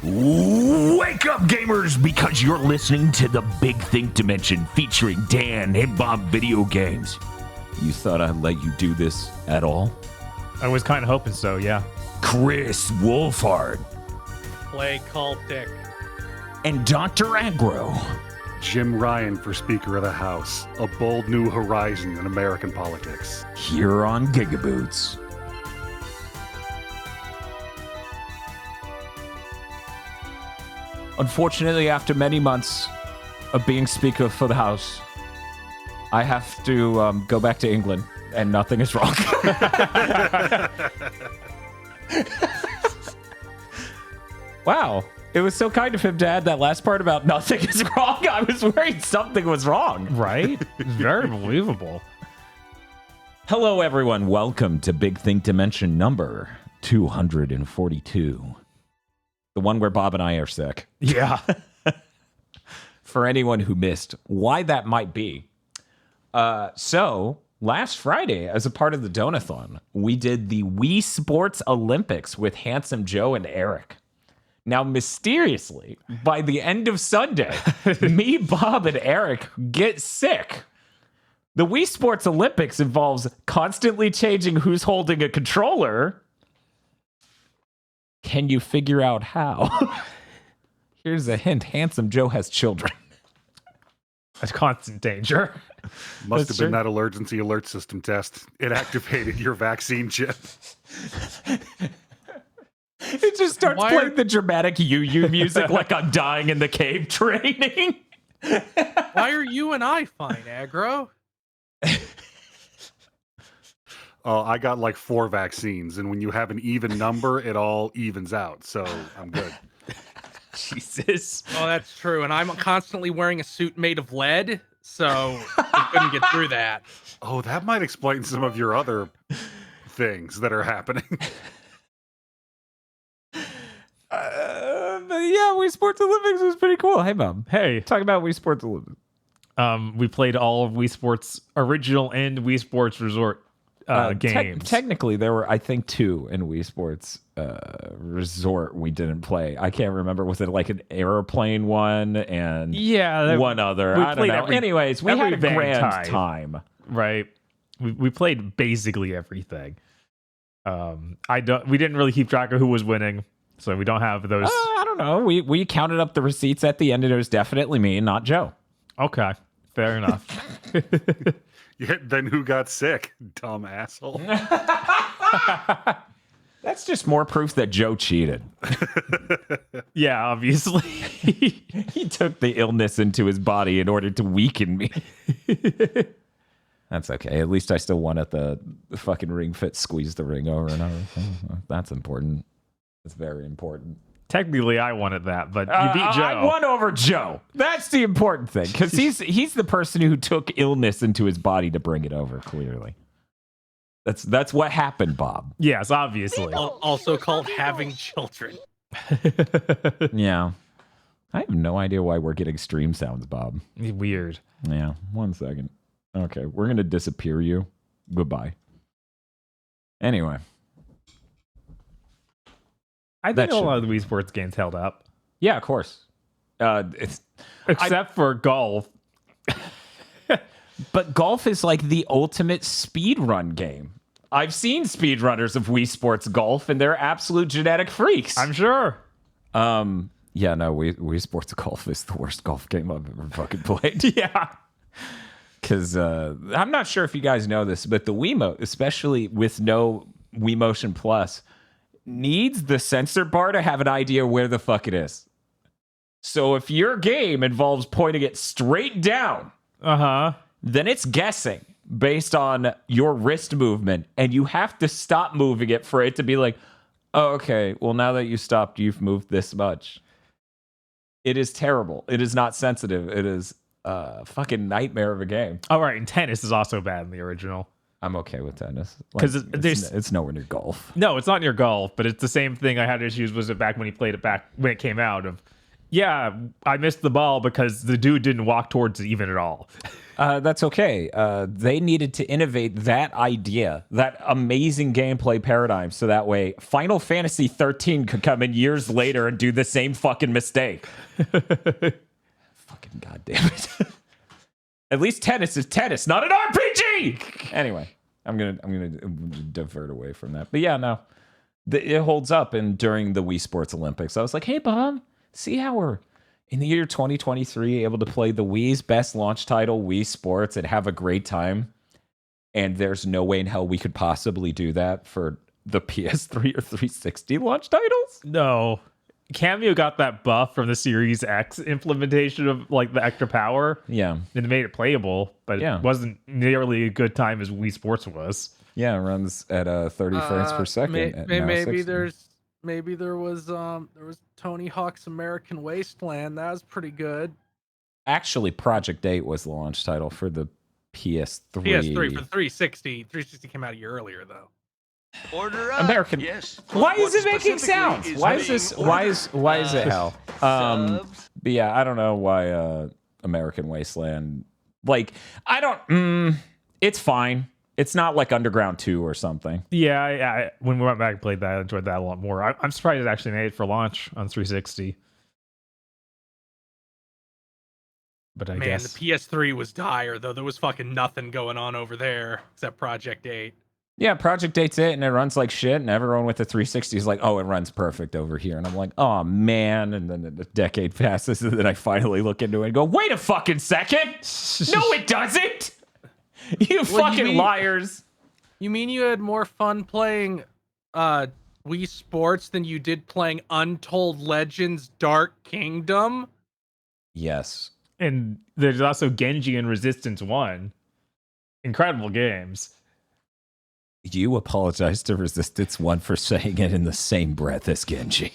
Wake up, gamers, because you're listening to the Big Think Dimension featuring Dan and Bob Video Games. You thought I'd let you do this at all? I was kind of hoping so, yeah. Chris Wolfhard. Play Cultic. And Dr. Aggro. Jim Ryan for Speaker of the House. A bold new horizon in American politics. Here on GigaBoots. Unfortunately, after many months of being Speaker for the House, I have to go back to England, and nothing is wrong. Wow. It was so kind of him to add that last part about nothing is wrong. I was worried something was wrong. Right? It's very believable. Hello, everyone. Welcome to Big Think Dimension number 242. The one where Bob and I are sick. Yeah. For anyone who missed why that might be. So, last Friday, as a part of the Donathon, we did the Wii Sports Olympics with Handsome Joe and Eric. Now, mysteriously, by the end of Sunday, me, Bob, and Eric get sick. The Wii Sports Olympics involves constantly changing who's holding a controller. Can you figure out how? Here's a hint. Handsome Joe has children. That's constant danger. Must have been that emergency alert system test. It activated your vaccine chip. It just starts playing the dramatic you music like I'm dying in the cave training. Why are you and I fine, Aggro? I got like 4 vaccines, and when you have an even number, it all evens out, so I'm good. Jesus. Oh, that's true. And I'm constantly wearing a suit made of lead, so we couldn't get through that. Oh, that might explain some of your other things that are happening. But yeah, Wii Sports Olympics was pretty cool. Hey, Bob. Hey. Talk about Wii Sports Olympics. We played all of Wii Sports original and Wii Sports Resort games. Technically, there were, I think, 2 in Wii Sports Resort we didn't play. I can't remember. Was it like an airplane one and one other? I don't know. Anyways, we had a grand time. Right. We played basically everything. We didn't really keep track of who was winning, so we don't have those. I don't know. We counted up the receipts at the end, and it was definitely me, not Joe. Okay, fair enough. Yeah, then who got sick? Dumb asshole. That's just more proof that Joe cheated. Yeah, obviously. He took the illness into his body in order to weaken me. That's okay. At least I still won at the fucking Ring Fit squeeze the ring over and over. That's important. That's very important. Technically, I wanted that, but you beat Joe. I won over Joe. That's the important thing, because he's the person who took illness into his body to bring it over, clearly. That's what happened, Bob. Yes, obviously. Also called having children. Yeah. I have no idea why we're getting stream sounds, Bob. Weird. Yeah, 1 second. Okay, we're going to disappear you. Goodbye. Anyway. I think a lot of the Wii Sports games held up. Yeah, of course. Except for golf. But golf is like the ultimate speedrun game. I've seen speedrunners of Wii Sports Golf, and they're absolute genetic freaks. I'm sure. Yeah, no, Wii Sports Golf is the worst golf game I've ever fucking played. Yeah. Because I'm not sure if you guys know this, but the Wiimote, especially with no Wii Motion Plus, needs the sensor bar to have an idea where the fuck it is. So if your game involves pointing it straight down, then it's guessing based on your wrist movement, and you have to stop moving it for it to be like, oh, okay, well, now that you stopped, you've moved this much. It is terrible. It is not sensitive. It is a fucking nightmare of a game. All right, and tennis is also bad in the original. I'm okay with tennis. Because it's nowhere near golf. No, it's not near golf, but it's the same thing I had issues with it back when he played it back when it came out. Yeah, I missed the ball because the dude didn't walk towards it even at all. That's okay. They needed to innovate that idea, that amazing gameplay paradigm, so that way Final Fantasy 13 could come in years later and do the same fucking mistake. Fucking goddamn it. At least tennis is tennis, not an RPG. Anyway, I'm gonna divert away from that. But yeah, no, it holds up. And during the Wii Sports Olympics, I was like, hey, Bob, see how we're in the year 2023 able to play the Wii's best launch title, Wii Sports, and have a great time. And there's no way in hell we could possibly do that for the PS3 or 360 launch titles. No. Cameo got that buff from the Series X implementation of like the extra power. Yeah. And it made it playable, but Yeah. it wasn't nearly a good time as Wii Sports was. Yeah, it runs at 30 frames per second. At now Maybe 60. there was Tony Hawk's American Wasteland. That was pretty good. Actually, Project 8 was the launch title for the PS3. PS3 for the 360. 360 came out a year earlier though. Order up. American. Yes. Why is What it making specifically sounds? Why is being this? Why is ordered? it hell? Subs. But yeah, I don't know why American Wasteland. Like, I don't. It's fine. It's not like Underground 2 or something. Yeah, when we went back and played that, I enjoyed that a lot more. I'm surprised it actually made it for launch on 360. But I Man, guess the PS3 was dire though. There was fucking nothing going on over there except Project 8. Yeah, Project 8's it, and it runs like shit, and everyone with the 360 is like, oh, it runs perfect over here. And I'm like, oh, man. And then a decade passes, and then I finally look into it and go, wait a fucking second. No, it doesn't. You fucking mean- liars. You mean you had more fun playing Wii Sports than you did playing Untold Legends Dark Kingdom? Yes. and there's also Genji and Resistance 1. Incredible games. You apologize to Resistance 1 for saying it in the same breath as Genji.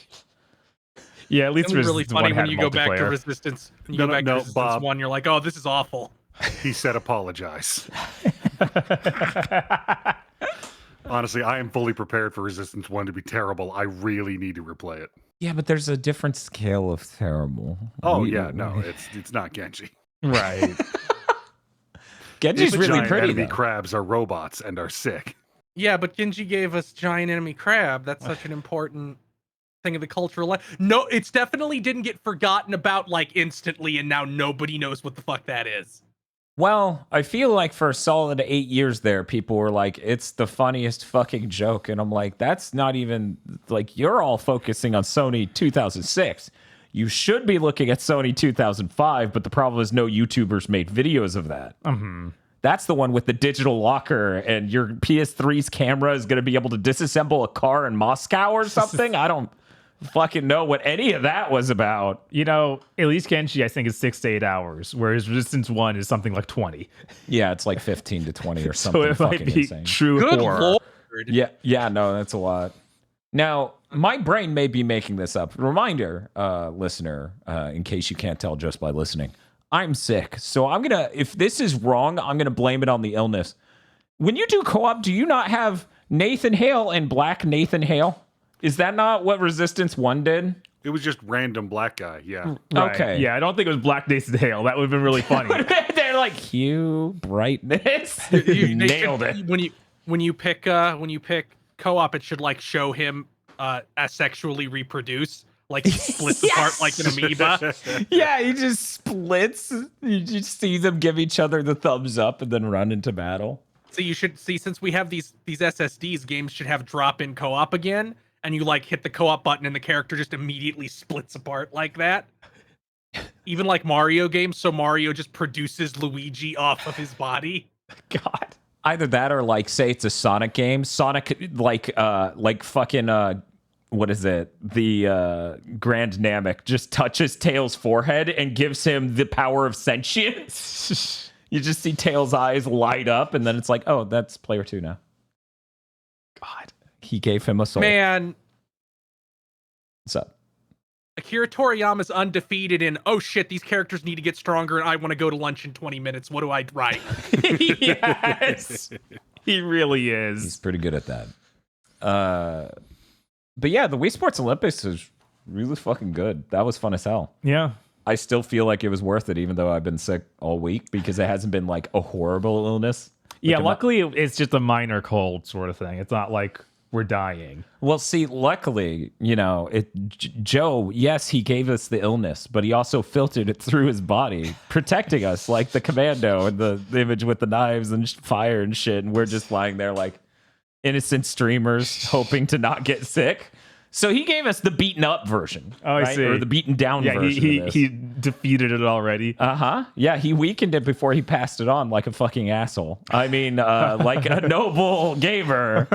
Yeah, at least It's really Resistance funny 1 when had you go back to multiplayer. Resistance. When you No, go back no, to Resistance Bob. 1, you're like, oh, this is awful. He said apologize. Honestly, I am fully prepared for Resistance 1 to be terrible. I really need to replay it. Yeah, but there's a different scale of terrible. Oh, yeah, no, it's not Genji. Right. Genji's These really giant pretty, enemy though. crabs are robots and are sick. Yeah, but Genji gave us giant enemy crab. That's such an important thing of the cultural life. No, it's definitely didn't get forgotten about like instantly, and now nobody knows what the fuck that is. Well, I feel like for a solid 8 years there, people were like, it's the funniest fucking joke. And I'm like, that's not even, like, you're all focusing on Sony 2006. You should be looking at Sony 2005, but the problem is no YouTubers made videos of that. Mm-hmm. That's the one with the digital locker, and your PS3's camera is going to be able to disassemble a car in Moscow or something. I don't fucking know what any of that was about. You know, at least Genji, I think, is 6 to 8 hours, whereas Resistance 1 is something like 20. Yeah, it's like 15 to 20 or something. So it might fucking be insane. true Good horror. lord. Yeah, no, that's a lot. Now, my brain may be making this up. Reminder, listener, in case you can't tell just by listening, I'm sick. So I'm going to, if this is wrong, I'm going to blame it on the illness. When you do co-op, do you not have Nathan Hale and Black Nathan Hale? Is that not what Resistance 1 did? It was just random black guy, yeah. Right. Okay. Yeah, I don't think it was Black Nathan Hale. That would have been really funny. They're like, hue, brightness. They Nailed should- it. When you pick co-op, it should like show him asexually reproduce, like he splits apart like an amoeba. Yeah, he just splits. You just see them give each other the thumbs up and then run into battle. So you should see, since we have these SSDs, games should have drop-in co-op again, and you like hit the co-op button and the character just immediately splits apart like that. Even like Mario games, so Mario just produces Luigi off of his body. God. Either that or like say it's a Sonic game. Sonic like fucking what is it? The Grand Namek just touches Tails' forehead and gives him the power of sentience. You just see Tails' eyes light up, and then it's like, oh, that's player 2 now. God. He gave him a soul. Man, What's up? Akira Toriyama's undefeated in, oh shit, these characters need to get stronger and I want to go to lunch in 20 minutes. What do I write? Yes. He really is. He's pretty good at that. But yeah, the Wii Sports Olympics is really fucking good. That was fun as hell. Yeah. I still feel like it was worth it, even though I've been sick all week, because it hasn't been like a horrible illness. Yeah, luckily it's just a minor cold sort of thing. It's not like we're dying. Well, see, luckily, Joe, yes, he gave us the illness, but he also filtered it through his body, protecting us like the commando and the image with the knives and fire and shit. And we're just lying there like innocent streamers hoping to not get sick. So he gave us the beaten up version. Oh, I see. Or the beaten down version. He defeated it already. Yeah, he weakened it before he passed it on like a fucking asshole. I mean, like a noble gamer.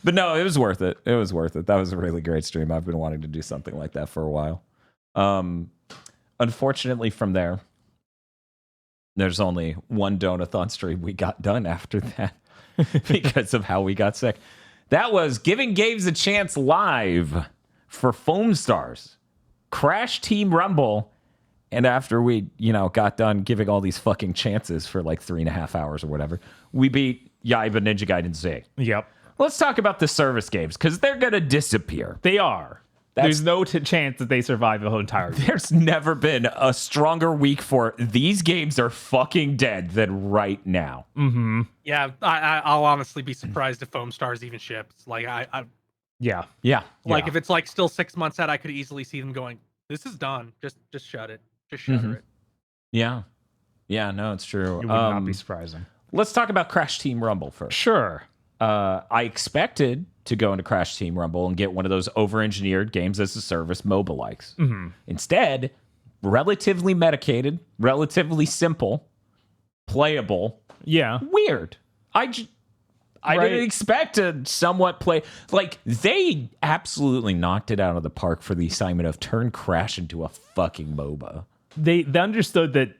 But no, it was worth it. It was worth it. That was a really great stream. I've been wanting to do something like that for a while. Unfortunately, from there's only one Donathon stream we got done after that because of how we got sick. That was Giving Games a Chance live for Foamstars, Crash Team Rumble, and after we, got done giving all these fucking chances for like 3.5 hours or whatever, we beat Yaiba Ninja Gaiden Z. Yep. Let's talk about the service games, because they're going to disappear. They are. There's no chance that they survive the whole entire year. There's never been a stronger week for these games are fucking dead than right now. Mm-hmm. Yeah, I'll honestly be surprised if Foamstars even ships. Like Yeah. Like if it's like still 6 months out, I could easily see them going, "This is done. Just shut it. Just shutter it." Yeah, no, it's true. It would not be surprising. Let's talk about Crash Team Rumble first. Sure. I expected to go into Crash Team Rumble and get one of those over-engineered games as a service MOBA likes. Mm-hmm. Instead, relatively medicated, relatively simple, playable. Yeah. Weird. I didn't expect to somewhat play. Like, they absolutely knocked it out of the park for the assignment of turn Crash into a fucking MOBA. They understood that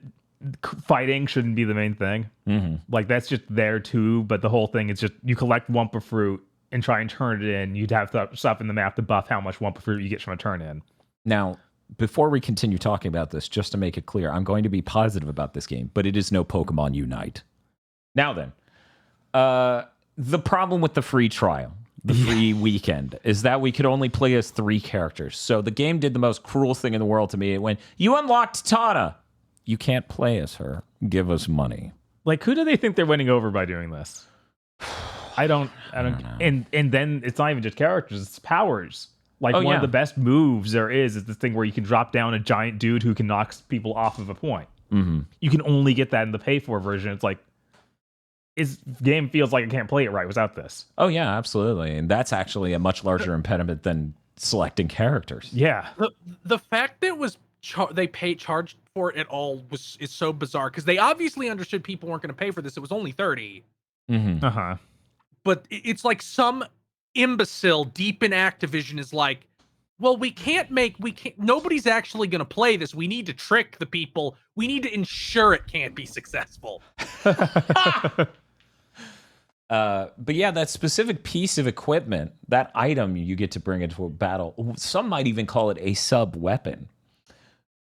fighting shouldn't be the main thing. Mm-hmm. Like, that's just there too, but the whole thing is just you collect Wumpa Fruit and try and turn it in. You'd have stuff in the map to buff how much Wumpa Fruit you get from a turn in. Now, before we continue talking about this, just to make it clear, I'm going to be positive about this game, but it is no Pokemon Unite. Now then, the problem with the free trial, the free weekend, is that we could only play as 3 characters. So the game did the most cruel thing in the world to me. It went, you unlocked Tana. You can't play as her. Give us money. Like, who do they think they're winning over by doing this? I don't know. And then it's not even just characters, it's powers. Like, one of the best moves there is this thing where you can drop down a giant dude who can knock people off of a point. Mm-hmm. You can only get that in the pay-for version. It's like, this game feels like I can't play it right without this. Oh, yeah, absolutely. And that's actually a much larger impediment than selecting characters. Yeah. The fact that it was they charged for it at all is so bizarre, because they obviously understood people weren't going to pay for this. It was only 30. Mm-hmm. Uh-huh. But it's like some imbecile deep in Activision is like, well, nobody's actually going to play this. We need to trick the people. We need to ensure it can't be successful. But yeah, that specific piece of equipment, that item you get to bring into a battle, some might even call it a sub weapon,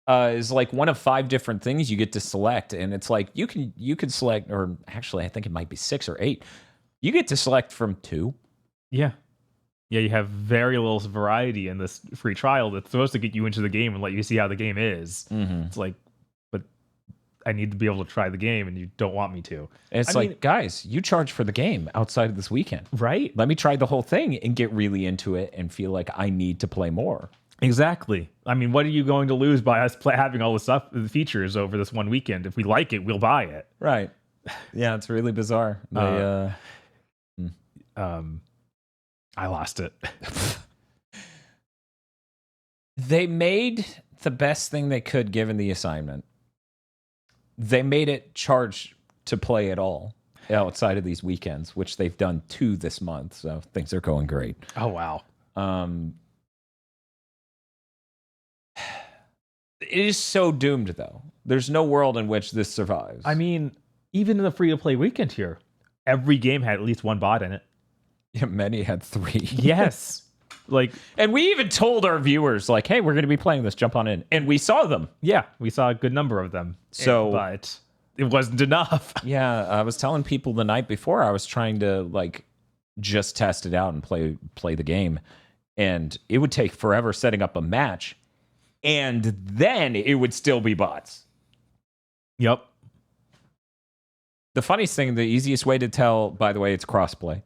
is like one of 5 different things you get to select. And it's like, you can select, or actually, I think it might be 6 or 8. You get to select from 2. Yeah. Yeah, you have very little variety in this free trial that's supposed to get you into the game and let you see how the game is. Mm-hmm. It's like, but I need to be able to try the game, and you don't want me to. It's like, guys, you charge for the game outside of this weekend. Right? Let me try the whole thing and get really into it and feel like I need to play more. Exactly. I mean, what are you going to lose by us having all the stuff, the features over this one weekend? If we like it, we'll buy it. Right. Yeah, it's really bizarre. I lost it. They made the best thing they could given the assignment. They made it charge to play at all outside of these weekends, which they've done 2 this month. So things are going great. Oh, wow. It is so doomed, though. There's no world in which this survives. I mean, even in the free-to-play weekend here, every game had at least 1 bot in it. Yeah, many had 3. Yes. Like, and we even told our viewers, like, hey, we're going to be playing this, jump on in. And we saw them. Yeah, we saw a good number of them. So, but it wasn't enough. Yeah, I was telling people the night before I was trying to, like, just test it out and play the game. and it would take forever setting up a match, and then it would still be bots. Yep. The funniest thing, the easiest way to tell, by the way, it's crossplay.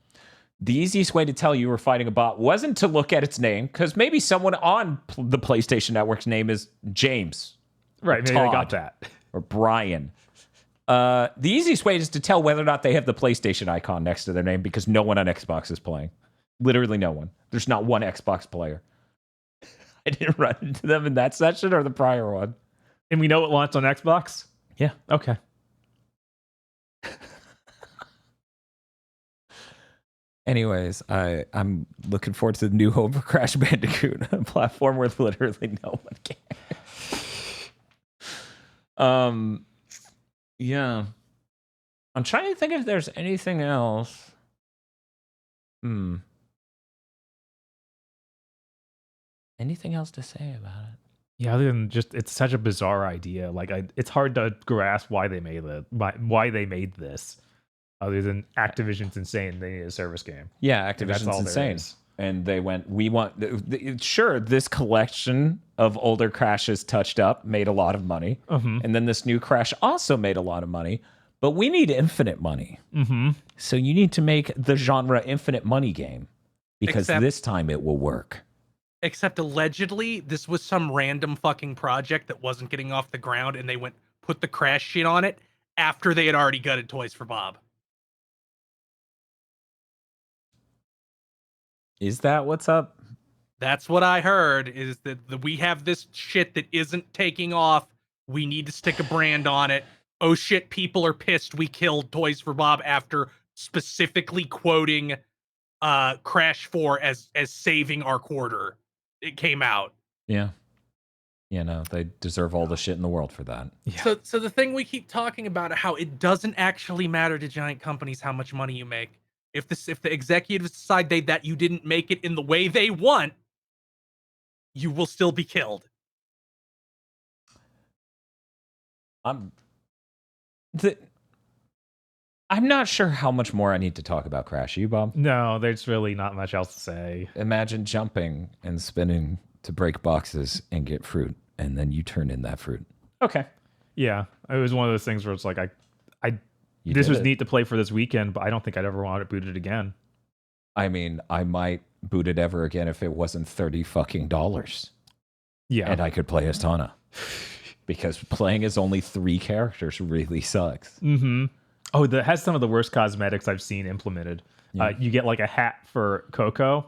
The easiest way to tell you were fighting a bot wasn't to look at its name, because maybe someone on the PlayStation Network's name is James. Right, maybe Todd, they got that. Or Brian. The easiest way is to tell whether or not they have the PlayStation icon next to their name, because no one on Xbox is playing. Literally no one. There's not one Xbox player. I didn't run into them in that session or the prior one. And we know it launched on Xbox? Yeah. Okay. Anyways, I'm looking forward to the new home for Crash Bandicoot, a platform where literally no one cares. Yeah. I'm trying to think if there's anything else. Anything else to say about it? Yeah, other than just it's such a bizarre idea. Like it's hard to grasp why they made it, why they made this. Other than Activision's insane, they need a service game. Yeah, Activision's insane. And they went, we want, sure, this collection of older Crashes touched up, made a lot of money. And then this new Crash also made a lot of money. But we need infinite money. So you need to make the genre infinite money game. Because this time it will work. Except allegedly, this was some random fucking project that wasn't getting off the ground, and they put the Crash shit on it after they had already gutted Toys for Bob. Is that what's up? That's what I heard, is that we have this shit that isn't taking off. We need to stick a brand on it. Oh shit, people are pissed we killed Toys for Bob after specifically quoting Crash 4 as saving our quarter. It came out. Yeah. You know, they deserve all the shit in the world for that. Yeah. So the thing we keep talking about, how it doesn't actually matter to giant companies how much money you make. If the executives decide that you didn't make it in the way they want, you will still be killed. I'm not sure how much more I need to talk about Crash. You, Bob? No, there's really not much else to say. Imagine jumping and spinning to break boxes and get fruit, and then you turn in that fruit. Okay. Yeah, it was one of those things where it's like this was neat to play for this weekend, but I don't think I'd ever want it booted again. I mean, I might boot it ever again if it wasn't $30 fucking. Yeah. And I could play as Tana. Because playing as only 3 characters really sucks. Oh, that has some of the worst cosmetics I've seen implemented. Yeah. You get like a hat for Coco.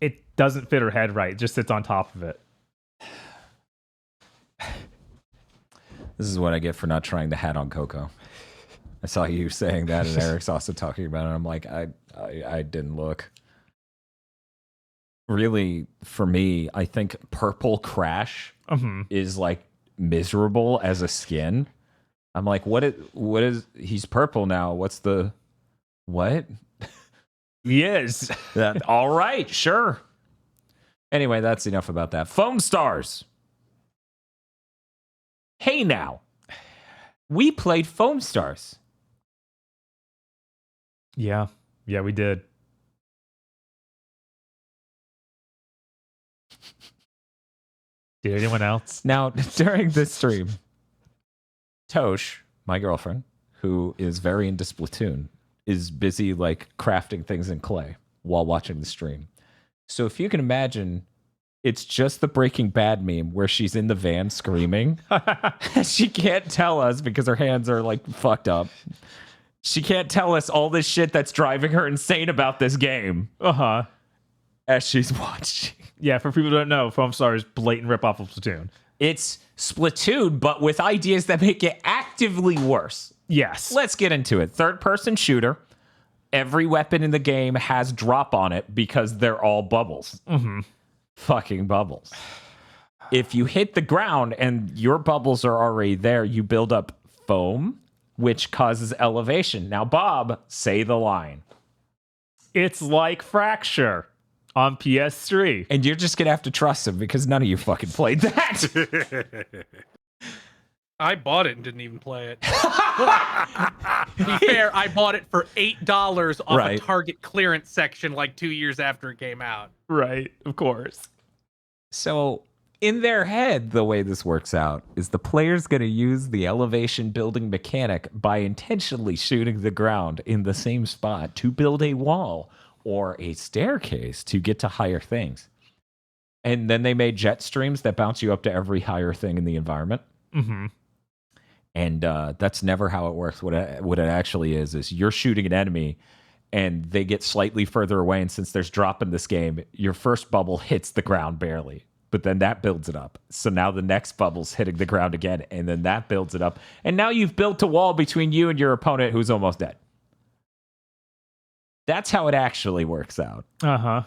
It doesn't fit her head right. It just sits on top of it. This is what I get for not trying the hat on Coco. I saw you saying that, and Eric's also talking about it. I'm like, I didn't look. Really, for me, I think purple Crash is like miserable as a skin. I'm like, what is he's purple now? What's the what? He is. All right, sure. Anyway, that's enough about that. Foamstars. Hey now. We played Foamstars. Yeah, we did. Did anyone else? Now, during this stream, Tosh, my girlfriend, who is very into Splatoon, is busy like crafting things in clay while watching the stream. So if you can imagine, it's just the Breaking Bad meme where she's in the van screaming. She can't tell us because her hands are like fucked up. She can't tell us all this shit that's driving her insane about this game. As she's watching. Yeah, for people who don't know, Foamstar is blatant ripoff of Splatoon. It's Splatoon, but with ideas that make it actively worse. Yes. Let's get into it. Third-person shooter. Every weapon in the game has drop on it because they're all bubbles. Fucking bubbles. If you hit the ground and your bubbles are already there, you build up foam, which causes elevation. Now, Bob, say the line. It's like Fracture on PS3. And you're just going to have to trust him because none of you fucking played that. I bought it and didn't even play it. To be fair, I bought it for $8 off a Target clearance section like 2 years after it came out. Right, of course. So in their head, the way this works out is the player's going to use the elevation building mechanic by intentionally shooting the ground in the same spot to build a wall or a staircase to get to higher things. And then they made jet streams that bounce you up to every higher thing in the environment. Mm-hmm. And that's never how it works. What it actually is you're shooting an enemy and they get slightly further away. And since there's drop in this game, your first bubble hits the ground barely. But then that builds it up. So now the next bubble's hitting the ground again. And then that builds it up. And now you've built a wall between you and your opponent who's almost dead. That's how it actually works out. Uh-huh.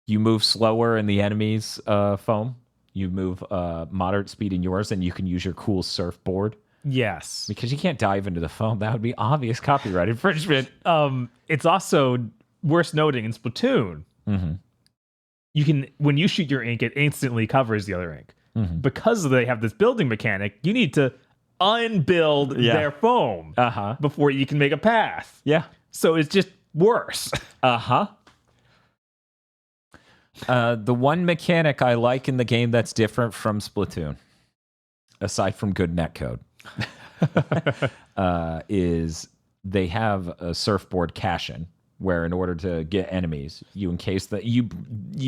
You move slower in the enemy's foam. You move moderate speed in yours, and you can use your cool surfboard. Yes. Because you can't dive into the foam. That would be obvious copyright infringement. It's also worth noting in Splatoon, you can, when you shoot your ink, it instantly covers the other ink. Because they have this building mechanic, you need to unbuild their foam before you can make a path. Yeah. So it's just worse. The one mechanic I like in the game that's different from Splatoon, aside from good netcode, is they have a surfboard cash-in, where in order to get enemies, you encase that you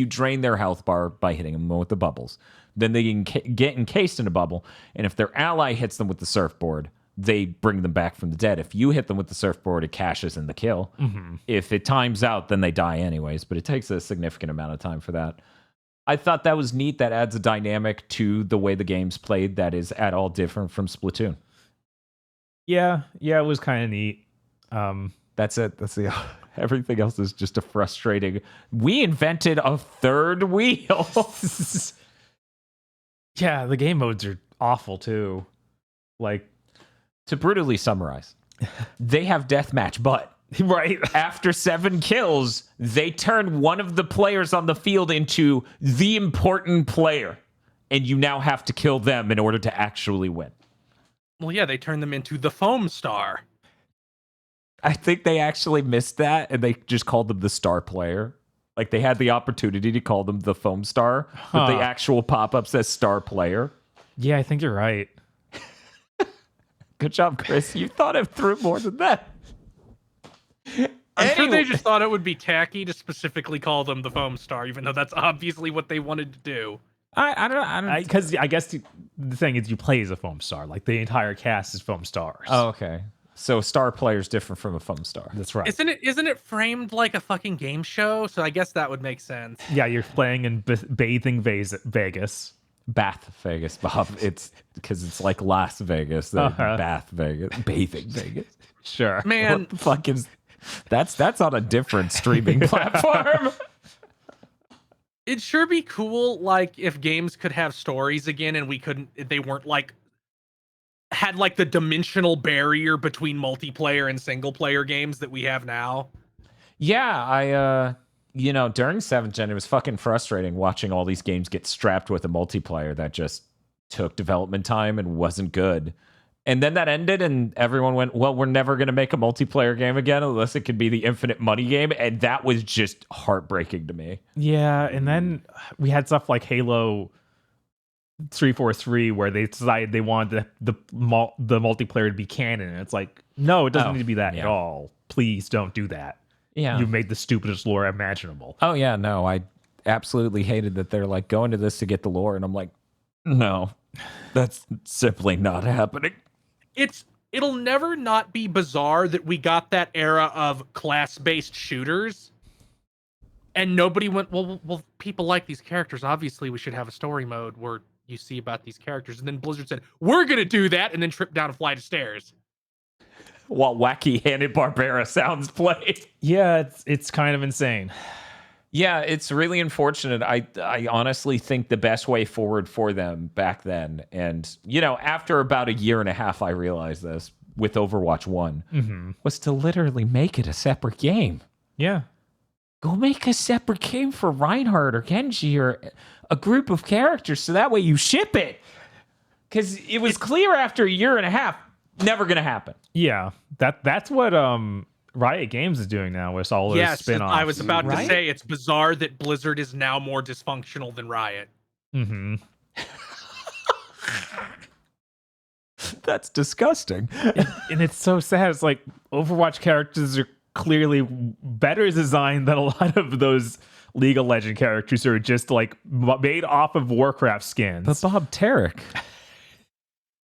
drain their health bar by hitting them with the bubbles. Then they can get encased in a bubble, and if their ally hits them with the surfboard, they bring them back from the dead. If you hit them with the surfboard, it cashes in the kill. If it times out, then they die anyways, but it takes a significant amount of time for that. I thought that was neat. That adds a dynamic to the way the game's played that is at all different from Splatoon. Yeah, it was kind of neat. That's it. That's the everything else is just a frustrating. We invented a third wheel. Yeah, the game modes are awful too. Like, to brutally summarize, they have deathmatch, but right after 7 kills, they turn one of the players on the field into the important player, and you now have to kill them in order to actually win. Well, yeah, they turn them into the Foamstar. I think they actually missed that, and they just called them the star player. Like, they had the opportunity to call them the Foamstar, but the actual pop-up says star player. Yeah, I think you're right. Good job, Chris. You thought it through more than that. I'm sure they just thought it would be tacky to specifically call them the Foamstar, even though that's obviously what they wanted to do. I don't because I guess the thing is you play as a Foamstar. Like, the entire cast is Foamstars. Oh, okay. So star player is different from a Foamstar. That's right. Isn't it framed like a fucking game show? So I guess that would make sense. Yeah, you're playing in bathing Vegas. Bath Vegas, Bob. It's because it's like Las Vegas. Bath Vegas. Bathing Vegas. Sure. Man. What the fuck is... That's on a different streaming platform. It'd sure be cool, like, if games could have stories again and they weren't like had like the dimensional barrier between multiplayer and single player games that we have now. Yeah, I during 7th gen, it was fucking frustrating watching all these games get strapped with a multiplayer that just took development time and wasn't good. And then that ended and everyone went, well, we're never going to make a multiplayer game again unless it could be the infinite money game. And that was just heartbreaking to me. Yeah, and then we had stuff like Halo 343 where they decided they wanted the multiplayer to be canon. And it's like, no, it doesn't need to be that at all. Please don't do that. Yeah. You've made the stupidest lore imaginable. Oh, yeah, no, I absolutely hated that they're like going to this to get the lore. And I'm like, no, that's simply not happening. It'll never not be bizarre that we got that era of class-based shooters and nobody went, well, people like these characters. Obviously, we should have a story mode where you see about these characters. And then Blizzard said, we're going to do that, and then tripped down a flight of stairs. While wacky Hanna-Barbera sounds play. Yeah, it's kind of insane. Yeah, it's really unfortunate. I honestly think the best way forward for them back then, and, after about a year and a half, I realized this with Overwatch 1, was to literally make it a separate game. Yeah. Go make a separate game for Reinhardt or Genji or a group of characters so that way you ship it. Because it was clear after a year and a half, never going to happen. Yeah, that's what Riot Games is doing now with all those spin-offs. I was about to say it's bizarre that Blizzard is now more dysfunctional than Riot. Mm-hmm. That's disgusting. And it's so sad. It's like Overwatch characters are clearly better designed than a lot of those League of Legends characters who are just like made off of Warcraft skins. But Bob Tarek.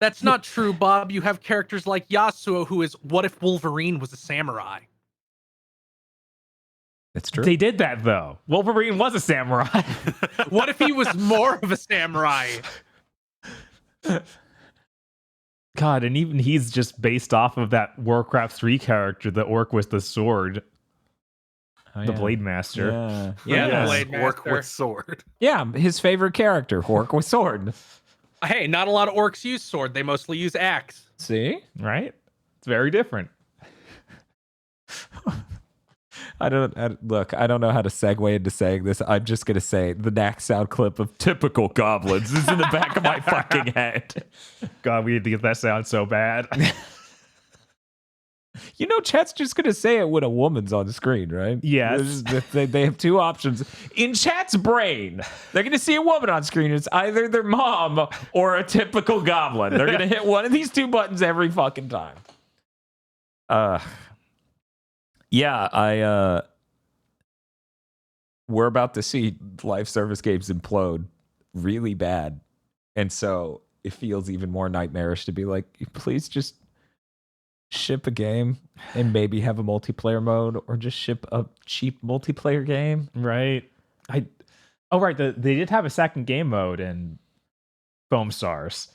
That's not true, Bob. You have characters like Yasuo, who is what if Wolverine was a samurai? It's true. They did that though. Wolverine was a samurai. What if he was more of a samurai? God, and even he's just based off of that Warcraft 3 character, the orc with the sword. The Blade Master. Yeah, the Blade Orc Master. with sword. Yeah, his favorite character, Orc with sword. Hey, not a lot of orcs use sword. They mostly use axe. See? Right? It's very different. I don't know how to segue into saying this. I'm just going to say the next sound clip of typical goblins is in the back of my fucking head. God, we need to get that sound so bad. You know, chat's just going to say it when a woman's on the screen, right? Yes. They have two options. In chat's brain, they're going to see a woman on screen. It's either their mom or a typical goblin. They're going to hit one of these two buttons every fucking time. We're about to see live service games implode really bad. And so it feels even more nightmarish to be like, please just ship a game and maybe have a multiplayer mode, or just ship a cheap multiplayer game. Right. Right. They did have a second game mode in Foamstars.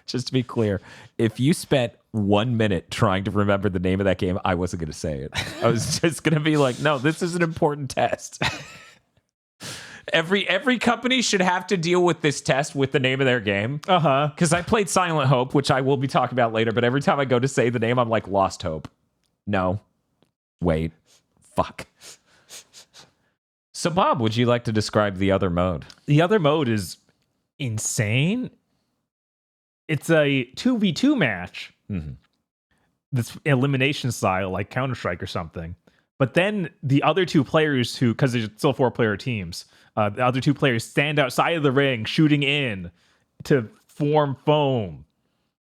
Just to be clear, if you spent 1 minute trying to remember the name of that game, I wasn't going to say it. I was just going to be like, no, this is an important test. Every company should have to deal with this test with the name of their game. Uh-huh. Because I played Silent Hope, which I will be talking about later, but every time I go to say the name, I'm like, Lost Hope. No. Wait. Fuck. So, Bob, would you like to describe the other mode? The other mode is insane. It's a 2v2 match. Mm-hmm. This elimination style, like Counter-Strike or something. But then the other two players because there's still 4-player teams, the other two players stand outside of the ring shooting in to form foam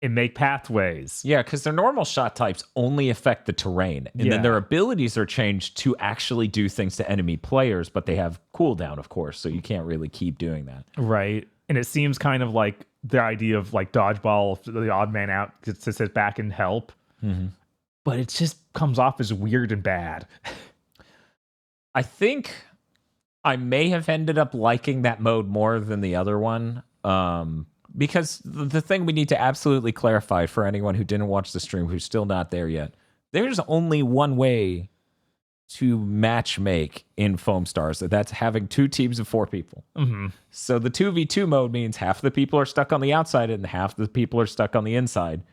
and make pathways. Yeah, because their normal shot types only affect the terrain. And then their abilities are changed to actually do things to enemy players, but they have cooldown, of course, so you can't really keep doing that. Right. And it seems kind of like the idea of like dodgeball, the odd man out to sit back and help. Mm-hmm. But it just comes off as weird and bad. I think I may have ended up liking that mode more than the other one. Because the thing we need to absolutely clarify for anyone who didn't watch the stream, who's still not there yet, there's only one way to match make in Foamstars. That's having 2 teams of 4 people. Mm-hmm. So the 2v2 mode means half the people are stuck on the outside and half the people are stuck on the inside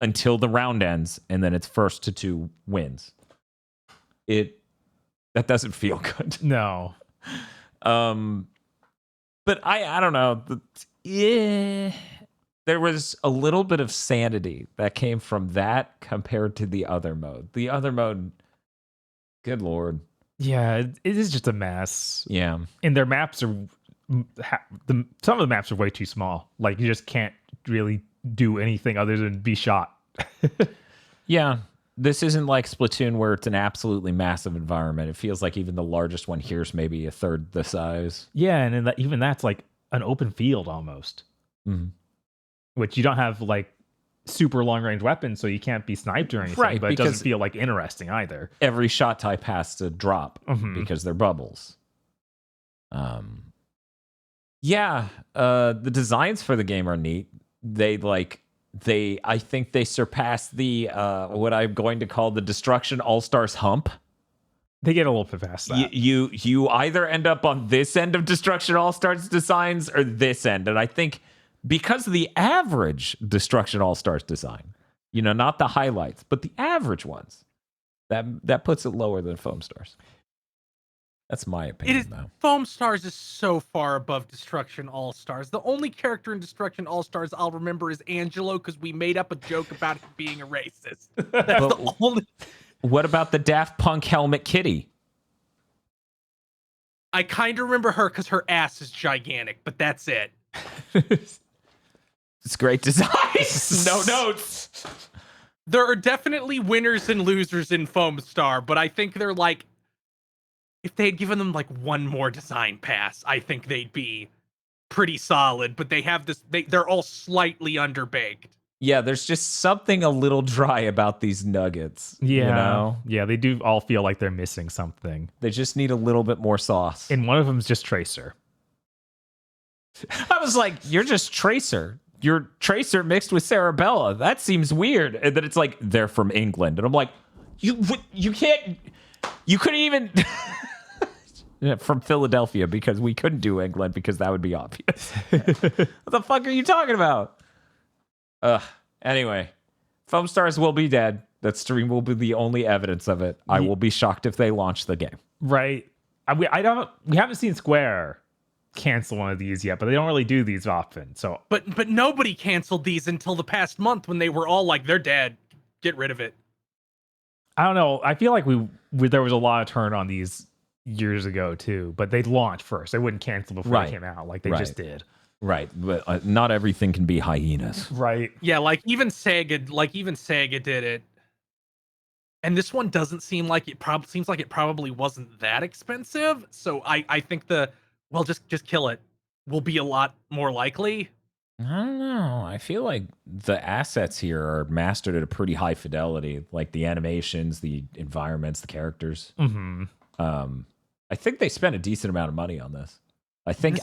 until the round ends, and then it's first to 2 wins. That doesn't feel good. No. But I don't know. There was a little bit of sanity that came from that compared to the other mode. The other mode, good lord. Yeah, it is just a mess. Yeah. And their maps are some of the maps are way too small. Like you just can't really do anything other than be shot. Yeah. This isn't like Splatoon where it's an absolutely massive environment. It feels like even the largest one here is maybe a third the size. Yeah, and then even that's like an open field almost. Mm-hmm. Which you don't have like super long range weapons, so you can't be sniped or anything. Right, but it doesn't feel like interesting either. Every shot type has to drop because they're bubbles. The designs for the game are neat. I think they surpassed the what I'm going to call the Destruction All-Stars hump. They get a little bit past that. You either end up on this end of Destruction All-Stars designs or this end. And I think because of the average Destruction All-Stars design, not the highlights, but the average ones, that puts it lower than Foamstars. That's my It opinion, is though. Foamstars is so far above Destruction All Stars. The only character in Destruction All Stars I'll remember is Angelo because we made up a joke about him being a racist. That's the only. What about the Daft Punk helmet kitty? I kind of remember her because her ass is gigantic, but that's it. It's great design. No notes. There are definitely winners and losers in Foamstar, but I think they're like, if they had given them like one more design pass, I think they'd be pretty solid. But they have this, they're all slightly underbaked. Yeah, there's just something a little dry about these nuggets. Yeah. You know? Yeah, they do all feel like they're missing something. They just need a little bit more sauce. And one of them's just Tracer. I was like, you're just Tracer. You're Tracer mixed with Sarabella. That seems weird. And then it's like, they're from England. And I'm like, you couldn't even... from Philadelphia, because we couldn't do England because that would be obvious. What the fuck are you talking about? Anyway, Foamstars will be dead. That stream will be the only evidence of it. I will be shocked if they launch the game. Right. We haven't seen Square cancel one of these yet, but they don't really do these often. So, but nobody canceled these until the past month when they were all like, they're dead. Get rid of it. I don't know. I feel like there was a lot of turn on these years ago too, but they'd launch first. They wouldn't cancel before they came out like they just did. Right, but not everything can be hyenas. Right. Yeah, like even Sega did it. And this one doesn't seem like it probably wasn't that expensive. So I think just kill it will be a lot more likely. I don't know. I feel like the assets here are mastered at a pretty high fidelity, like the animations, the environments, the characters. Mm-hmm. I think they spent a decent amount of money on this. I think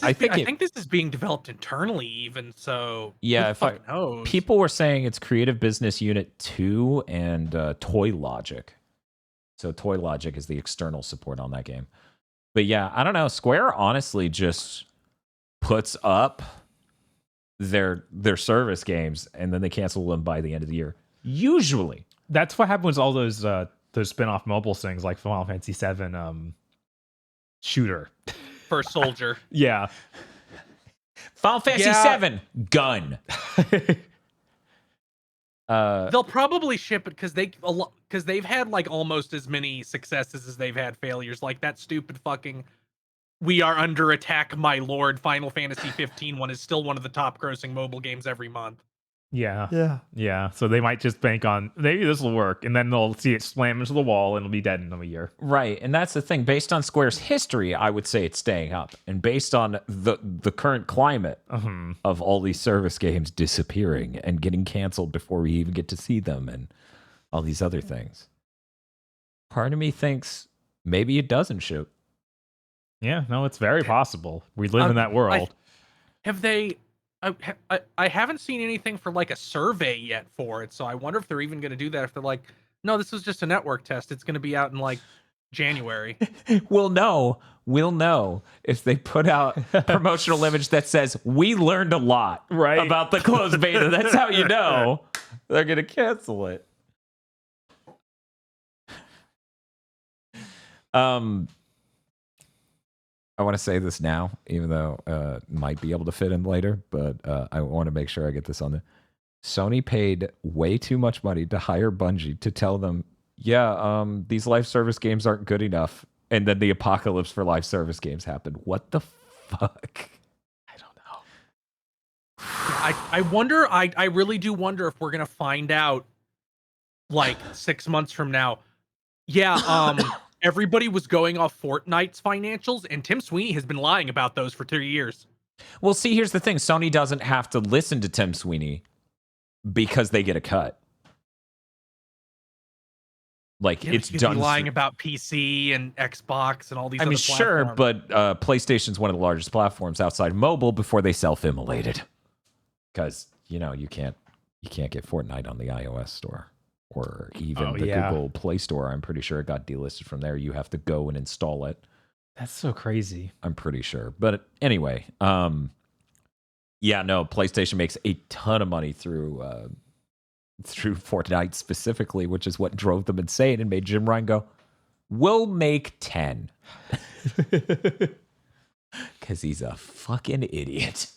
this is being developed internally, even so. Yeah, knows? People were saying it's Creative Business Unit 2 and Toy Logic. So Toy Logic is the external support on that game. But yeah, I don't know. Square honestly just puts up their service games and then they cancel them by the end of the year. Usually, that's what happens with all those spin-off mobile things like Final Fantasy VII shooter. First Soldier. Yeah. Final Fantasy VII gun. They'll probably ship it because they've had like almost as many successes as they've had failures. Like that stupid fucking "We Are Under Attack, My Lord" Final Fantasy 15 one is still one of the top grossing mobile games every month. Yeah. So they might just bank on maybe this will work, and then they'll see it slam into the wall, and it'll be dead in a year. Right, and that's the thing. Based on Square's history, I would say it's staying up, and based on the current climate of all these service games disappearing and getting canceled before we even get to see them, and all these other things, part of me thinks maybe it doesn't shoot. Yeah, no, it's very possible. We live in that world. I haven't seen anything for like a survey yet for it, so I wonder if they're even going to do that. If they're like, no, this was just a network test. It's going to be out in like January. We'll know if they put out a promotional image that says we learned a lot about the closed beta. That's how you know they're going to cancel it. I want to say this now, even though it might be able to fit in later, but I want to make sure I get this on there. Sony paid way too much money to hire Bungie to tell them, these live service games aren't good enough. And then the apocalypse for live service games happened. What the fuck? I don't know. I wonder, I really do wonder if we're going to find out like 6 months from now. Everybody was going off Fortnite's financials, and Tim Sweeney has been lying about those for 2 years. Well, see, here's the thing. Sony doesn't have to listen to Tim Sweeney because they get a cut. Like, it's done. Lying about PC and Xbox and all these other platforms. Sure, but PlayStation's one of the largest platforms outside mobile before they self-immolated. Because, you can't get Fortnite on the iOS store. Or even Google Play Store. I'm pretty sure it got delisted from there. You have to go and install it. That's so crazy. I'm pretty sure. But anyway, PlayStation makes a ton of money through Fortnite specifically, which is what drove them insane and made Jim Ryan go, we'll make 10. Because he's a fucking idiot.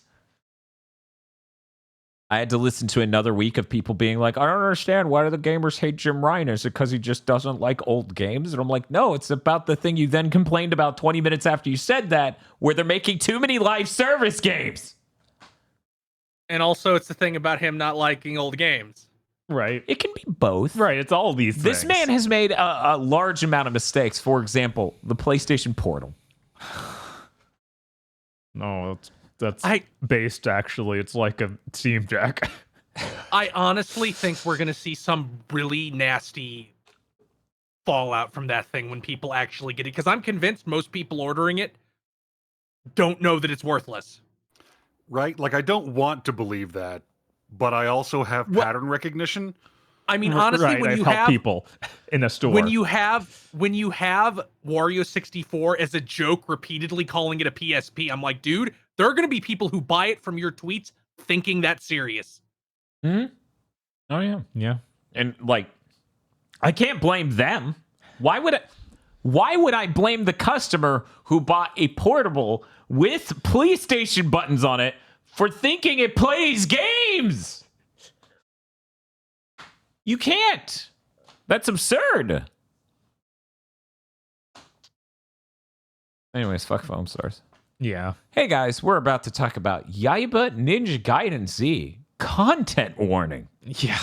I had to listen to another week of people being like, I don't understand. Why do the gamers hate Jim Ryan? Is it because he just doesn't like old games? And I'm like, no, it's about the thing you then complained about 20 minutes after you said that, where they're making too many live service games. And also, it's the thing about him not liking old games. Right. It can be both. Right. It's all these things. This man has made a large amount of mistakes. For example, the PlayStation Portal. No, that's based, actually. It's like a Steam Deck. I honestly think we're going to see some really nasty fallout from that thing when people actually get it. Because I'm convinced most people ordering it don't know that it's worthless. Right? Like, I don't want to believe that, but I also have pattern recognition. I mean, honestly, right, when you help have people in a store, when you have Wario 64 as a joke, repeatedly calling it a PSP, I'm like, dude, there are going to be people who buy it from your tweets thinking that's serious. Hmm? Oh yeah, yeah, and like, I can't blame them. Why would I blame the customer who bought a portable with PlayStation buttons on it for thinking it plays games? You can't. That's absurd. Anyways, fuck Foamstars. yeah. Hey guys, we're about to talk about Yaiba Ninja Gaiden Z. Content warning. Yeah.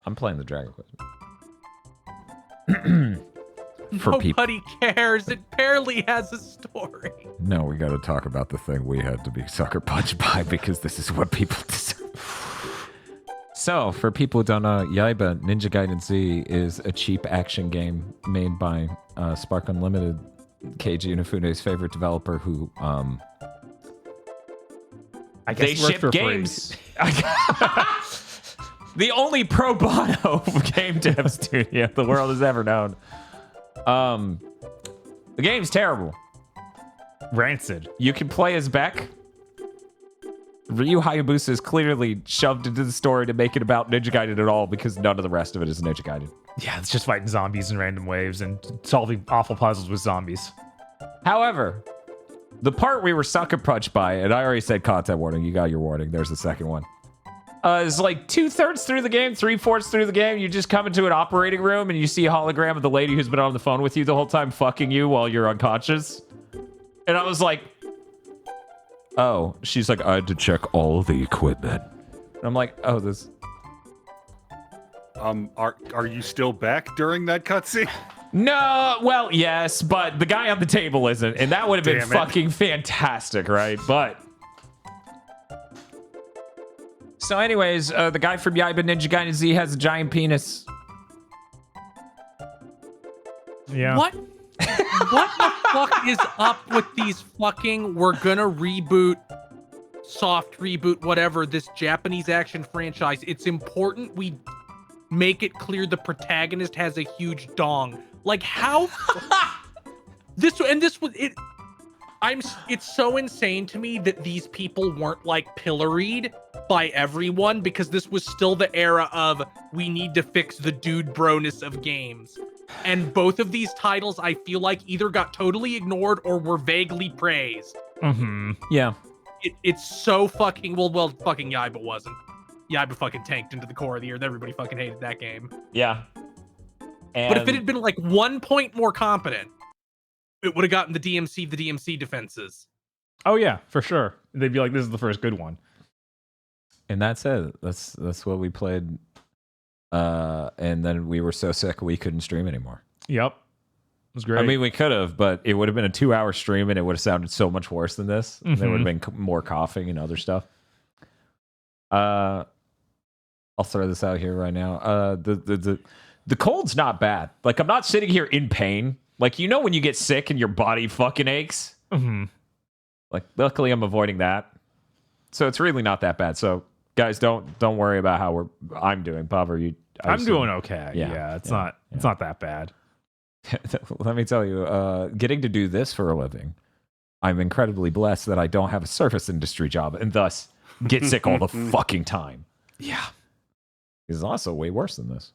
I'm playing the Dragon Quest. For people. Nobody cares. It barely has a story. No, we got to talk about the thing we had to be sucker punched by because this is what people deserve. So, for people who don't know, Yaiba Ninja Gaiden Z is a cheap action game made by Spark Unlimited, Keiji Inafune's favorite developer, who I guess they ship games. The only pro bono game dev studio the world has ever known. The game's terrible. Rancid. You can play as Beck. Ryu Hayabusa is clearly shoved into the story to make it about Ninja Gaiden at all because none of the rest of it is Ninja Gaiden. Yeah, it's just fighting zombies in random waves and solving awful puzzles with zombies. However, the part we were sucker punched by, and I already said content warning, you got your warning, there's the second one, is like 2/3 through the game, 3/4 through the game, you just come into an operating room and you see a hologram of the lady who's been on the phone with you the whole time fucking you while you're unconscious. And I was like, oh, she's like, I had to check all the equipment. And I'm like, oh, this... Are you still back during that cutscene? No, well, yes, but the guy on the table isn't, and that would have been Damn it. fucking fantastic, right? But... So anyways, the guy from Yaiba Ninja Gaiden Z has a giant penis. Yeah. What? What the fuck is up with these fucking, we're gonna reboot, soft reboot, whatever, this Japanese action franchise? It's important we make it clear the protagonist has a huge dong. Like, how? This was it. It's so insane to me that these people weren't like pilloried by everyone, because this was still the era of we need to fix the dude broness of games. And both of these titles, I feel like, either got totally ignored or were vaguely praised. Mm-hmm. Yeah. It's so fucking well, fucking Yaiba wasn't. Yaiba fucking tanked into the core of the year. Everybody fucking hated that game. Yeah. And But if it had been like 1 point more competent, it would have gotten the DMC defenses. Oh yeah, for sure. They'd be like, this is the first good one. And that's it. That's what we played. And then we were so sick we couldn't stream anymore. Yep. It was great. I mean, we could have, but it would have been a 2-hour stream and it would have sounded so much worse than this. There would have been more coughing and other stuff. I'll throw this out here right now. The cold's not bad. Like, I'm not sitting here in pain. Like, you know when you get sick and your body fucking aches? Mm-hmm. Like, luckily I'm avoiding that. So it's really not that bad. So guys, don't worry about how I'm doing. Bob, are you? I'm doing okay. Yeah, It's not that bad. Let me tell you, getting to do this for a living, I'm incredibly blessed that I don't have a service industry job and thus get sick all the fucking time. Yeah. It's also way worse than this.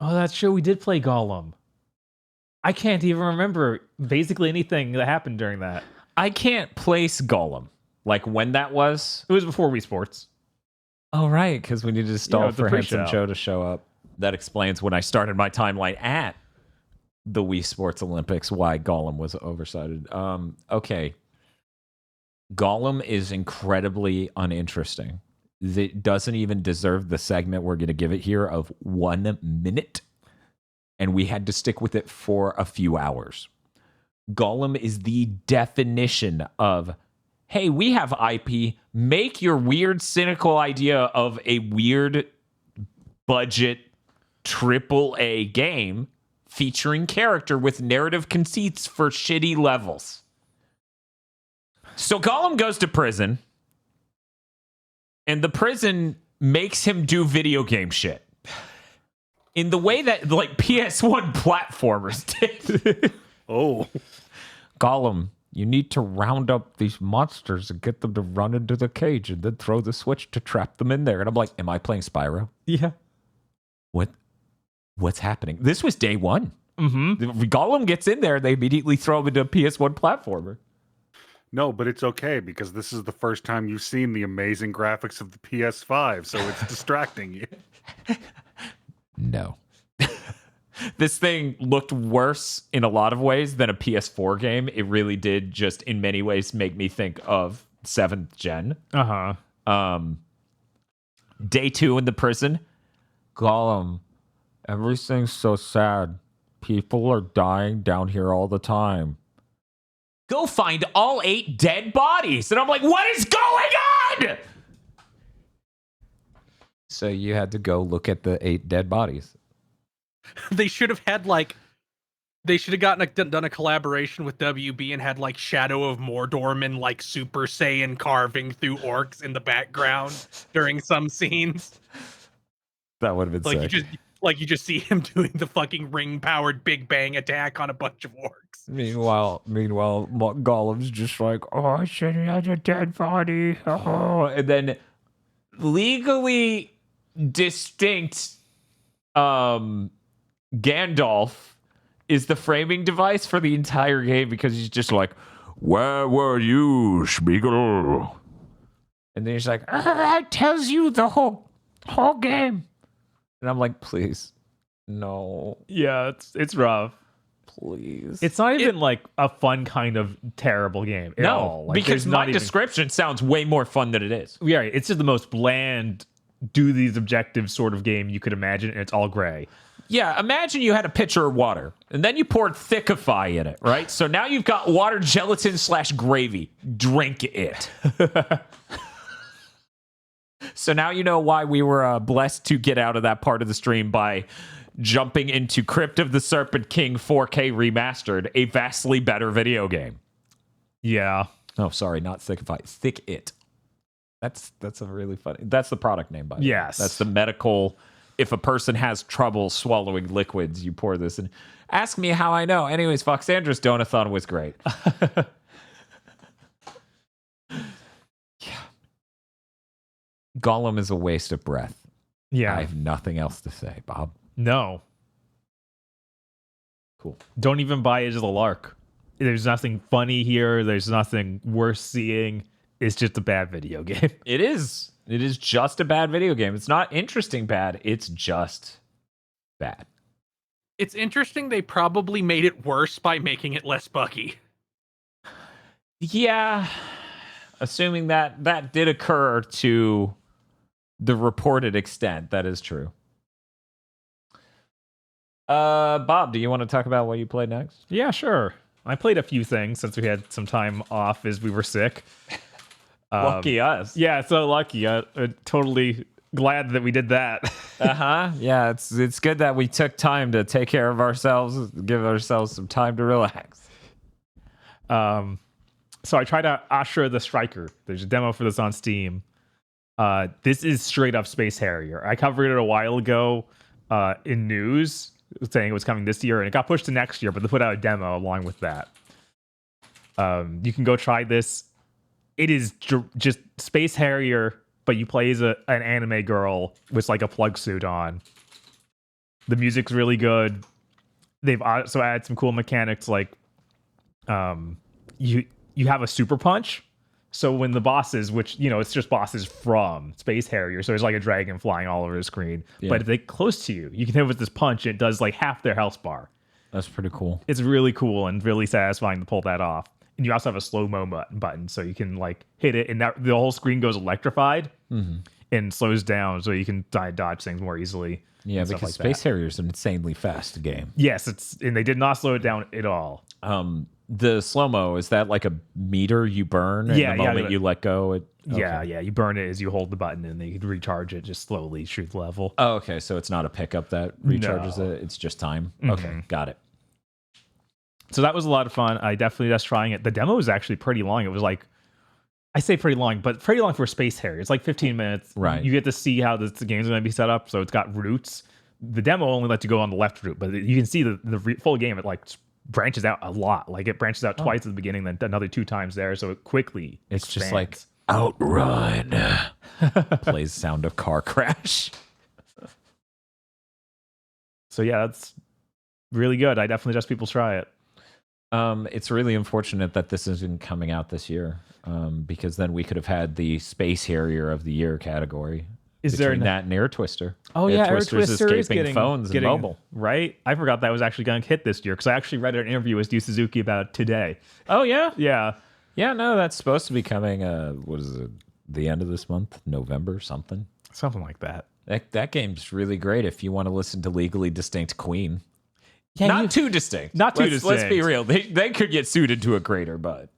Oh, that's true. We did play Gollum. I can't even remember basically anything that happened during that. I can't place Gollum. Like when that was. It was before Wii Sports. Oh, right, because we needed to stall the for Handsome pre-show. Joe to show up. That explains when I started my timeline at the Wii Sports Olympics why Gollum was oversighted. Okay. Gollum is incredibly uninteresting. It doesn't even deserve the segment we're going to give it here of 1 minute. And we had to stick with it for a few hours. Gollum is the definition of, hey, we have IP. Make your weird, cynical idea of a weird budget AAA game featuring character with narrative conceits for shitty levels. So Gollum goes to prison, and the prison makes him do video game shit in the way that like PS1 platformers did. Oh, Gollum, you need to round up these monsters and get them to run into the cage and then throw the switch to trap them in there. And I'm like, am I playing Spyro? Yeah. What's happening? This was day one. Mm-hmm. Gollum gets in there, they immediately throw him into a PS1 platformer. no, but it's okay because this is the first time you've seen the amazing graphics of the PS5, so it's distracting you. No. This thing looked worse in a lot of ways than a PS4 game. It really did just in many ways make me think of 7th gen. Uh-huh. Day 2 in the prison. Gollum, everything's so sad. People are dying down here all the time. Go find all 8 dead bodies. And I'm like, what is going on? So you had to go look at the 8 dead bodies. They should have had they should have done a collaboration with WB and had like Shadow of Mordorman like Super Saiyan carving through orcs in the background during some scenes. That would have been Like sick. you just see him doing the fucking ring powered Big Bang attack on a bunch of orcs. Meanwhile, Gollum's just like, oh, I should have had a dead body. Oh. And then legally distinct Gandalf is the framing device for the entire game because he's just like, where were you, Spiegel? And then he's like, that tells you the whole game. And I'm like, please, no, Yeah, it's rough. please. It's not even like a fun kind of terrible game at all. Like, because there's my not even, description sounds way more fun than it is. yeah, it's just the most bland, do these objectives sort of game you could imagine, and it's all gray. Yeah, imagine you had a pitcher of water, and then you poured Thickify in it, right? So now you've got water gelatin / gravy. Drink it. So now you know why we were blessed to get out of that part of the stream by jumping into Crypt of the Serpent King 4K Remastered, a vastly better video game. Yeah. Oh, sorry, not Thickify. Thick It. That's a really funny. That's the product name, by the way. Yes. That's the medical. If a person has trouble swallowing liquids, you pour this in. Ask me how I know. Anyways, Foxandra's Donathon was great. Yeah. Gollum is a waste of breath. Yeah. I have nothing else to say, Bob. No. Cool. Don't even buy it as a lark. There's nothing funny here. There's nothing worth seeing. It's just a bad video game. It is. It is just a bad video game. It's not interesting bad. It's just bad. It's interesting they probably made it worse by making it less buggy. Yeah. Assuming that did occur to the reported extent, that is true. Bob, do you want to talk about what you played next? Yeah, sure. I played a few things since we had some time off as we were sick. Lucky us. Yeah, so lucky. Totally glad that we did that. Uh-huh. Yeah, it's good that we took time to take care of ourselves, give ourselves some time to relax. So I tried out Ashura the Striker. There's a demo for this on Steam. This is straight up Space Harrier. I covered it a while ago in news saying it was coming this year, and it got pushed to next year, but they put out a demo along with that. You can go try this. It is just Space Harrier, but you play as an anime girl with like a plug suit on. The music's really good. they've also added some cool mechanics like you have a super punch. So when the bosses, which, it's just bosses from Space Harrier, so there's like a dragon flying all over the screen. Yeah. But if they close to you, you can hit with this punch, and it does like half their health bar. That's pretty cool. It's really cool and really satisfying to pull that off. And you also have a slow-mo button, so you can like hit it, and the whole screen goes electrified and slows down, so you can dodge things more easily. Yeah, because like Space Harrier is an insanely fast game. Yes, and they did not slow it down at all. The slow-mo, is that like a meter you burn the moment you let go? Okay. Yeah, you burn it as you hold the button, and then you can recharge it just slowly through the level. Oh, okay, so it's not a pickup that recharges it, it's just time. Okay, got it. So that was a lot of fun. I definitely just trying it. The demo was actually pretty long. It was like, I say pretty long, but pretty long for Space Harrier. It's like 15 minutes. Right. You get to see how the game's going to be set up. So it's got routes. The demo only lets you go on the left route, but you can see the full game. It like branches out a lot. Like it branches out twice at the beginning, then another 2 times there. So it quickly It's expands. just like outrun. Plays sound of car crash. So yeah, that's really good. I definitely suggest people try it. It's really unfortunate that this isn't coming out this year, because then we could have had the Space Harrier of the Year category. Is there that and Air Twister? Oh yeah, Air Twister is escaping phones and mobile, right? I forgot that was actually going to hit this year because I actually read an interview with Yu Suzuki about it today. Oh yeah, yeah. No, that's supposed to be coming. What is it? The end of this month, November, something like that. That game's really great if you want to listen to Legally Distinct Queen. Yeah, not too distinct. Let's be real. They could get sued into a crater, but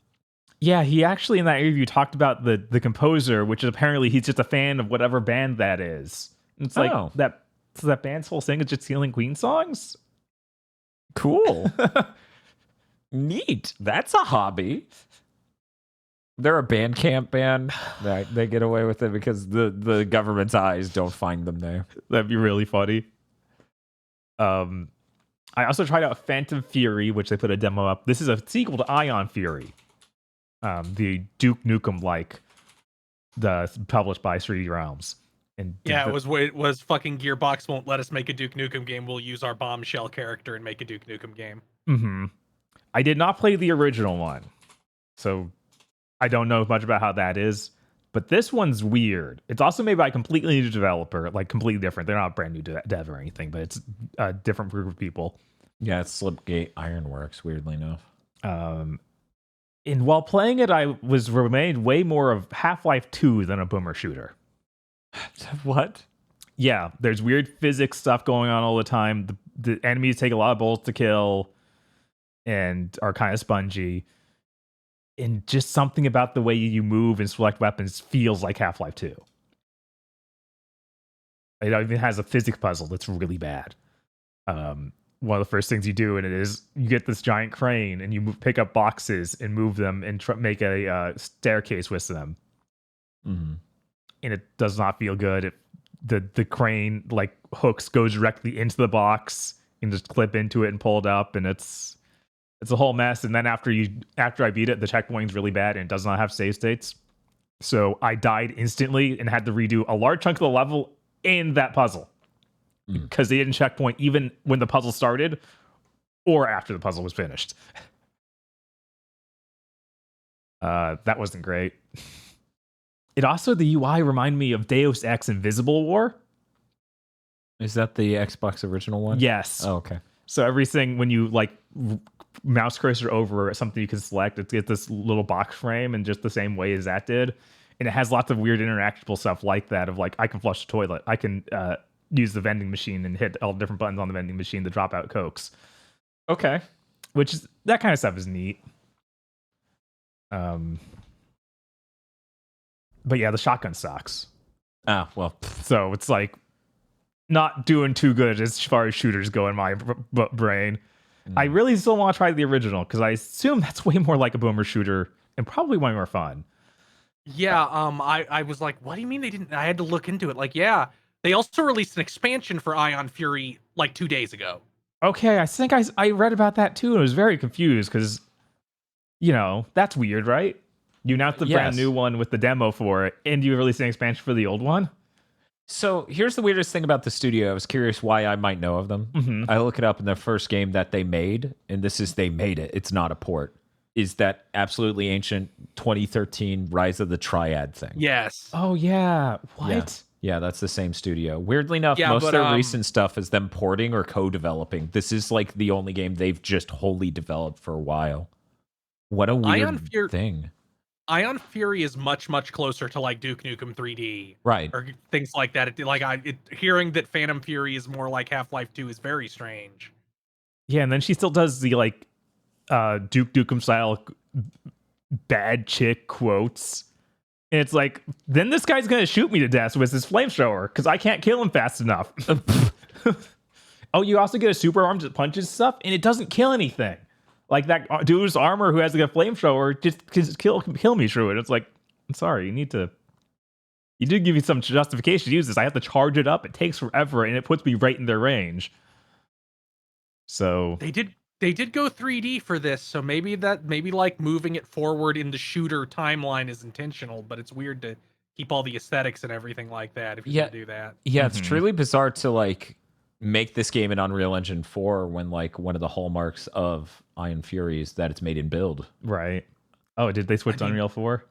yeah, he actually in that interview talked about the composer, which is apparently he's just a fan of whatever band that is. It's like that band's whole thing is just stealing Queen songs. Cool, neat. That's a hobby. They're a Bandcamp band. They get away with it because the government's eyes don't find them there. That'd be really funny. I also tried out Phantom Fury, which they put a demo up. This is a sequel to Ion Fury, the Duke Nukem published by 3D Realms. And it was fucking Gearbox won't let us make a Duke Nukem game. We'll use our Bombshell character and make a Duke Nukem game. Mm-hmm. I did not play the original one, so I don't know much about how that is. But this one's weird. It's also made by a completely new developer, like completely different. They're not a brand new dev or anything, but it's a different group of people. Yeah, it's Slipgate Ironworks, weirdly enough. And while playing it, I was remained way more of Half-Life 2 than a boomer shooter. What? Yeah, there's weird physics stuff going on all the time. The enemies take a lot of bullets to kill and are kind of spongy. And just something about the way you move and select weapons feels like Half-Life 2. It even has a physics puzzle that's really bad. One of the first things you do, and it is you get this giant crane and you pick up boxes and move them and make a staircase with them. Mm-hmm. And it does not feel good. The crane like hooks goes directly into the box and just clip into it and pull it up, and it's a whole mess. And then after I beat it, the checkpoint's really bad and it does not have save states. So I died instantly and had to redo a large chunk of the level in that puzzle. Because they didn't checkpoint even when the puzzle started or after the puzzle was finished. That wasn't great. It also, the UI reminded me of Deus Ex Invisible War. Is that the Xbox original one? Yes. Oh, okay. So everything, when you like mouse cursor over something you can select, it gets this little box frame in just the same way as that did. And it has lots of weird interactable stuff like that of like, I can flush the toilet. I can use the vending machine and hit all the different buttons on the vending machine to drop out Cokes. Okay. Which is, that kind of stuff is neat. But yeah, the shotgun sucks. Ah, well. So it's like not doing too good as far as shooters go in my brain. I really still want to try the original because I assume that's way more like a boomer shooter and probably way more fun. Yeah, I was like, what do you mean they didn't? I had to look into it. Like, yeah, they also released an expansion for Ion Fury like 2 days ago. Okay, I think I read about that too and I was very confused because, you know, that's weird, right? You announced the brand new one with the demo for it and you released an expansion for the old one? So here's the weirdest thing about the studio. I was curious why I might know of them. Mm-hmm. I look it up in their first game that they made, and they made it. It's not a port. Is that absolutely ancient 2013 Rise of the Triad thing? Yes. Oh yeah. What? Yeah, that's the same studio. Weirdly enough, Yeah, most but, of their recent stuff is them porting or co-developing. This is like the only game they've just wholly developed for a while. What a weird thing. Ion Fury is much, much closer to like Duke Nukem 3D, Right? Or things like that. Hearing that Phantom Fury is more like Half-Life 2 is very strange. Yeah, and then she still does the like Duke Nukem style bad chick quotes. And it's like, then this guy's gonna shoot me to death with his flamethrower because I can't kill him fast enough. Oh, you also get a super arm that punches stuff, and it doesn't kill anything. Like that dude's armor who has like a flamethrower just kill me through it. It's like, I'm sorry, you did give me some justification to use this. I have to charge it up. It takes forever, and it puts me right in their range. So They did go 3D for this, so maybe like moving it forward in the shooter timeline is intentional, but it's weird to keep all the aesthetics and everything like that if you're gonna do that. Yeah, it's truly bizarre to like make this game in Unreal Engine 4 when like one of the hallmarks of Iron Fury is that it's made in build. right. Oh, did they switch to Unreal 4?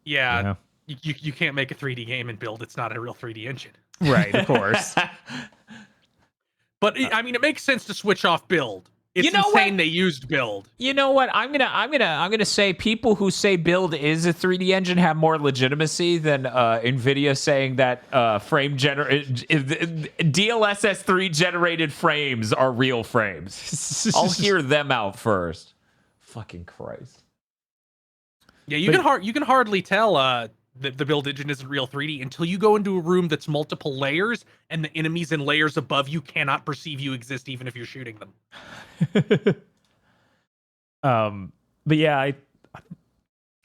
Yeah. You can't make a 3D game in build. It's not a real 3D engine. Right, of course. But I mean, it makes sense to switch off build. It's insane they used build. You know what? I'm gonna say people who say build is a 3D engine have more legitimacy than Nvidia saying that DLSS 3 generated frames are real frames. I'll hear them out first. Fucking Christ. Yeah, you can hardly tell the build engine isn't real 3D until you go into a room that's multiple layers and the enemies in layers above you cannot perceive you exist even if you're shooting them. But yeah,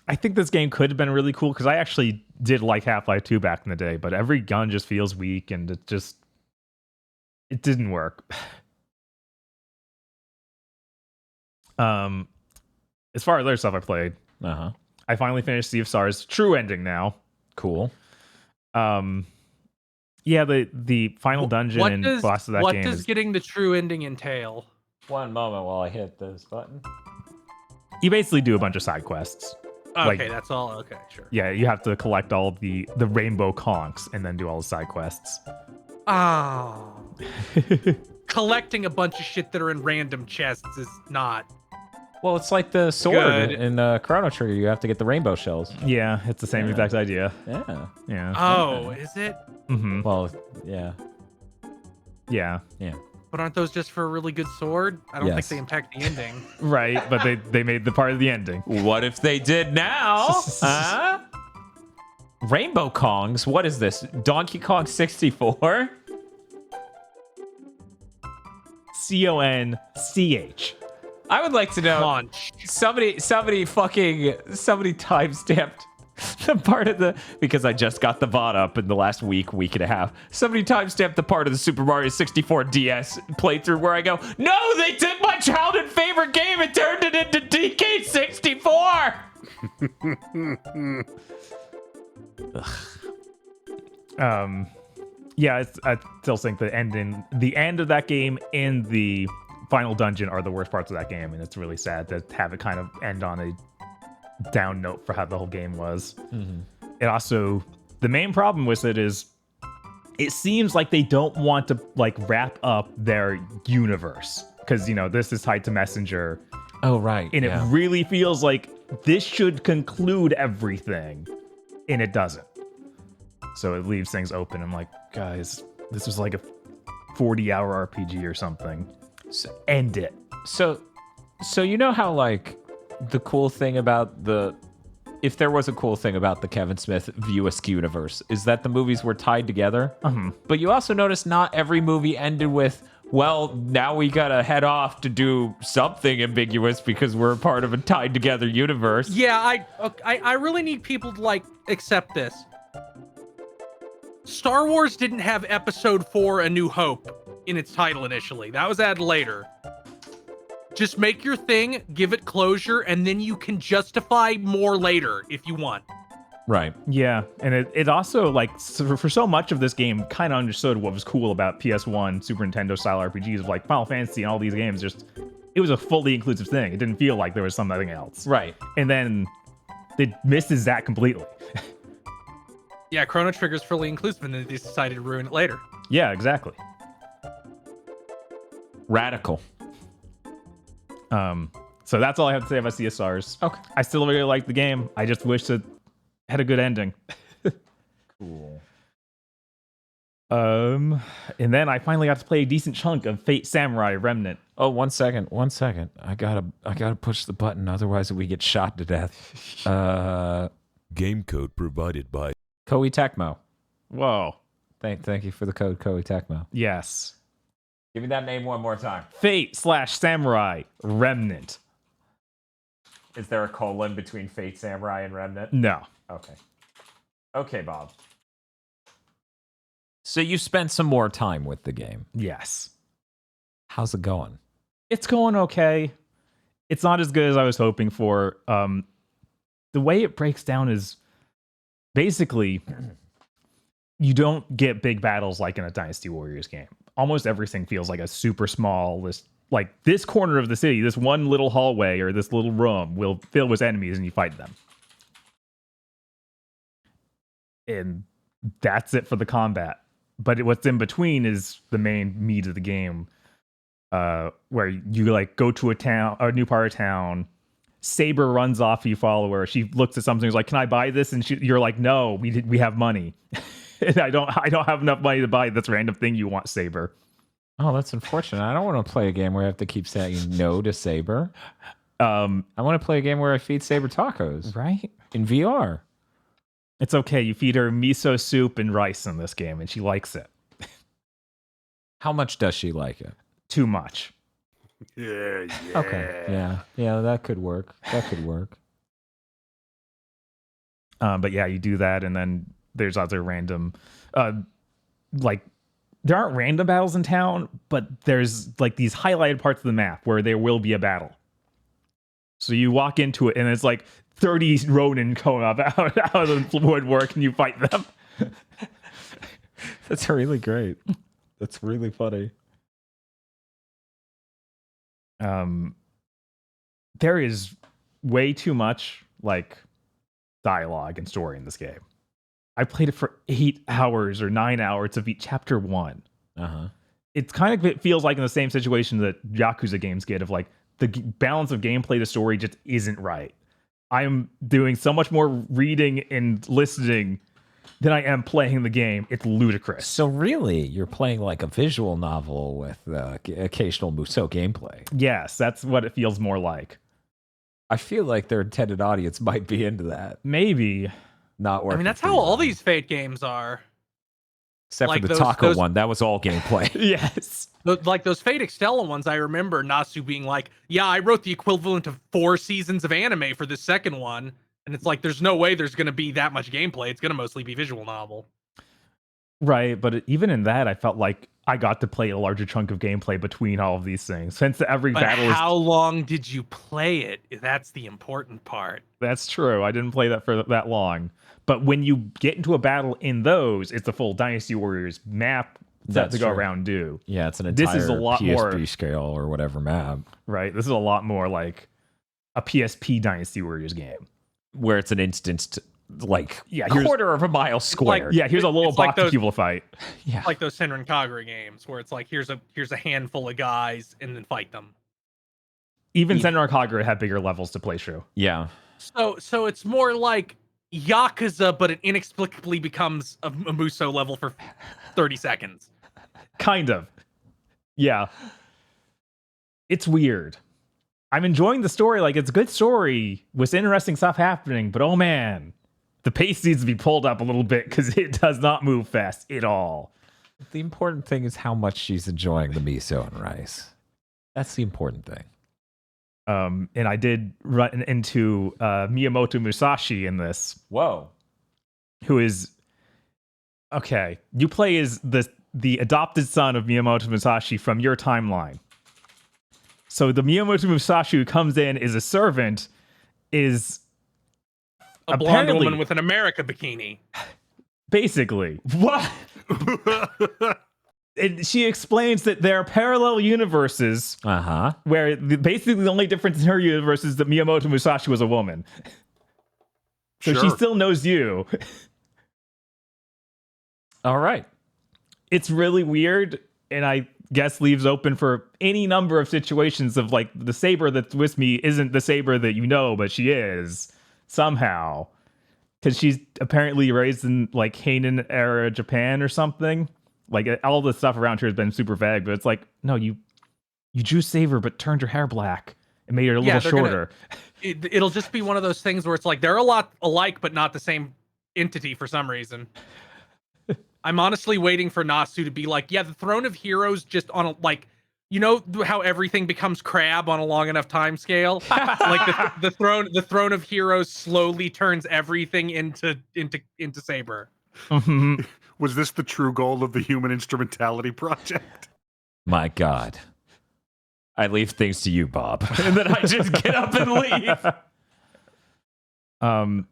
I think this game could have been really cool because I actually did like Half-Life 2 back in the day, but every gun just feels weak and it didn't work. As far as other stuff I played, I finally finished Sea of Stars true ending now. Cool. Yeah, the final dungeon and boss of that game. What does getting the true ending entail? One moment while I hit this button. You basically do a bunch of side quests. Okay, that's all. Okay, sure. Yeah, you have to collect all the rainbow conchs and then do all the side quests. Oh. Collecting a bunch of shit that are in random chests is not. Well, it's like the sword in Chrono Trigger. You have to get the rainbow shells. Yeah, it's the same exact idea. Yeah. Oh, is it? Mm-hmm. Well, yeah. Yeah. But aren't those just for a really good sword? I don't think they impact the ending. Right, but they made the part of the ending. What if they did now? Rainbow Kongs? What is this? Donkey Kong 64? CONCH. I would like to know. Launch. Somebody timestamped the part of the, because I just got the VOD up in the last week and a half. Somebody timestamped the part of the Super Mario 64 DS playthrough where I go, no, they took my childhood favorite game and turned it into DK64. Yeah, I still think the end of that game and the final dungeon are the worst parts of that game, and it's really sad to have it kind of end on a down note for how the whole game was. It also, the main problem with it is it seems like they don't want to like wrap up their universe because this is tied to Messenger. Oh right, and it really feels like this should conclude everything, and it doesn't. So it leaves things open. I'm like, guys, this was like a 40-hour RPG or something. So end it. So you know how like the cool thing about if there was a cool thing about the Kevin Smith View Askew universe is that the movies were tied together. But you also notice not every movie ended with, well, now we gotta head off to do something ambiguous because we're a part of a tied together universe. Yeah, I really need people to like accept this. Star Wars didn't have Episode 4 A New Hope in its title initially. That was added later. Just make your thing, give it closure, and then you can justify more later if you want. Right. Yeah, and it also, like, for so much of this game, kind of understood what was cool about PS1, Super Nintendo style RPGs, like Final Fantasy and all these games. Just, it was a fully inclusive thing. It didn't feel like there was something else. Right. And then it misses that completely. Yeah, Chrono Trigger's fully inclusive, and then they decided to ruin it later. Yeah, exactly. Radical. So that's all I have to say about CSRs. Okay. I still really like the game. I just wish it had a good ending. Cool. And then I finally got to play a decent chunk of Fate Samurai Remnant. Oh, 1 second. 1 second. I gotta push the button, otherwise we get shot to death. Game code provided by Koei Tecmo. Whoa. Thank you for the code Koei Tecmo. Yes. Give me that name one more time. Fate/Samurai Remnant. Is there a colon between Fate Samurai and Remnant? No. Okay. Okay, Bob. So you spent some more time with the game. Yes. How's it going? It's going okay. It's not as good as I was hoping for. The way it breaks down is basically you don't get big battles like in a Dynasty Warriors game. Almost everything feels like a super small list. Like this corner of the city, this one little hallway or this little room will fill with enemies and you fight them. And that's it for the combat. But what's in between is the main meat of the game, where you like go to a new part of town. Saber runs off, you follow her. She looks at something, is like, "Can I buy this?" And you're like, "No, we have money." And I don't have enough money to buy this random thing you want, Saber. Oh, that's unfortunate. I don't want to play a game where I have to keep saying no to Saber. I want to play a game where I feed Saber tacos. Right? In VR. It's okay. You feed her miso soup and rice in this game, and she likes it. How much does she like it? Too much. Yeah. Okay. Yeah, that could work. But yeah, you do that, and then there's other random, like, there aren't random battles in town, but there's like these highlighted parts of the map where there will be a battle. So you walk into it, and it's like 30 Ronin coming up out of the woodwork, and you fight them. That's really great. That's really funny. There is way too much like dialogue and story in this game. I played it for 8 hours or 9 hours to beat chapter 1. It's kind of, it feels like in the same situation that Yakuza games get, of like the balance of gameplay to story just isn't right. I'm doing so much more reading and listening than I am playing the game. It's ludicrous. So really, you're playing like a visual novel with occasional Musou gameplay. Yes, that's what it feels more like. I feel like their intended audience might be into that. Maybe. Not worth. I mean, that's how all these Fate games are. Except like for the those- taco those- one. That was all gameplay. Yes. Like those Fate Extella ones, I remember Nasu being like, "Yeah, I wrote the equivalent of 4 seasons of anime for this second one." And it's like, there's no way there's going to be that much gameplay. It's going to mostly be visual novel. Right, but even in that, I felt like I got to play a larger chunk of gameplay between all of these things. Since every But battle is... how long did you play it? That's the important part. That's true. I didn't play that for that long. But when you get into a battle in those, it's a full Dynasty Warriors map set to go around and do. Yeah, it's an This entire is a lot PSP more- scale or whatever map. Right? This is a lot more like a PSP Dynasty Warriors game. Where it's an instanced, like, Yeah, here's- quarter of a mile squared. Yeah, here's a little It's like box those- people fight. Yeah. Like those Senran Kagura games where it's like, here's a handful of guys and then fight them. Even Senran Kagura had bigger levels to play through. Yeah. So it's more like Yakuza, but it inexplicably becomes a Musou level for 30 seconds. Kind of. Yeah. It's weird. I'm enjoying the story. Like, it's a good story with interesting stuff happening, but oh man, the pace needs to be pulled up a little bit because it does not move fast at all. The important thing is how much she's enjoying the miso and rice. That's the important thing. And I did run into Miyamoto Musashi in this, Whoa. who is okay. You play as the adopted son of Miyamoto Musashi from your timeline. So the Miyamoto Musashi who comes in as a servant is A blonde Apparently- woman with an America bikini. Basically. What? And she explains that there are parallel universes Uh-huh. where basically the only difference in her universe is that Miyamoto Musashi was a woman. So she Sure. still knows you. All right. It's really weird, and I guess leaves open for any number of situations of like the saber that's with me isn't the saber that you know, but she is somehow. Because she's apparently raised in like Heian era Japan or something. Like all the stuff around here has been super vague, but it's like, no, you drew saber but turned her hair black and made it a little they're gonna- shorter. It'll just be one of those things where it's like they're a lot alike, but not the same entity for some reason. I'm honestly waiting for Nasu to be like, yeah, the Throne of Heroes just on a like, you know how everything becomes crab on a long enough time scale? Like the throne of Heroes slowly turns everything into Saber. Mhm. Was this the true goal of the Human Instrumentality Project? My God. I leave things to you, Bob. And then I just get up and leave.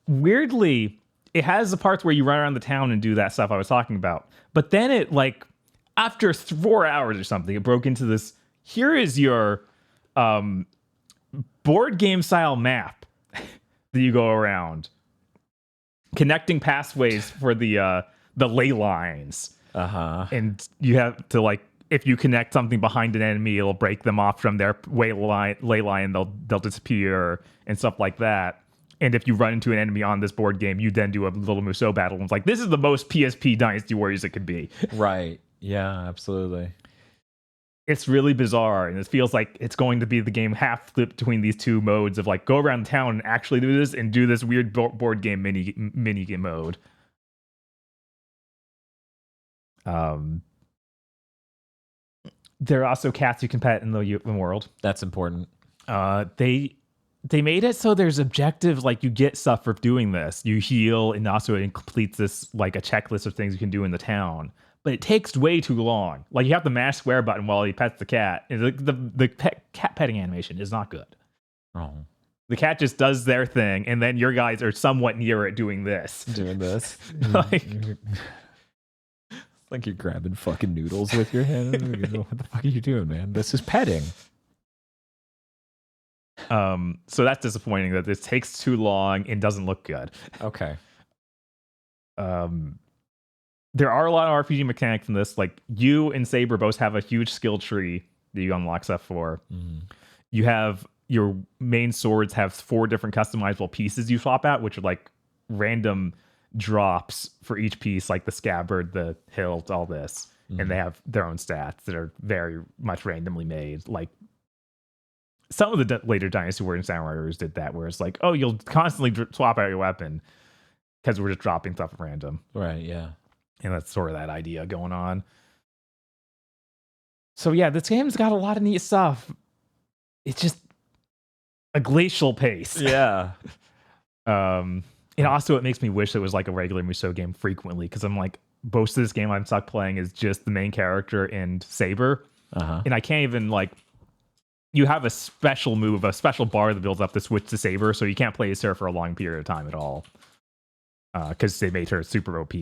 Weirdly, it has the parts where you run around the town and do that stuff I was talking about. But then it, like, after 4 hours or something, it broke into this, here is your board game style map that you go around. Connecting pathways for the ley lines. Uh-huh. And you have to, like, if you connect something behind an enemy, it'll break them off from their ley line. They'll disappear and stuff like that. And if you run into an enemy on this board game, you then do a little Musou battle. And it's like, this is the most PSP Dynasty Warriors it could be. Right. Yeah, absolutely. It's really bizarre, and it feels like it's going to be the game half flipped between these two modes of like go around town and actually do this and do this weird board game mini game mode. There are also cats you can pet in the world. That's important. They made it so there's objectives, like you get stuff for doing this. You heal, and also it completes this like a checklist of things you can do in the town. But it takes way too long. Like you have to mash square button while he pets the cat. And the cat petting animation is not good. Oh. The cat just does their thing, and then your guys are somewhat near it doing this. Doing this. Like, Like you're grabbing fucking noodles with your hand. What the fuck are you doing, man? This is petting. so that's disappointing that this takes too long and doesn't look good. Okay. There are a lot of RPG mechanics in this. Like you and Saber both have a huge skill tree that you unlock stuff for. Mm. You have your main swords have 4 different customizable pieces you swap out, which are like random drops for each piece, like the scabbard, the hilt, all this. Mm. And they have their own stats that are very much randomly made. Like some of the later Dynasty Warriors and Samurai Warriors did that, where it's like, oh, you'll constantly swap out your weapon because we're just dropping stuff at random. Right, yeah. And that's sort of that idea going on. So yeah, this game's got a lot of neat stuff. It's just a glacial pace. Yeah. And also it makes me wish it was like a regular Musou game frequently, because I'm like, most of this game I'm stuck playing is just the main character and Saber. Uh-huh. And I can't even like, you have a special move, a special bar that builds up to switch to Saber, so you can't play as her for a long period of time at all. Because they made her super OP.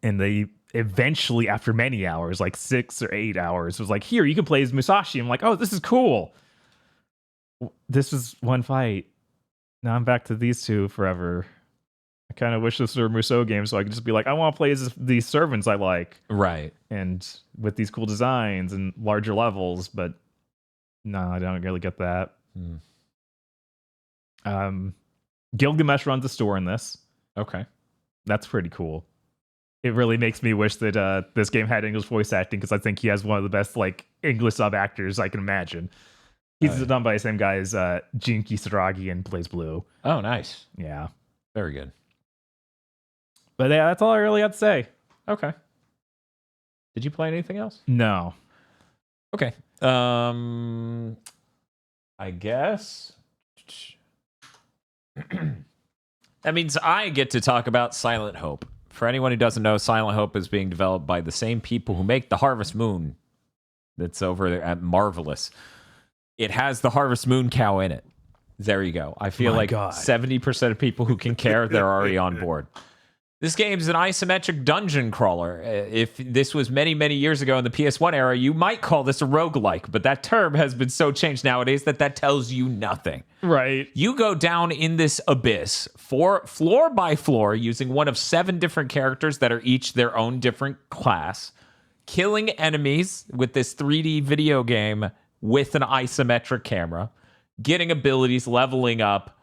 And they eventually, after many hours, like 6 or 8 hours, was like, here, you can play as Musashi. I'm like, oh, this is cool. This was one fight. Now I'm back to these two forever. I kind of wish this were a Musou game so I could just be like, I want to play as these servants I like. Right. And with these cool designs and larger levels, but no, I don't really get that. Gilgamesh runs a store in this. Okay. That's pretty cool. It really makes me wish that this game had English voice acting, because I think he has one of the best like English sub actors I can imagine. He's done by the same guy as Jin Kisaragi in Blaze Blue. Oh, nice. Yeah. Very good. But yeah, that's all I really have to say. Okay. Did you play anything else? No. Okay. I guess that means I get to talk about Silent Hope. For anyone who doesn't know, Silent Hope is being developed by the same people who make the Harvest Moon that's over there at Marvelous. It has the Harvest Moon cow in it. There you go. I feel My like God. 70% of people who can care, they're already on board. This game's an isometric dungeon crawler. If this was many, many years ago in the PS1 era, you might call this a roguelike, but that term has been so changed nowadays that tells you nothing. Right. You go down in this abyss floor by floor using one of 7 different characters that are each their own different class, killing enemies with this 3D video game with an isometric camera, getting abilities, leveling up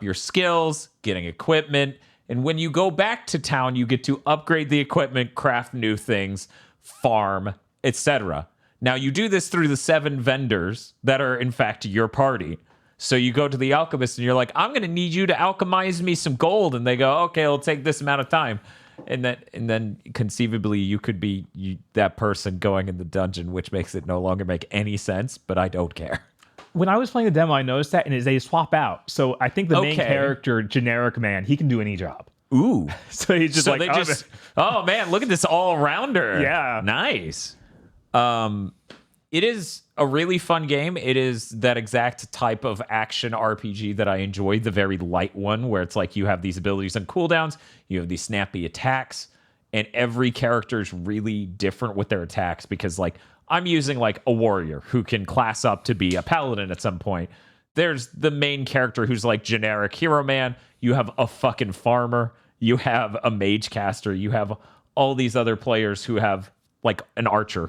your skills, getting equipment. And when you go back to town, you get to upgrade the equipment, craft new things, farm, etc. Now, you do this through the 7 vendors that are, in fact, your party. So you go to the alchemist and you're like, I'm going to need you to alchemize me some gold. And they go, okay, it'll take this amount of time. And then conceivably you could be that person going in the dungeon, which makes it no longer make any sense, but I don't care. When I was playing the demo, I noticed that, and they swap out. So I think the main character, generic man, he can do any job. Ooh. So he's just oh man, look at this all-rounder. Yeah. Nice. It is a really fun game. It is that exact type of action RPG that I enjoy, the very light one, where it's like you have these abilities and cooldowns, you have these snappy attacks, and every character is really different with their attacks because, like, I'm using like a warrior who can class up to be a paladin at some point. There's the main character who's like generic hero man. You have a fucking farmer. You have a mage caster. You have all these other players who have like an archer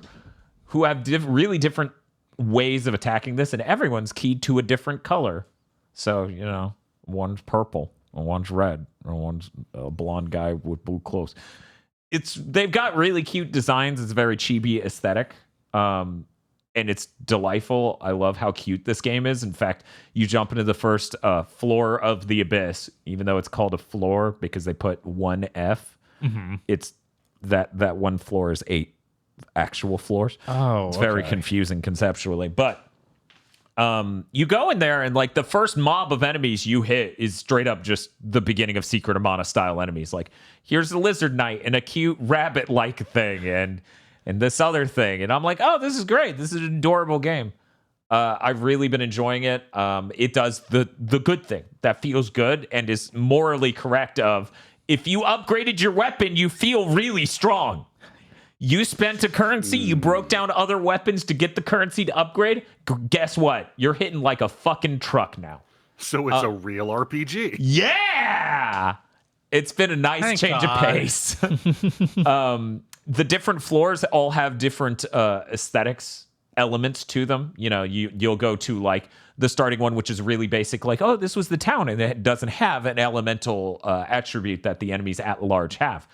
who have really different ways of attacking this. And everyone's keyed to a different color. So, you know, one's purple and one's red and one's a blonde guy with blue clothes. They've got really cute designs. It's very chibi aesthetic. And it's delightful. I love how cute this game is. In fact, you jump into the first floor of the abyss, even though it's called a floor because they put 1F. Mm-hmm. It's that one floor is 8 actual floors. Oh, it's very confusing conceptually. But you go in there and like the first mob of enemies you hit is straight up just the beginning of Secret of Mana style enemies. Like here's a lizard knight and a cute rabbit-like thing and this other thing. And I'm like, oh, this is great. This is an adorable game. I've really been enjoying it. It does the good thing that feels good and is morally correct of if you upgraded your weapon, you feel really strong. You spent a currency, you broke down other weapons to get the currency to upgrade. Guess what? You're hitting like a fucking truck now. So it's a real RPG. Yeah! It's been a nice change of pace. The different floors all have different aesthetics elements to them. You know, you'll go to like the starting one, which is really basic, like, oh, this was the town, and it doesn't have an elemental attribute that the enemies at large have.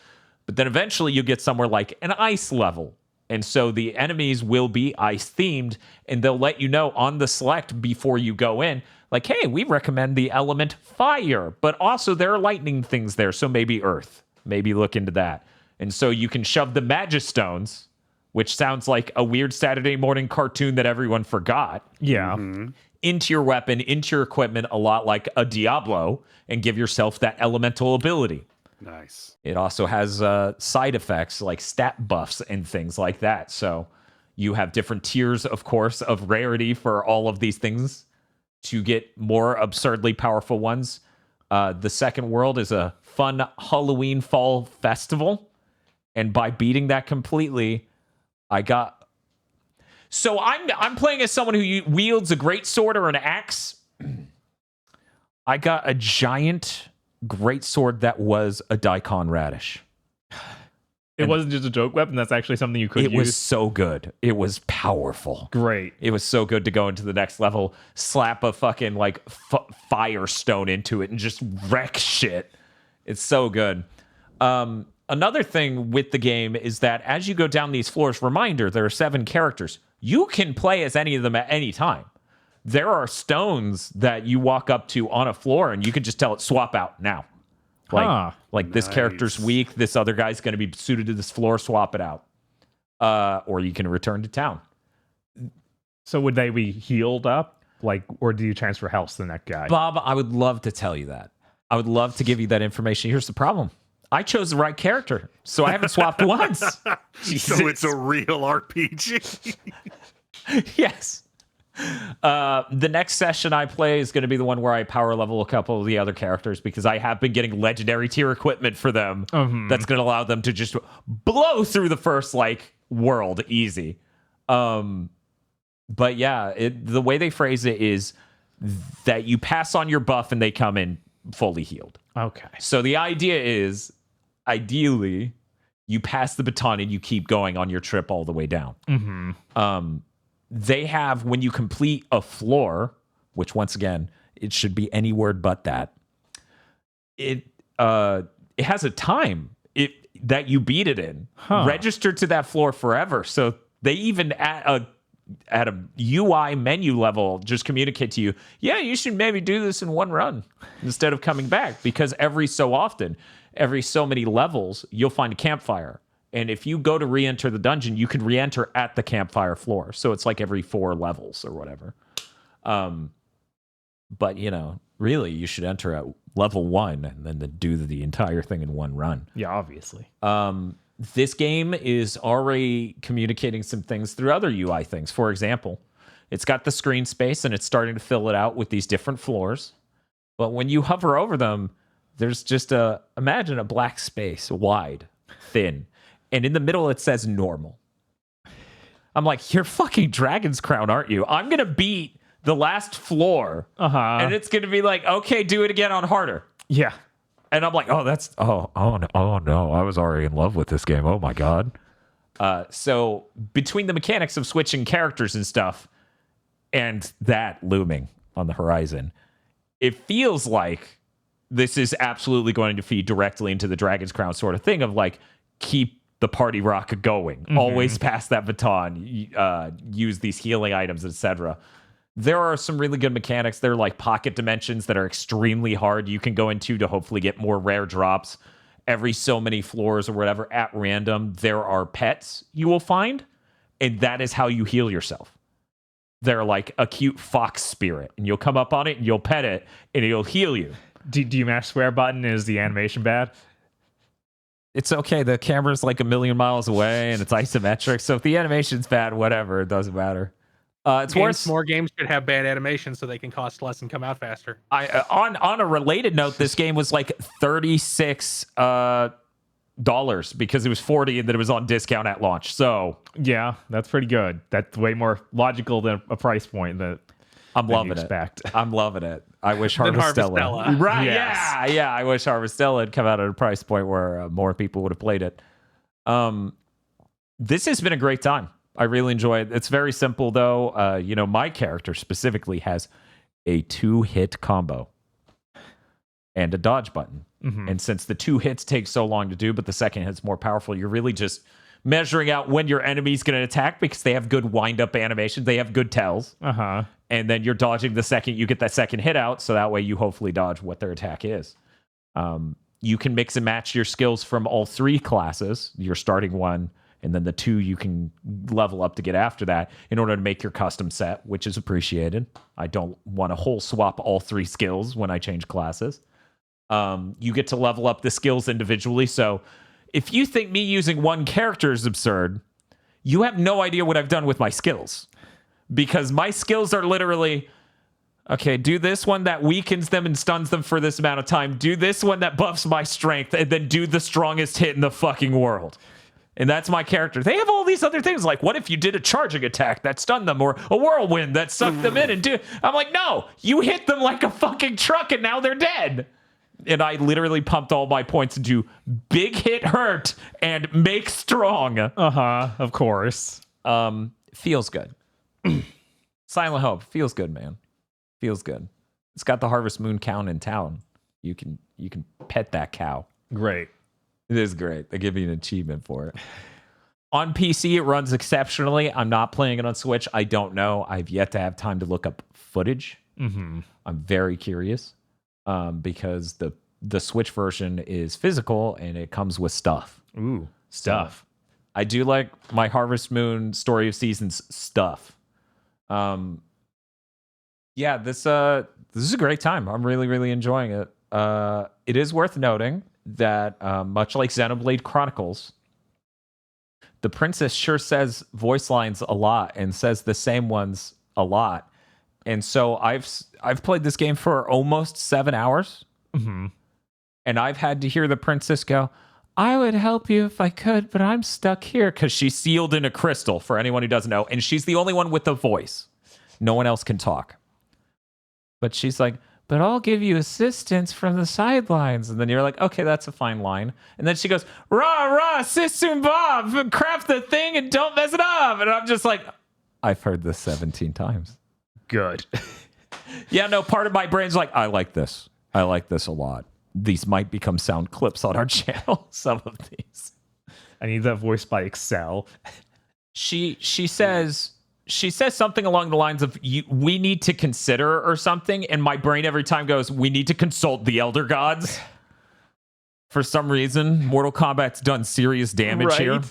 But then eventually you get somewhere like an ice level. And so the enemies will be ice themed, and they'll let you know on the select before you go in, like, hey, we recommend the element fire, but also there are lightning things there, so maybe earth. Maybe look into that. And so you can shove the Magistones, which sounds like a weird Saturday morning cartoon that everyone forgot. Yeah. Mm-hmm. Into your weapon, into your equipment, a lot like a Diablo, and give yourself that elemental ability. Nice. It also has side effects like stat buffs and things like that. So you have different tiers, of course, of rarity for all of these things to get more absurdly powerful ones. The second world is a fun Halloween fall festival. And by beating that completely, I got... So I'm playing as someone who wields a greatsword or an axe. I got a giant greatsword that was a daikon radish. It wasn't just a joke weapon. That's actually something you could use. It was so good. It was powerful. Great. It was so good to go into the next level, slap a fucking like firestone into it and just wreck shit. It's so good. Another thing with the game is that as you go down these floors, reminder, there are 7 characters. You can play as any of them at any time. There are stones that you walk up to on a floor and you can just tell it, swap out now. Like this character's weak, this other guy's going to be suited to this floor, swap it out. Or you can return to town. So would they be healed up? Like, or do you transfer health to the next guy? Bob, I would love to tell you that. I would love to give you that information. Here's the problem. I chose the right character, so I haven't swapped once. So it's a real RPG. Yes. The next session I play is going to be the one where I power level a couple of the other characters because I have been getting legendary tier equipment for them. That's going to allow them to just blow through the first like world easy. But yeah, the way they phrase it is that you pass on your buff and they come in fully healed. Okay. So the idea is, ideally, you pass the baton and you keep going on your trip all the way down. They have, when you complete a floor, which once again, it should be any word but that, it has a time that you beat it in. Registered to that floor forever. So they even at a UI menu level just communicate to you, yeah, you should maybe do this in one run instead of coming back, because every so often, every so many levels, you'll find a campfire. And if you go to re-enter the dungeon, you can re-enter at the campfire floor. So it's like every 4 levels or whatever. But, you know, really, you should enter at level 1 and then do the entire thing in one run. Yeah, obviously. This game is already communicating some things through other UI things. For example, it's got the screen space and it's starting to fill it out with these different floors. But when you hover over them, there's just imagine a black space, wide, thin. And in the middle, it says normal. I'm like, you're fucking Dragon's Crown, aren't you? I'm going to beat the last floor. And it's going to be like, okay, do it again on harder. Yeah. And I'm like, oh no, I was already in love with this game. Oh my God. So between the mechanics of switching characters and stuff and that looming on the horizon, it feels like this is absolutely going to feed directly into the Dragon's Crown sort of thing of like, keep the party rock going, always pass that baton, use these healing items, etc. There are some really good mechanics. There are like pocket dimensions that are extremely hard you can go into to hopefully get more rare drops every so many floors or whatever at random. There are pets you will find, and that is how you heal yourself. They're like a cute fox spirit, and you'll come up on it and you'll pet it and it'll heal you. Do you mash square button? Is the animation bad? It's okay. The camera's like a million miles away and it's isometric. So if the animation's bad, whatever, it doesn't matter. It's worth more games should have bad animation so they can cost less and come out faster. On a related note, this game was like $36 because it was 40 and then it was on discount at launch. So yeah, that's pretty good. That's way more logical than a price point that I'm loving it. I'm loving it. I wish Harvestella. Right? Yes. Yeah. I wish Harvestella had come out at a price point where more people would have played it. This has been a great time. I really enjoy it. It's very simple though. You know, my character specifically has a 2-hit combo and a dodge button. And since the 2 hits take so long to do, but the second hit's more powerful, you're really just measuring out when your enemy's going to attack because they have good wind-up animations. They have good tells. And then you're dodging the second you get that second hit out, so that way you hopefully dodge what their attack is. You can mix and match your skills from all 3 classes, your starting one, and then the 2 you can level up to get after that in order to make your custom set, which is appreciated. I don't want to whole swap all 3 skills when I change classes. You get to level up the skills individually, so if you think me using one character is absurd, you have no idea what I've done with my skills. Because my skills are literally, okay, do this one that weakens them and stuns them for this amount of time. Do this one that buffs my strength, and then do the strongest hit in the fucking world. And that's my character. They have all these other things, like what if you did a charging attack that stunned them, or a whirlwind that sucked them in and do... I'm like, no, you hit them like a fucking truck and now they're dead. And I literally pumped all my points into big hit hurt and make strong. Of course. Feels good. Silent Hope feels good, man. Feels good. It's got the Harvest Moon cow in town. You can pet that cow. Great. It is great. They give you an achievement for it. On PC, it runs exceptionally. I'm not playing it on Switch. I don't know. I've yet to have time to look up footage. I'm very curious. Because the Switch version is physical and it comes with stuff. Ooh, stuff. So I do like my Harvest Moon Story of Seasons stuff. Yeah, this is a great time. I'm really, really enjoying it. It is worth noting that much like Xenoblade Chronicles, the princess sure says voice lines a lot and says the same ones a lot. And so I've played this game for almost 7 hours. Mm-hmm. And I've had to hear the princess go, I would help you if I could, but I'm stuck here, because she's sealed in a crystal, for anyone who doesn't know. And she's the only one with a voice. No one else can talk. But she's like, but I'll give you assistance from the sidelines. And then you're like, okay, that's a fine line. And then she goes, rah, rah, sis and Bob, craft the thing and don't mess it up. And I'm just like, I've heard this 17 times. Good. Yeah, no, part of my brain's like, I like this. I like this a lot. These might become sound clips on our channel, some of these. I need that voiced by Excel. She says something along the lines of, we need to consider or something, and my brain every time goes, we need to consult the Elder Gods. For some reason, Mortal Kombat's done serious damage here.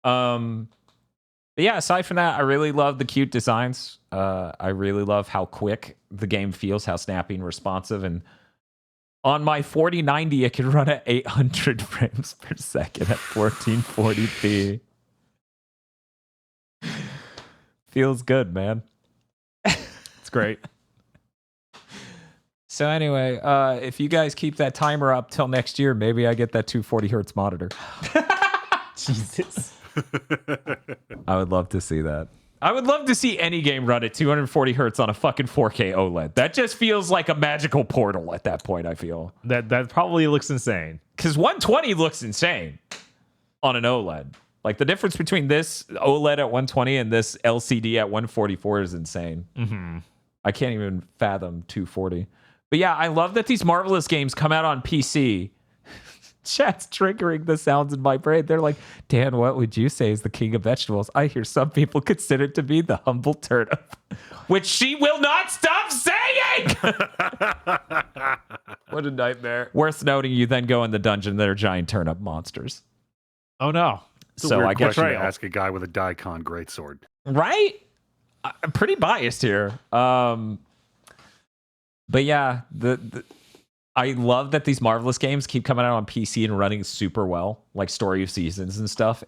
But yeah, aside from that, I really love the cute designs. I really love how quick the game feels, how snappy and responsive. And on my 4090, it can run at 800 frames per second at 1440p. Feels good, man. It's great. So anyway, if you guys keep that timer up till next year, maybe I get that 240 hertz monitor. Jesus. I would love to see that. I would love to see any game run at 240 hertz on a fucking 4K OLED. That just feels like a magical portal at that point, I feel. That probably looks insane. Because 120 looks insane on an OLED. Like, the difference between this OLED at 120 and this LCD at 144 is insane. Mm-hmm. I can't even fathom 240. But yeah, I love that these Marvelous games come out on PC. Chat's triggering the sounds in my brain. They're like, Dan, what would you say is the king of vegetables? I hear some people consider it to be the humble turnip, which she will not stop saying. What a nightmare. Worth noting, you then go in the dungeon. They're giant turnip monsters. Oh, no. It's a So weird I guess question to ask a guy with a Daikon greatsword. Right? I'm pretty biased here. But yeah, I love that these Marvelous games keep coming out on PC and running super well, like Story of Seasons and stuff.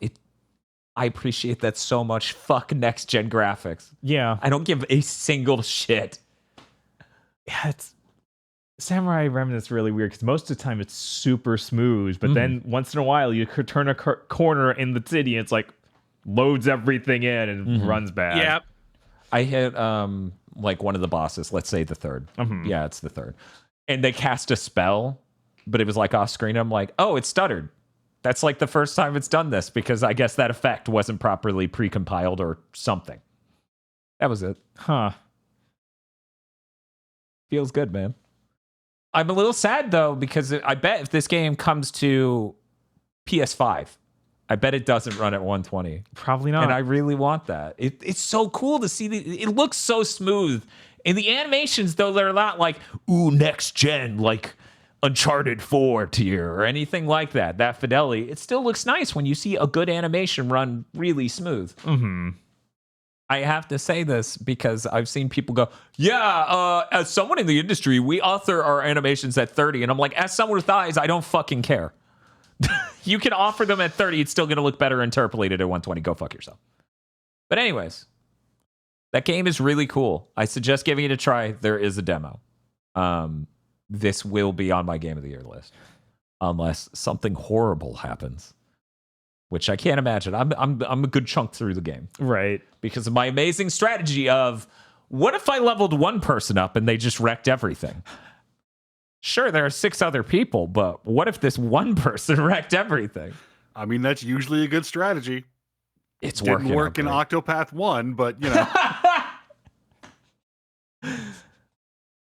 I appreciate that so much. Fuck next gen graphics. Yeah. I don't give a single shit. Yeah, it's Samurai Remnant's really weird because most of the time it's super smooth, but then once in a while you could turn a corner in the city and it's like loads everything in and runs bad. Yep. I hit like one of the bosses, let's say the third. Yeah, it's the third. And they cast a spell, but it was like off screen. I'm like, oh, it stuttered. That's like the first time it's done this, because I guess that effect wasn't properly precompiled or something. That was it. Huh. Feels good, man. I'm a little sad, though, because I bet if this game comes to PS5, I bet it doesn't run at 120. Probably not. And I really want that. It's so cool to see. It looks so smooth. And the animations, though, they're not like, ooh, next gen, like Uncharted 4 tier or anything like that. That fidelity, it still looks nice when you see a good animation run really smooth. Mm-hmm. I have to say this because I've seen people go, yeah, as someone in the industry, we author our animations at 30. And I'm like, as someone with eyes, I don't fucking care. You can offer them at 30. It's still going to look better interpolated at 120. Go fuck yourself. But anyways, that game is really cool. I suggest giving it a try. There is a demo. This will be on my Game of the Year list. Unless something horrible happens. Which I can't imagine. I'm a good chunk through the game. Right. Because of my amazing strategy of, what if I leveled one person up and they just wrecked everything? Sure, there are 6 other people, but what if this one person wrecked everything? I mean, that's usually a good strategy. It's Didn't working work in out Octopath 1, but, you know.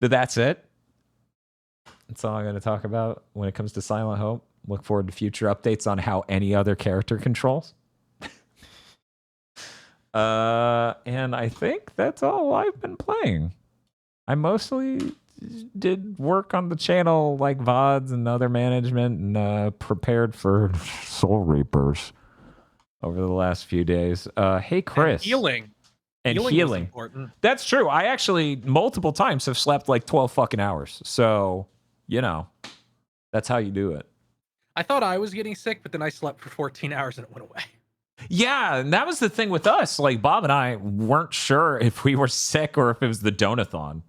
But that's it. That's all I'm going to talk about when it comes to Silent Hope. Look forward to future updates on how any other character controls. And I think that's all I've been playing. I mostly did work on the channel, like VODs and other management, and prepared for Soul Reapers over the last few days. Hey, Chris. And healing. And was healing. important. That's true. I actually, multiple times, have slept like 12 fucking hours. So, you know, that's how you do it. I thought I was getting sick, but then I slept for 14 hours and it went away. Yeah, and that was the thing with us. Like Bob and I weren't sure if we were sick or if it was the donathon.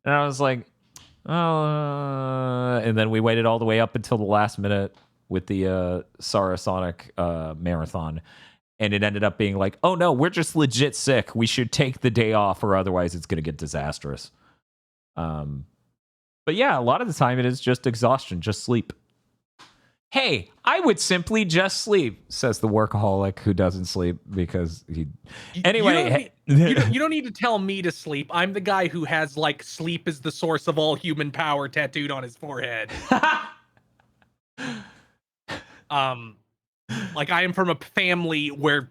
And I was like, and then we waited all the way up until the last minute with the Sarasonic marathon. And it ended up being like, oh no, we're just legit sick. We should take the day off or otherwise it's going to get disastrous. But yeah, a lot of the time it is just exhaustion, just sleep. Hey, I would simply just sleep, says the workaholic who doesn't sleep because he. Anyway, you don't need to tell me to sleep. I'm the guy who has like sleep is the source of all human power tattooed on his forehead. Like I am from a family where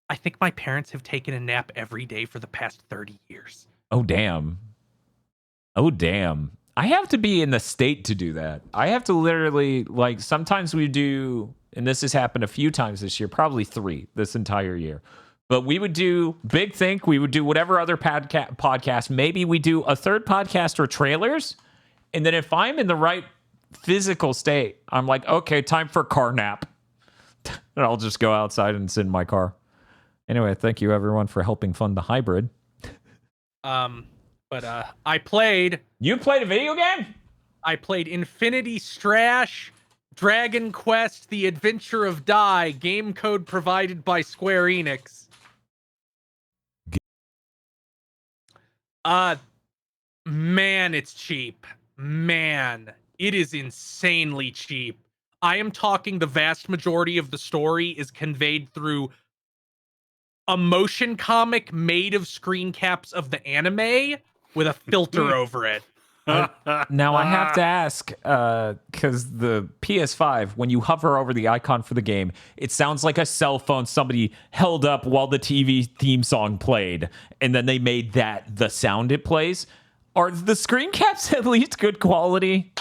I think my parents have taken a nap every day for the past 30 years. Oh damn. Oh damn. I have to be in the state to do that. I have to literally, like, sometimes we do, and this has happened a few times this year, probably 3 this entire year. But we would do Big Think, we would do whatever other podcast. Maybe we do a third podcast or trailers. And then if I'm in the right physical state, I'm like, okay, time for a car nap. And I'll just go outside and sit in my car. Anyway, thank you everyone for helping fund the hybrid. But I played. You played a video game? I played Infinity Strash, Dragon Quest: The Adventure of Dai, game code provided by Square Enix. Man, it's cheap. Man, it is insanely cheap. I am talking the vast majority of the story is conveyed through a motion comic made of screen caps of the anime with a filter over it. Now I have to ask, because the PS5, when you hover over the icon for the game, it sounds like a cell phone somebody held up while the TV theme song played, and then they made that the sound it plays. Are the screen caps at least good quality?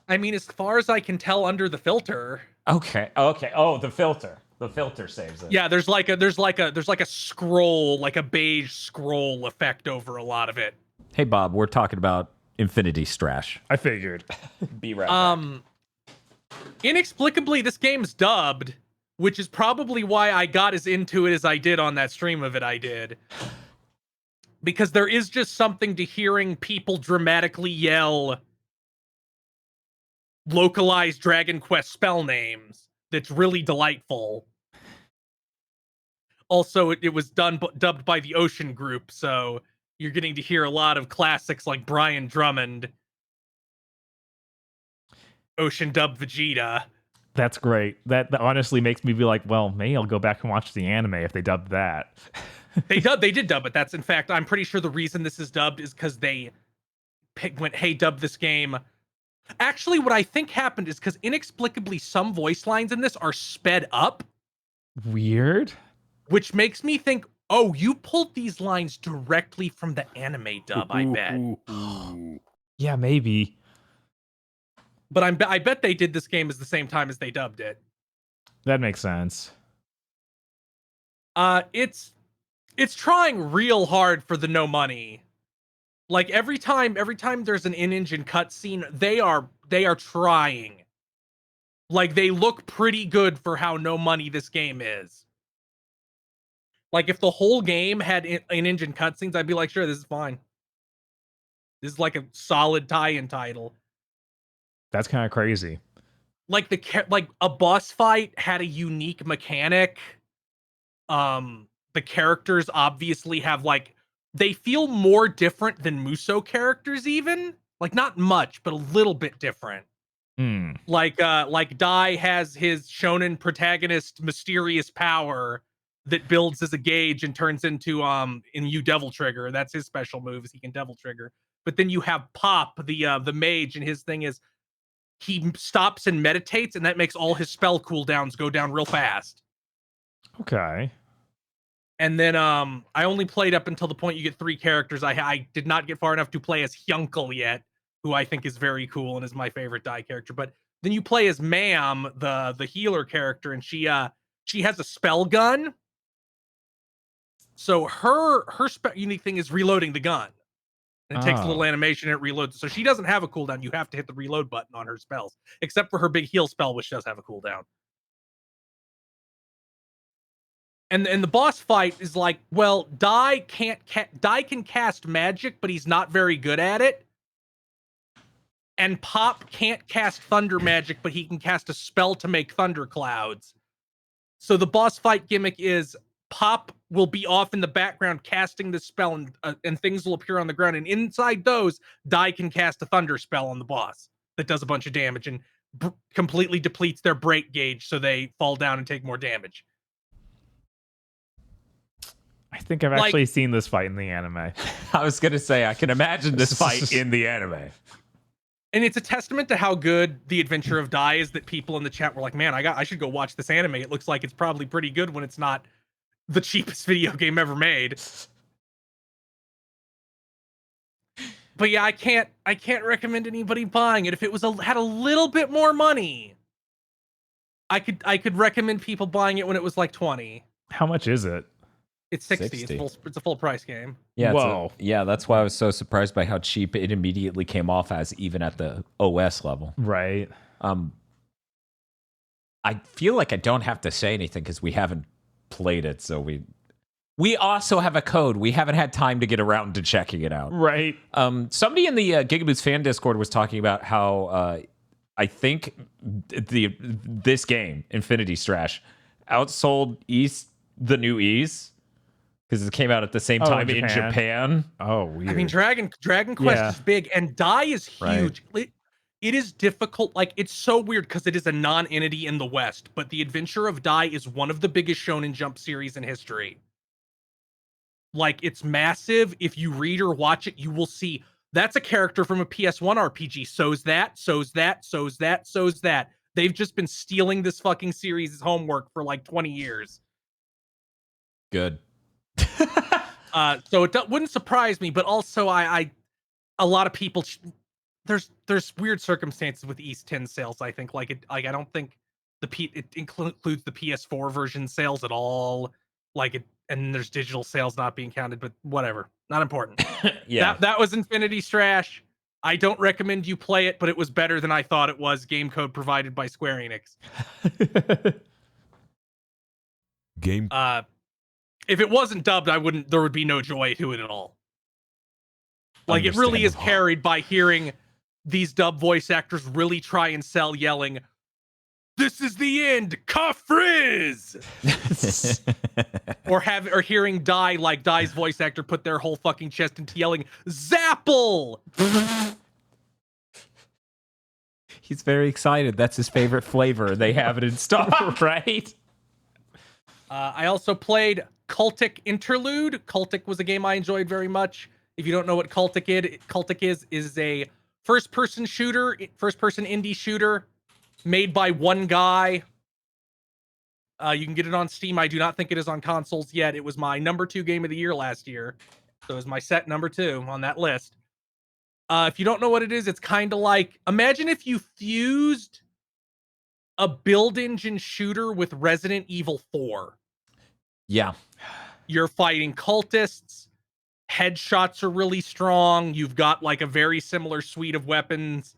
I mean, as far as I can tell under the filter. Okay. Oh, the filter. The filter saves it. Yeah, there's like a scroll, like a beige scroll effect over a lot of it. Hey Bob, we're talking about Infinity Strash. I figured. Be right back. Inexplicably, this game's dubbed, which is probably why I got as into it as I did on that stream of it I did. Because there is just something to hearing people dramatically yell localized Dragon Quest spell names that's really delightful. Also, it was dubbed by the Ocean Group, so you're getting to hear a lot of classics like Brian Drummond, Ocean dub Vegeta. That's great. That honestly makes me be like, well, maybe I'll go back and watch the anime if they dubbed that. They did dub it. That's in fact, I'm pretty sure the reason this is dubbed is because they went, hey, dub this game. Actually, what I think happened is because inexplicably some voice lines in this are sped up. Weird. Which makes me think, oh, you pulled these lines directly from the anime dub, I bet. Yeah, maybe. But I bet they did this game at the same time as they dubbed it. That makes sense. It's trying real hard for the no money. Like every time there's an in-engine cutscene, they are trying. Like they look pretty good for how no money this game is. Like if the whole game had in-engine cutscenes, I'd be like, sure, this is fine. This is like a solid tie-in title. That's kind of crazy. Like like a boss fight had a unique mechanic. The characters obviously have like, they feel more different than Musou characters even. Like not much, but a little bit different. Like Dai has his shonen protagonist mysterious power that builds as a gauge and turns into in you Devil Trigger. That's his special move, is he can Devil Trigger. But then you have Pop, the mage, and his thing is he stops and meditates, and that makes all his spell cooldowns go down real fast. Okay. And then I only played up until the point you get 3 characters. I did not get far enough to play as Hyunkel yet, who I think is very cool and is my favorite Dai character. But then you play as Ma'am, the healer character, and she has a spell gun. So her unique thing is reloading the gun. And it takes a little animation and it reloads. So she doesn't have a cooldown. You have to hit the reload button on her spells, except for her big heal spell, which does have a cooldown. And the boss fight is like, well, Dai can cast magic, but he's not very good at it. And Pop can't cast thunder magic, but he can cast a spell to make thunder clouds. So the boss fight gimmick is Pop will be off in the background casting this spell, and things will appear on the ground. And inside those, Dai can cast a thunder spell on the boss that does a bunch of damage and completely depletes their break gauge, so they fall down and take more damage. I think I've actually seen this fight in the anime. I was gonna say I can imagine this fight in the anime. And it's a testament to how good the Adventure of Dai is that people in the chat were like, man, I should go watch this anime. It looks like it's probably pretty good when it's not the cheapest video game ever made. But yeah, I can't recommend anybody buying it. If it was had a little bit more money, I could recommend people buying it when it was like 20. How much is it? It's 60. It's a full price game. Yeah, whoa. Yeah, that's why I was so surprised by how cheap it immediately came off as, even at the OS level. Right. I feel like I don't have to say anything because we haven't played it, so we also have a code. We haven't had time to get around to checking it out. Right. Somebody in the GigaBoots fan Discord was talking about how I think this game, Infinity Strash, outsold the new Ease. Because it came out at the same time in Japan. Oh, weird. I mean, Dragon Quest is big, and Dai is huge. Right. It is difficult. Like, it's so weird because it is a non-entity in the West, but the Adventure of Dai is one of the biggest Shonen Jump series in history. Like, it's massive. If you read or watch it, you will see that's a character from a PS1 RPG. So's that, so's that, so's that, so's that. They've just been stealing this fucking series as homework for like 20 years. Good. So it wouldn't surprise me, but also a lot of people, there's weird circumstances with East 10 sales. I think I don't think it includes the PS4 version sales at all. And there's digital sales not being counted, but whatever, not important. Yeah, that was Infinity Strash. I don't recommend you play it, but it was better than I thought it was. Game code provided by Square Enix. Game. If it wasn't dubbed, there would be no joy to it at all. Like, it really is carried by hearing these dub voice actors really try and sell, yelling, "This is the end, Kafriz!" or hearing Dai's voice actor put their whole fucking chest into yelling, "Zapple!" He's very excited. That's his favorite flavor. They have it in stock, right? I also played Cultic Interlude. Cultic was a game I enjoyed very much. If you don't know what Cultic is a first-person indie shooter made by one guy. You can get it on Steam. I do not think it is on consoles yet. It was my number 2 game of the year last year. So it was my set number 2 on that list. If you don't know what it is, it's kind of like, imagine if you fused a build engine shooter with Resident Evil 4. Yeah. You're fighting cultists. Headshots are really strong. You've got like a very similar suite of weapons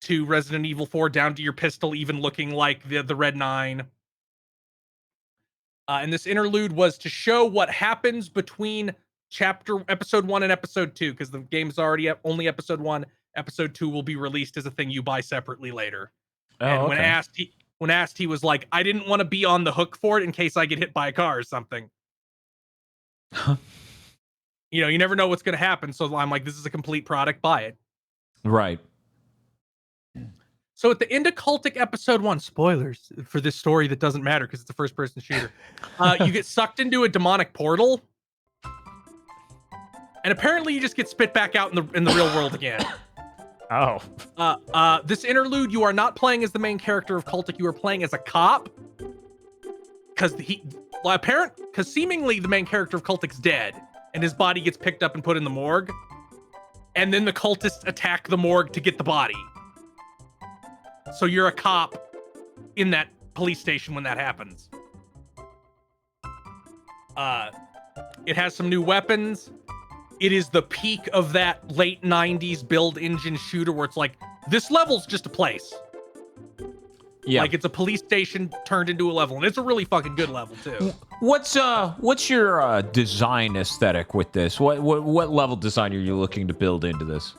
to Resident Evil 4, down to your pistol even looking like the Red 9. And this interlude was to show what happens between episode 1 and episode 2, because the game's already only episode 1. Episode 2 will be released as a thing you buy separately later. And when asked, he was like, "I didn't want to be on the hook for it in case I get hit by a car or something." You never know what's going to happen. So I'm like, this is a complete product. Buy it. Right. So at the end of Cultic episode 1, spoilers for this story that doesn't matter because it's a first-person shooter. You get sucked into a demonic portal, and apparently you just get spit back out in the real world again. Oh. This interlude, you are not playing as the main character of Cultic. You are playing as a cop, because seemingly the main character of Cultic's dead, and his body gets picked up and put in the morgue, and then the cultists attack the morgue to get the body. So you're a cop in that police station when that happens. It has some new weapons. It is the peak of that late 90s build engine shooter where it's like, this level's just a place. Yeah. Like it's a police station turned into a level, and it's a really fucking good level too. What's your design aesthetic with this? What level design are you looking to build into this?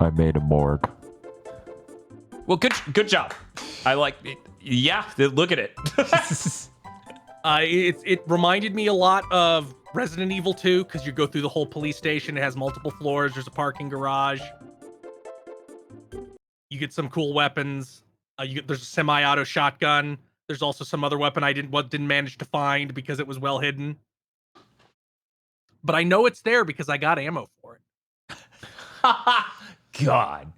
I made a morgue. Well, good job. I like it. Yeah, look at it. It reminded me a lot of Resident Evil 2 because you go through the whole police station. It has multiple floors. There's a parking garage. You get some cool weapons. There's a semi-auto shotgun. There's also some other weapon I didn't manage to find because it was well hidden. But I know it's there because I got ammo for it. God.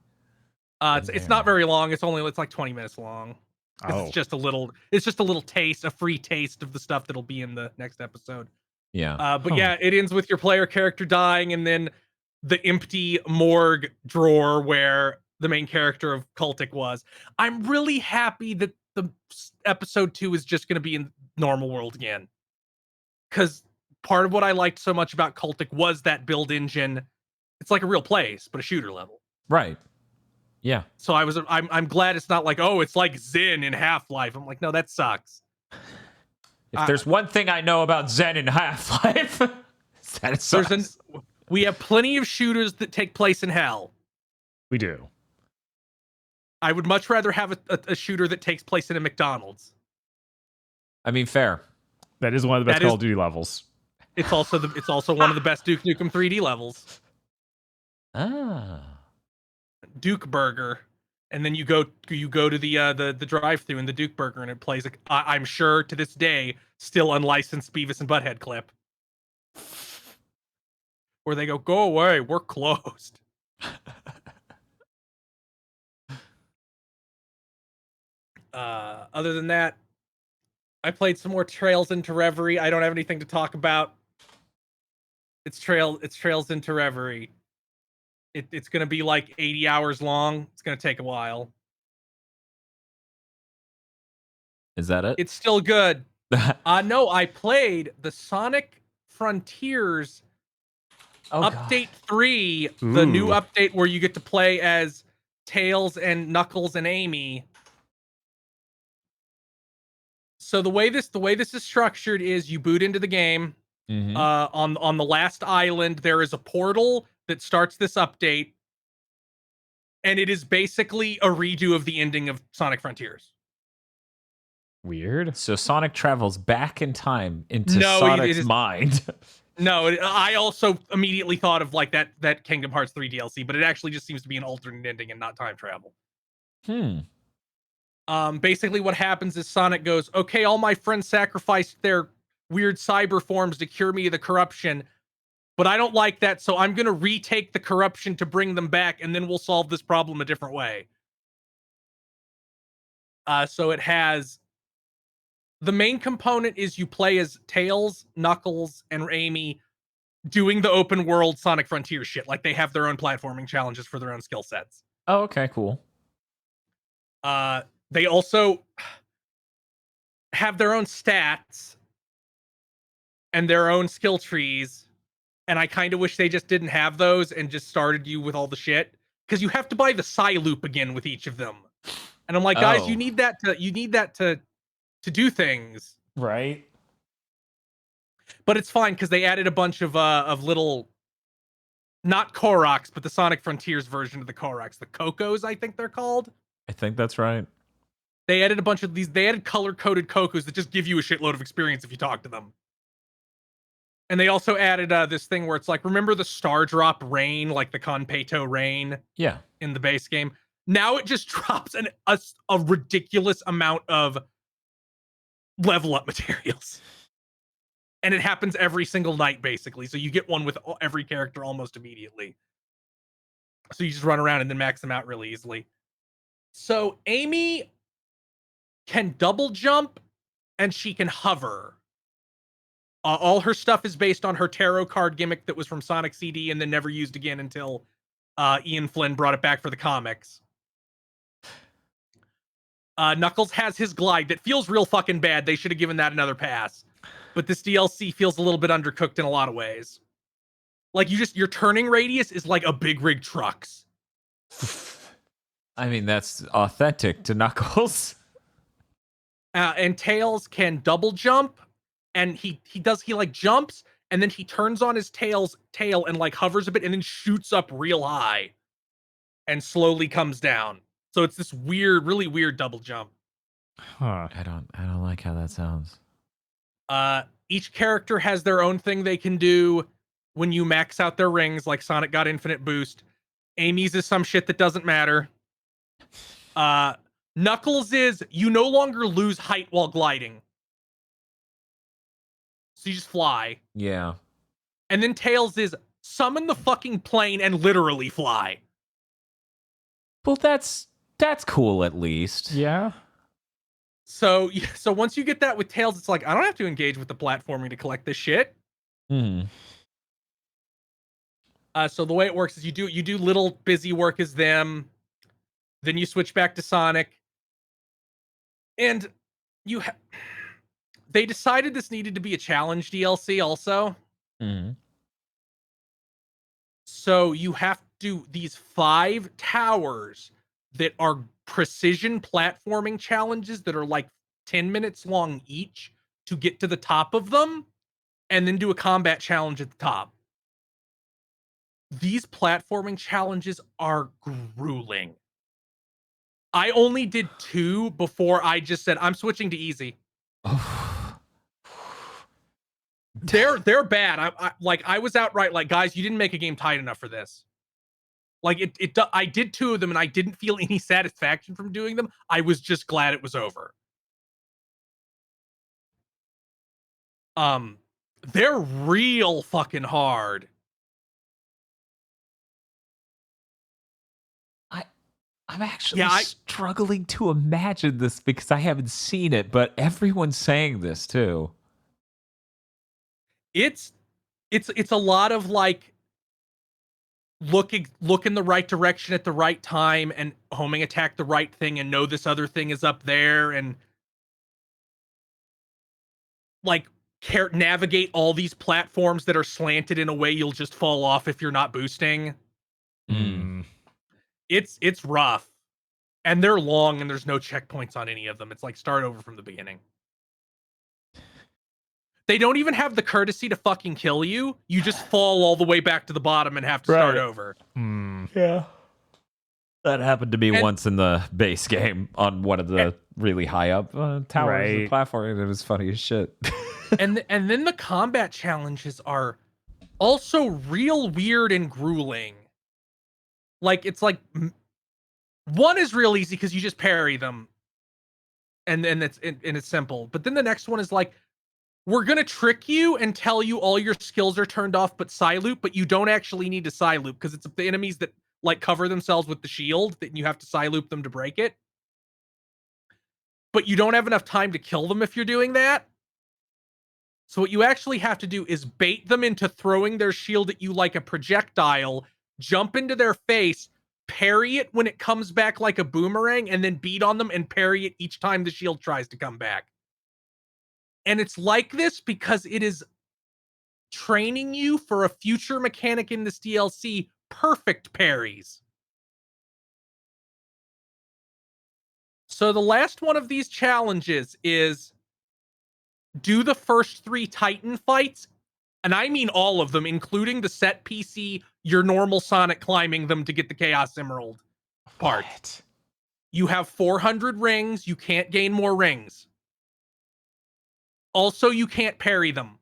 It's not very long. It's like 20 minutes long. It's just a little taste, a free taste of the stuff that'll be in the next episode. Yeah. But yeah, it ends with your player character dying, and then the empty morgue drawer where the main character of Cultic was. I'm really happy that the episode 2 is just going to be in normal world again, because part of what I liked so much about Cultic was that build engine. It's like a real place, but a shooter level. Right. Yeah. So I'm glad it's not like, oh, it's like Zen in Half-Life. I'm like, no, that sucks. If there's one thing I know about Zen in Half-Life, that it sucks. We have plenty of shooters that take place in hell. We do. I would much rather have a shooter that takes place in a McDonald's. I mean, fair. That is one of the best Call of Duty levels. It's also one of the best Duke Nukem 3D levels. Ah. Duke Burger, and then you go to the drive-thru in the Duke Burger, and it plays I'm sure to this day still unlicensed Beavis and Butthead clip where they go away, we're closed. Other than that, I played some more Trails into Reverie. I don't have anything to talk about. It's Trails into Reverie. It's going to be like 80 hours long. It's going to take a while. Is that it? It's still good. No, I played the Sonic Frontiers Update 3, the new update where you get to play as Tails and Knuckles and Amy. So the way this is structured is you boot into the game. Mm-hmm. On the last island, there is a portal that starts this update, and it is basically a redo of the ending of Sonic Frontiers. Weird. So Sonic travels back in time into Sonic's mind. No, I also immediately thought of like that Kingdom Hearts 3 DLC, but it actually just seems to be an alternate ending and not time travel. Basically what happens is Sonic goes, okay, all my friends sacrificed their weird cyber forms to cure me of the corruption, but I don't like that, so I'm going to retake the corruption to bring them back, and then we'll solve this problem a different way. So it has... The main component is you play as Tails, Knuckles, and Amy doing the open world Sonic Frontier shit. Like, they have their own platforming challenges for their own skill sets. Oh, okay, cool. They also have their own stats and their own skill trees. And I kind of wish they just didn't have those and just started you with all the shit, because you have to buy the Psy loop again with each of them. And I'm like, guys, you need that to do things, right? But it's fine because they added a bunch of little, not Koroks, but the Sonic Frontiers version of the Koroks, the Cocos, I think they're called. I think that's right. They added a bunch of these. They added color-coded Cocos that just give you a shitload of experience if you talk to them. And they also added this thing where it's like, remember the Star Drop rain, like the Conpeto rain? Yeah. In the base game. Now it just drops a ridiculous amount of level up materials. And it happens every single night, basically. So you get one with every character almost immediately. So you just run around and then max them out really easily. So Amy can double jump and she can hover. All her stuff is based on her tarot card gimmick that was from Sonic CD and then never used again until Ian Flynn brought it back for the comics. Knuckles has his glide that feels real fucking bad. They should have given that another pass. But this DLC feels a little bit undercooked in a lot of ways. Like, your turning radius is like a big rig truck's. I mean, that's authentic to Knuckles. And Tails can double jump, and he like jumps, and then he turns on his tail and like hovers a bit, and then shoots up real high, and slowly comes down. So it's this weird, really weird double jump. Huh. I don't like how that sounds. Each character has their own thing they can do when you max out their rings, like Sonic got infinite boost. Amy's is some shit that doesn't matter. Knuckles is you no longer lose height while gliding. So you just fly. Yeah. And then Tails is summon the fucking plane and literally fly. Well, that's cool at least. Yeah. So once you get that with Tails, it's like, I don't have to engage with the platforming to collect this shit. Hmm. So the way it works is you do little busy work as them, then you switch back to Sonic, and they decided this needed to be a challenge DLC also. Hmm. So you have to do these 5 towers that are precision platforming challenges that are like 10 minutes long each to get to the top of them, and then do a combat challenge at the top. These platforming challenges are grueling. I only did 2 before I just said, I'm switching to easy. They're bad. I was outright like, guys, you didn't make a game tight enough for this. Like I did 2 of them and I didn't feel any satisfaction from doing them. I was just glad it was over. They're real fucking hard. I'm actually struggling to imagine this because I haven't seen it, but everyone's saying this too. It's a lot of like look in the right direction at the right time and homing attack the right thing and know this other thing is up there, and like navigate all these platforms that are slanted in a way you'll just fall off if you're not boosting. Mm. It's rough, and they're long, and there's no checkpoints on any of them. It's like start over from the beginning. They don't even have the courtesy to fucking kill you. You just fall all the way back to the bottom and have to start over. Yeah. That happened to me once in the base game on one of the really high up towers of the platform, and it was funny as shit. and then the combat challenges are also real weird and grueling. Like, it's like, one is real easy because you just parry them, and it's simple. But then the next one is like, we're gonna trick you and tell you all your skills are turned off but side-loop, but you don't actually need to side-loop because it's the enemies that like cover themselves with the shield that you have to side-loop them to break it. But you don't have enough time to kill them if you're doing that. So what you actually have to do is bait them into throwing their shield at you like a projectile, jump into their face, parry it when it comes back like a boomerang, and then beat on them and parry it each time the shield tries to come back. And it's like this because it is training you for a future mechanic in this DLC, perfect parries. So the last one of these challenges is do the first 3 Titan fights, and I mean all of them, including the set PC, your normal Sonic climbing them to get the Chaos Emerald part. What? You have 400 rings. You can't gain more rings. Also, you can't parry them.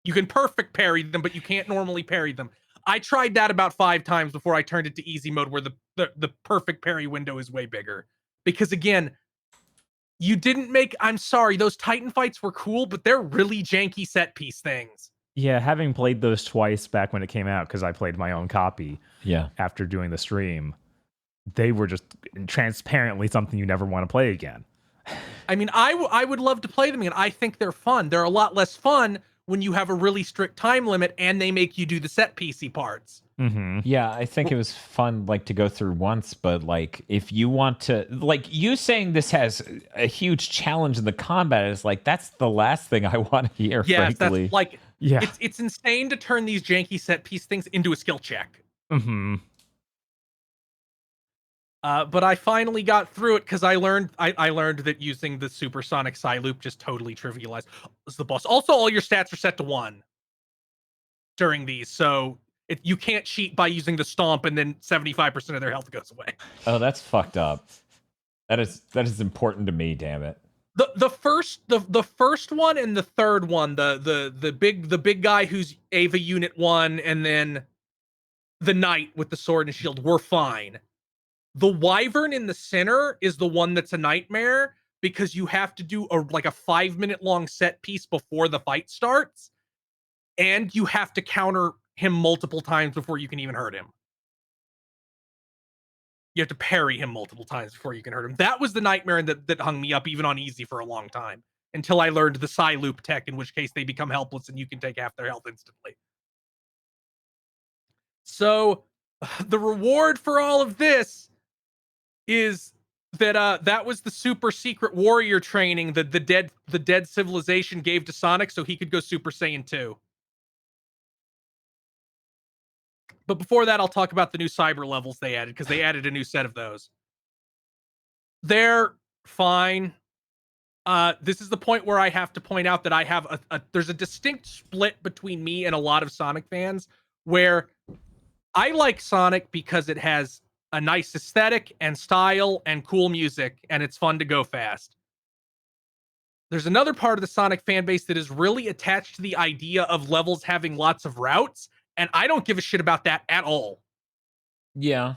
You can perfect parry them, but you can't normally parry them. I tried that about 5 times before I turned it to easy mode, where the perfect parry window is way bigger. Because again, you didn't make, I'm sorry, those Titan fights were cool, but they're really janky set piece things. Yeah, having played those twice back when it came out, because I played my own copy after doing the stream, they were just transparently something you never want to play again. I mean, I would love to play them again. I think they're fun. They're a lot less fun when you have a really strict time limit and they make you do the set PC parts. Mm-hmm. Yeah, I think it was fun, like, to go through once, but like, if you want to, like, you saying this has a huge challenge in the combat is like, that's the last thing I want to hear. Yeah, frankly. that's like, yeah, it's insane to turn these janky set piece things into a skill check. Mm-hmm. But I finally got through it because I learned that using the supersonic psi loop just totally trivialized the boss. Also, all your stats are set to 1 during these, so you can't cheat by using the stomp and then 75% of their health goes away. Oh, that's fucked up. That is important to me, damn it. The first one and the third one, the big guy who's Ava Unit 1 and then the knight with the sword and shield were fine. The wyvern in the center is the one that's a nightmare because you have to do a 5-minute long set piece before the fight starts, and you have to counter him multiple times before you can even hurt him. You have to parry him multiple times before you can hurt him. That was the nightmare that hung me up even on easy for a long time until I learned the psi loop tech, in which case they become helpless and you can take half their health instantly. So the reward for all of this is that that was the super secret warrior training that the dead civilization gave to Sonic so he could go Super Saiyan 2. But before that, I'll talk about the new cyber levels they added, because they added a new set of those. They're fine. This is the point where I have to point out that I have there's a distinct split between me and a lot of Sonic fans, where I like Sonic because it has a nice aesthetic and style and cool music, and it's fun to go fast. There's another part of the Sonic fan base that is really attached to the idea of levels having lots of routes, and I don't give a shit about that at all. Yeah.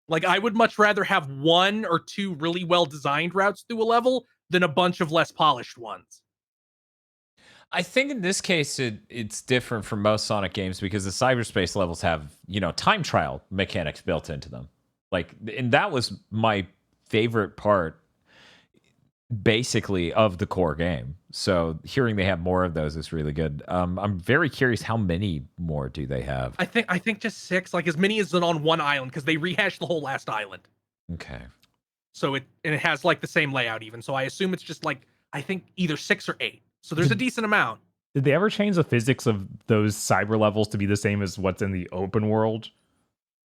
Like, I would much rather have 1 or 2 really well-designed routes through a level than a bunch of less polished ones. I think in this case, it's different from most Sonic games because the cyberspace levels have, time trial mechanics built into them. And that was my favorite part, basically, of the core game. So hearing they have more of those is really good. I'm very curious, how many more do they have? I think just 6, as many as on one island, because they rehashed the whole last island. Okay. So it has the same layout even. So I assume it's just I think either 6 or 8. So there's a decent amount. Did they ever change the physics of those cyber levels to be the same as what's in the open world?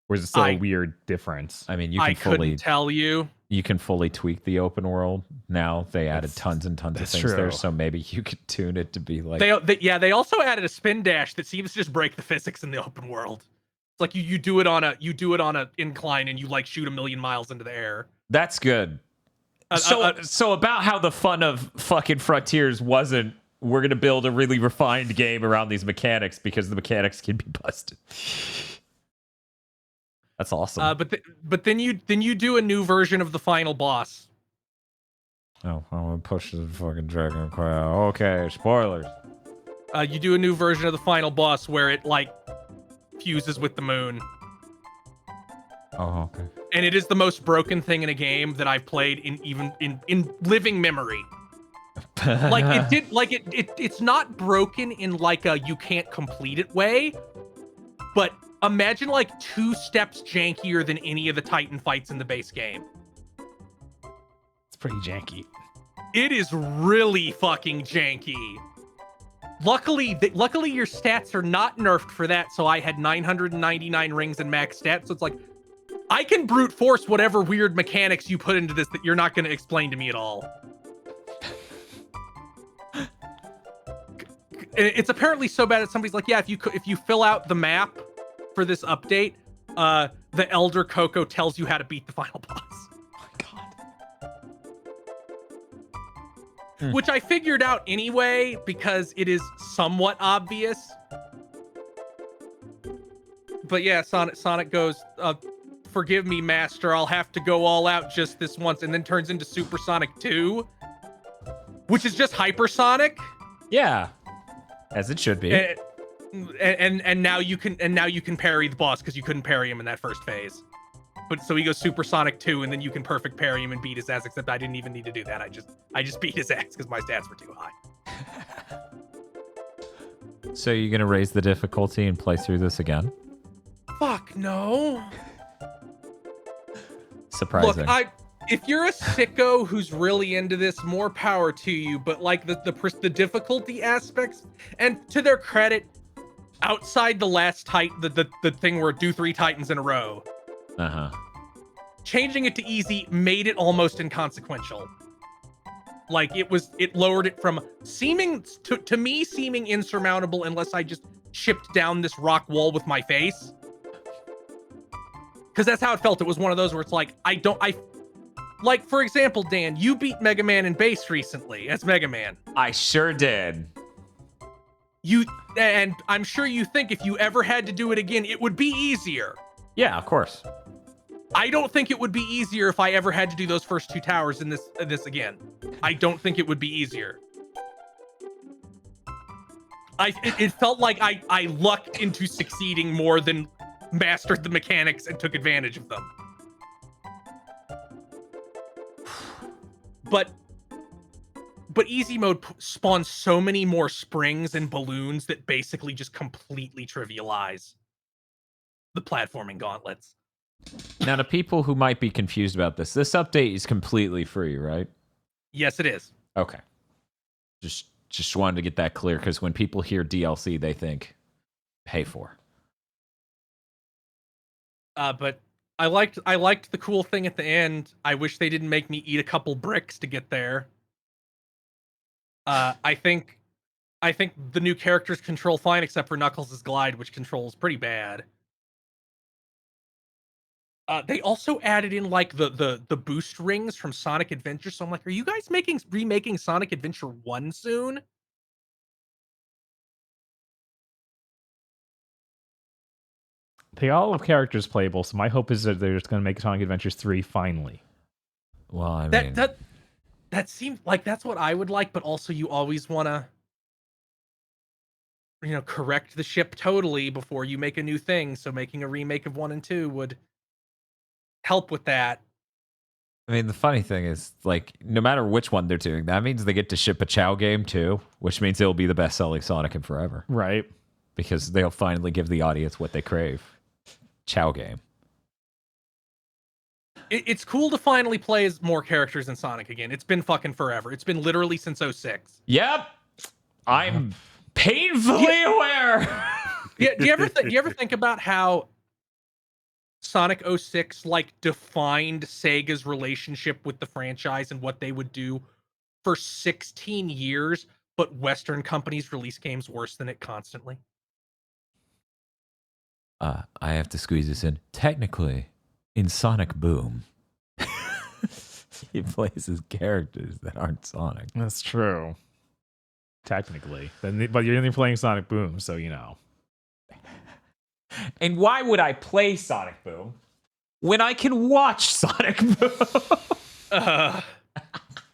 Or is it still a weird difference? I mean, I couldn't tell you. You can fully tweak the open world now. They added tons and tons of things there, so maybe you could tune it to be like... They also added a spin dash that seems to just break the physics in the open world. It's like you do it on a incline and you shoot 1,000,000 miles into the air. That's good. So about how the fun of fucking Frontiers wasn't, we're going to build a really refined game around these mechanics because the mechanics can be busted. That's awesome. But then you do a new version of the final boss. Oh, I'm going to push the fucking dragon crowd. Okay, spoilers. You do a new version of the final boss where it fuses with the moon. Oh, okay. And it is the most broken thing in a game that I've played in living memory. It's not broken in a you can't complete it way, but imagine 2 steps jankier than any of the Titan fights in the base game. It's pretty janky. It is really fucking janky. Luckily your stats are not nerfed for that, so I had 999 rings and max stats, so it's I can brute force whatever weird mechanics you put into this that you're not going to explain to me at all. It's apparently so bad that somebody's yeah, if you fill out the map for this update, the Elder Coco tells you how to beat the final boss. Oh my god. Which I figured out anyway because it is somewhat obvious. But yeah, Sonic goes, forgive me, Master, I'll have to go all out just this once, and then turns into Supersonic 2, which is just hypersonic. Yeah, as it should be. And now you can parry the boss because you couldn't parry him in that first phase. But so he goes Supersonic 2, and then you can perfect parry him and beat his ass. Except I didn't even need to do that. I just beat his ass because my stats were too high. So you're gonna raise the difficulty and play through this again? Fuck no. Surprising. Look, if you're a sicko who's really into this, more power to you. But the difficulty aspects, and to their credit, outside the last the thing where do 3 Titans in a row. changing it to easy made it almost inconsequential. Like it lowered it from seeming to me seeming insurmountable unless I just chipped down this rock wall with my face. Because that's how it felt. It was one of those where it's like, like, for example, Dan, you beat Mega Man in base recently as Mega Man. I sure did. And I'm sure you think if you ever had to do it again, it would be easier. Yeah, of course. I don't think it would be easier if I ever had to do those first 2 towers in this again. I don't think it would be easier. It felt like I lucked into succeeding more than mastered the mechanics and took advantage of them. But easy mode spawns so many more springs and balloons that basically just completely trivialize the platforming gauntlets. Now, to people who might be confused about this update is completely free, right? Yes, it is. Okay. Just wanted to get that clear, because when people hear DLC, they think pay for. But I liked the cool thing at the end. I wish they didn't make me eat a couple bricks to get there. I think the new characters control fine, except for Knuckles' glide, which controls pretty bad. They also added in like the boost rings from Sonic Adventure. So I'm like, are you guys remaking Sonic Adventure 1 soon? They all have characters playable, so my hope is that they're just going to make Sonic Adventures 3 finally. Well, I mean, that seems like that's what I would like, but also you always want to, correct the ship totally before you make a new thing. So making a remake of 1 and 2 would help with that. I mean, the funny thing is, like, no matter which one they're doing, that means they get to ship a Chow game too, which means it'll be the best-selling Sonic in forever. Right. Because they'll finally give the audience what they crave. Chow game. It's cool to finally play as more characters in Sonic again. It's been fucking forever. It's been literally since 06. Yep. I'm painfully aware. Yeah, do you ever think about how Sonic 06 like defined Sega's relationship with the franchise and what they would do for 16 years, but Western companies release games worse than it constantly? I have to squeeze this in. Technically, in Sonic Boom, he plays as characters that aren't Sonic. That's true. Technically. But you're only playing Sonic Boom, so you know. And why would I play Sonic Boom when I can watch Sonic Boom?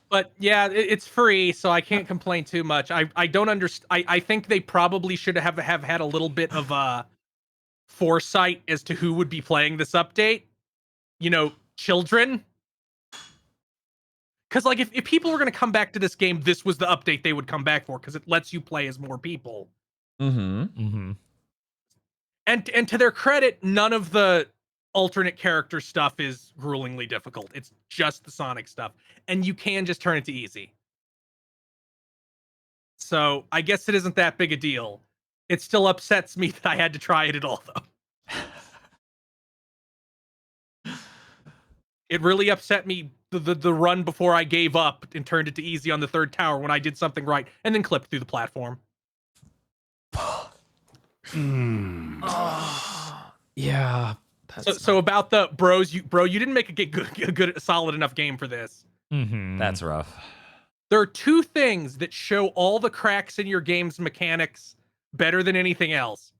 But yeah, it's free, so I can't complain too much. I don't understand. I think they probably should have had a little bit of foresight as to who would be playing this update. Children. Because like if people were going to come back to this game, this was the update they would come back for, because it lets you play as more people. Mm-hmm. Mm-hmm. And to their credit, none of the alternate character stuff is gruelingly difficult. It's just the Sonic stuff. And you can just turn it to easy. So I guess it isn't that big a deal. It still upsets me that I had to try it at all, though. It really upset me the run before I gave up and turned it to easy on the 3rd tower when I did something right and then clipped through the platform. Yeah. So about the bros, you didn't make a good solid enough game for this. Mm-hmm. That's rough. There are 2 things that show all the cracks in your game's mechanics better than anything else.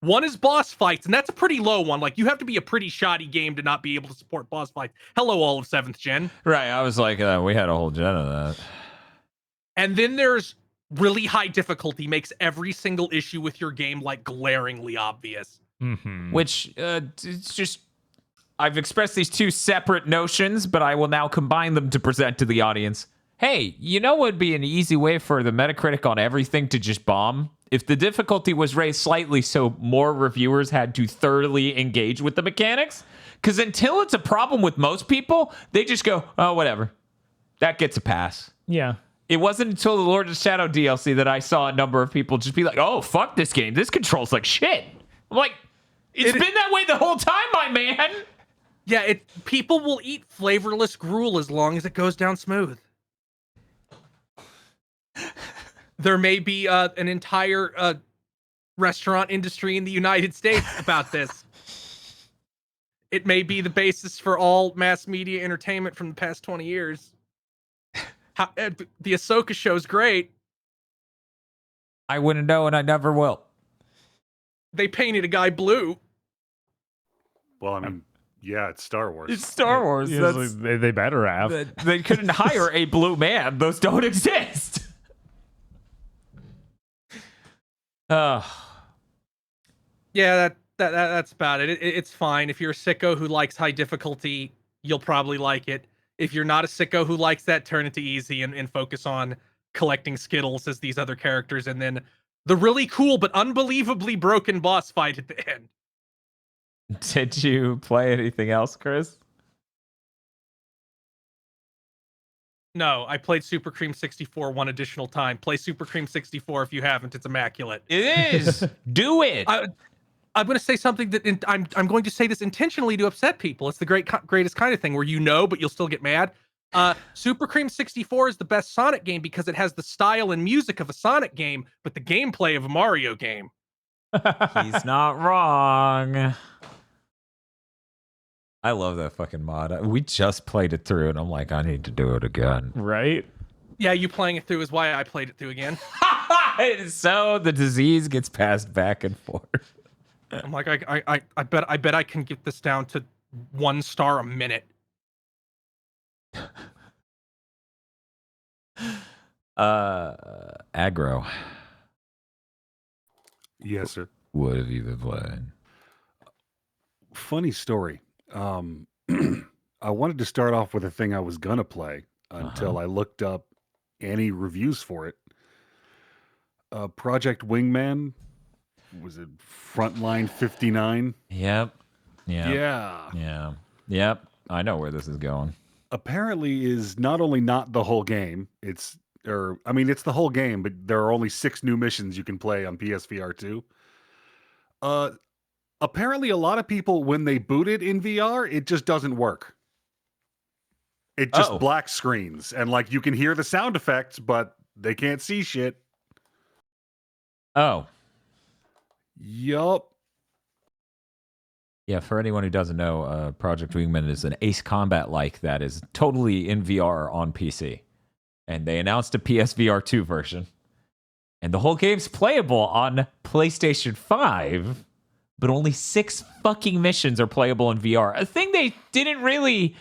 One is boss fights, and that's a pretty low one. Like, you have to be a pretty shoddy game to not be able to support boss fights. Hello, all of 7th gen. Right, I was like, we had a whole gen of that. And then there's really high difficulty makes every single issue with your game, like, glaringly obvious. Mm-hmm. Which, it's just... I've expressed these 2 separate notions, but I will now combine them to present to the audience. Hey, you know what would be an easy way for the Metacritic on everything to just bomb? If the difficulty was raised slightly so more reviewers had to thoroughly engage with the mechanics. Because until it's a problem with most people, they just go, oh, whatever. That gets a pass. Yeah. It wasn't until the Lord of Shadow DLC that I saw a number of people just be like, oh, fuck this game. This controls like shit. I'm like, it's been that way the whole time, my man. Yeah, people will eat flavorless gruel as long as it goes down smooth. There may be an entire restaurant industry in the United States about this. It may be the basis for all mass media entertainment from the past 20 years. The Ahsoka show's great. I wouldn't know, and I never will. They painted a guy blue. Well, I mean, yeah, it's Star Wars. It's Star Wars. They better have. They couldn't hire a blue man. Those don't exist. Yeah, that's about it. It's fine. If you're a sicko who likes high difficulty, you'll probably like it. If you're not a sicko who likes that, turn it to easy and focus on collecting Skittles as these other characters, and then the really cool but unbelievably broken boss fight at the end. Did you play anything else, Chris? No, I played Super Cream 64 one additional time. Play Super Cream 64 if you haven't. It's immaculate. It is. Do it. I'm going to say something that I'm going to say this intentionally to upset people. It's the greatest kind of thing where you know, but you'll still get mad. Super Cream 64 is the best Sonic game because it has the style and music of a Sonic game, but the gameplay of a Mario game. He's not wrong. I love that fucking mod. We just played it through, and I'm like, I need to do it again. Right? Yeah, you playing it through is why I played it through again. So the disease gets passed back and forth. I'm like, I bet I can get this down to 1 star a minute. Aggro. Yes, sir. What have you been playing? Funny story. I wanted to start off with a thing I was gonna play until I looked up any reviews for it. Project Wingman, was it Frontline 59? Yep. Yeah. Yep. I know where this is going. Apparently is not only not the whole game, it's the whole game, but there are only 6 new missions you can play on PSVR 2. Apparently a lot of people, when they boot it in VR, it just doesn't work. It just black screens, and like you can hear the sound effects, but they can't see shit. Oh. Yup. Yeah, for anyone who doesn't know, Project Wingman is an Ace Combat like that is totally in VR on PC. And they announced a PSVR 2 version. And the whole game's playable on PlayStation 5, but only 6 fucking missions are playable in VR. A thing they didn't really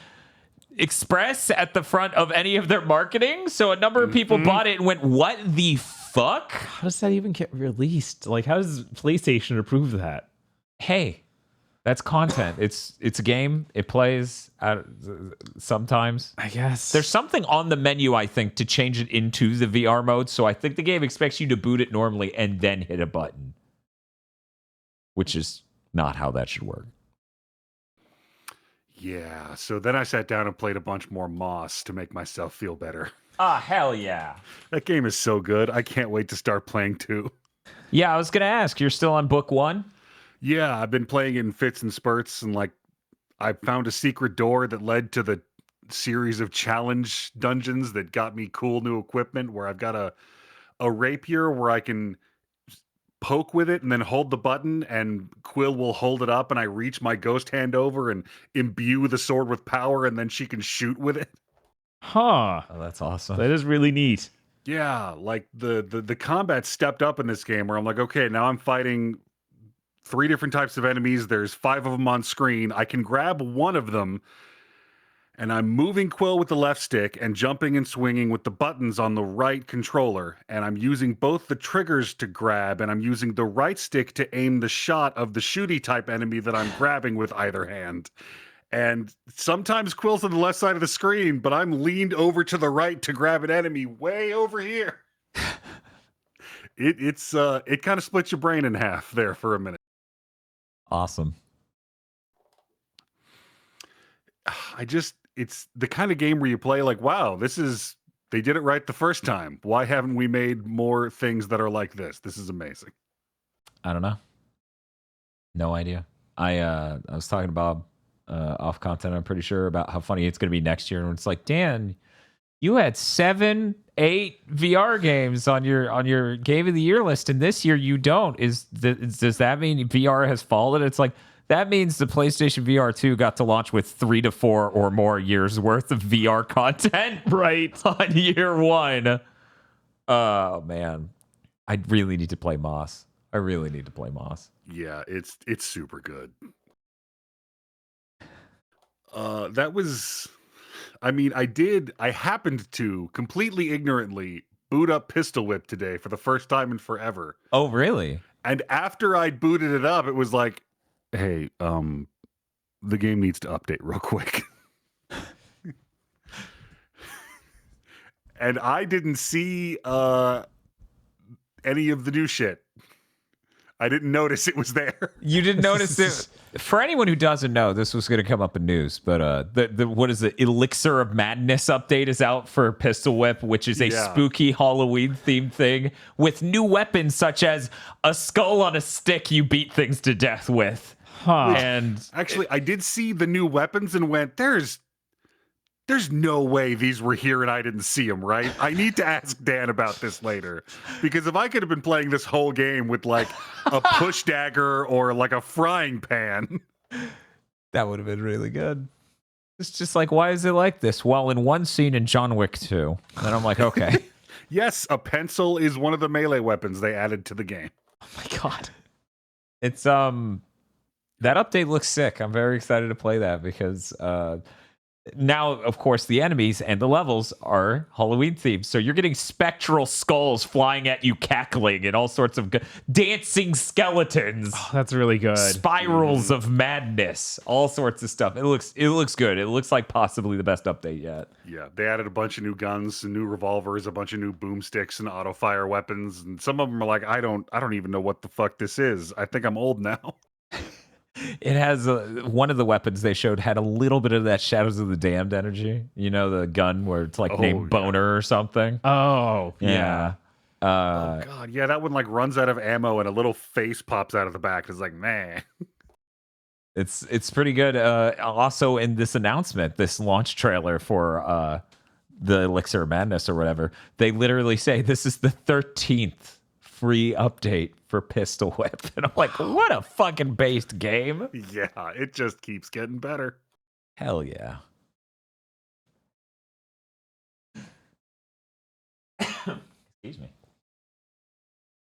express at the front of any of their marketing. So a number of people bought it and went, what the fuck? How does that even get released? Like, how does PlayStation approve that? Hey, that's content. It's a game. It plays sometimes. I guess. There's something on the menu, I think, to change it into the VR mode. So I think the game expects you to boot it normally and then hit a button, which is not how that should work. Yeah, so then I sat down and played a bunch more Moss to make myself feel better. Ah, hell yeah. That game is so good. I can't wait to start playing 2. Yeah, I was going to ask, you're still on book 1? Yeah, I've been playing it in fits and spurts, and like I found a secret door that led to the series of challenge dungeons that got me cool new equipment where I've got a rapier where I can poke with it and then hold the button, and Quill will hold it up, and I reach my ghost hand over and imbue the sword with power, and then she can shoot with it. Huh. Oh, that's awesome. That is really neat. Yeah, like the combat stepped up in this game where I'm like, okay, now I'm fighting 3 different types of enemies. There's 5 of them on screen. I can grab one of them, and I'm moving Quill with the left stick and jumping and swinging with the buttons on the right controller. And I'm using both the triggers to grab, and I'm using the right stick to aim the shot of the shooty type enemy that I'm grabbing with either hand. And sometimes Quill's on the left side of the screen, but I'm leaned over to the right to grab an enemy way over here. It kind of splits your brain in half there for a minute. Awesome. It's the kind of game where you play like, wow, they did it right the first time. Why haven't we made more things that are like this? This is amazing. I don't know. No idea. I was talking to Bob off content, I'm pretty sure, about how funny it's going to be next year. And it's like, Dan, you had 7, 8 VR games on your Game of the Year list, and this year you don't. Does that mean VR has fallen? It's like, that means the PlayStation VR 2 got to launch with 3 to 4 or more years worth of VR content Right. on year 1. Oh, man. I really need to play Moss. Yeah, it's super good. That was, I mean, I happened to completely ignorantly boot up Pistol Whip today for the first time in forever. Oh, really? And after I booted it up, it was like, hey, the game needs to update real quick. And I didn't see any of the new shit. I didn't notice it was there. You didn't notice it. For anyone who doesn't know, this was going to come up in news, but the what is it? Elixir of Madness update is out for Pistol Whip, which is a spooky Halloween themed thing with new weapons such as a skull on a stick you beat things to death with. Huh. And actually, I did see the new weapons and went, there's no way these were here and I didn't see them, right? I need to ask Dan about this later. Because if I could have been playing this whole game with like a push dagger or like a frying pan, that would have been really good. It's just like, why is it like this? Well, in one scene in John Wick 2. And I'm like, okay. Yes, a pencil is one of the melee weapons they added to the game. Oh my God. It's, that update looks sick. I'm very excited to play that because, now, of course, the enemies and the levels are Halloween themed. So you're getting spectral skulls flying at you, cackling, and all sorts of dancing skeletons. Oh, that's really good. Spirals of madness, all sorts of stuff. It looks good. It looks like possibly the best update yet. Yeah, they added a bunch of new guns, some new revolvers, a bunch of new boomsticks and auto fire weapons, and some of them are like, I don't even know what the fuck this is. I think I'm old now. It has one of the weapons they showed had a little bit of that Shadows of the Damned energy. You know, the gun where it's like named Boner or something. Oh, yeah. Oh God, yeah, that one like runs out of ammo and a little face pops out of the back. It's like, man. It's pretty good. Also, in this announcement, this launch trailer for the Elixir of Madness or whatever, they literally say this is the 13th free update for Pistol Whip. And I'm like, what a fucking based game. Yeah, it just keeps getting better. Hell yeah. Excuse me.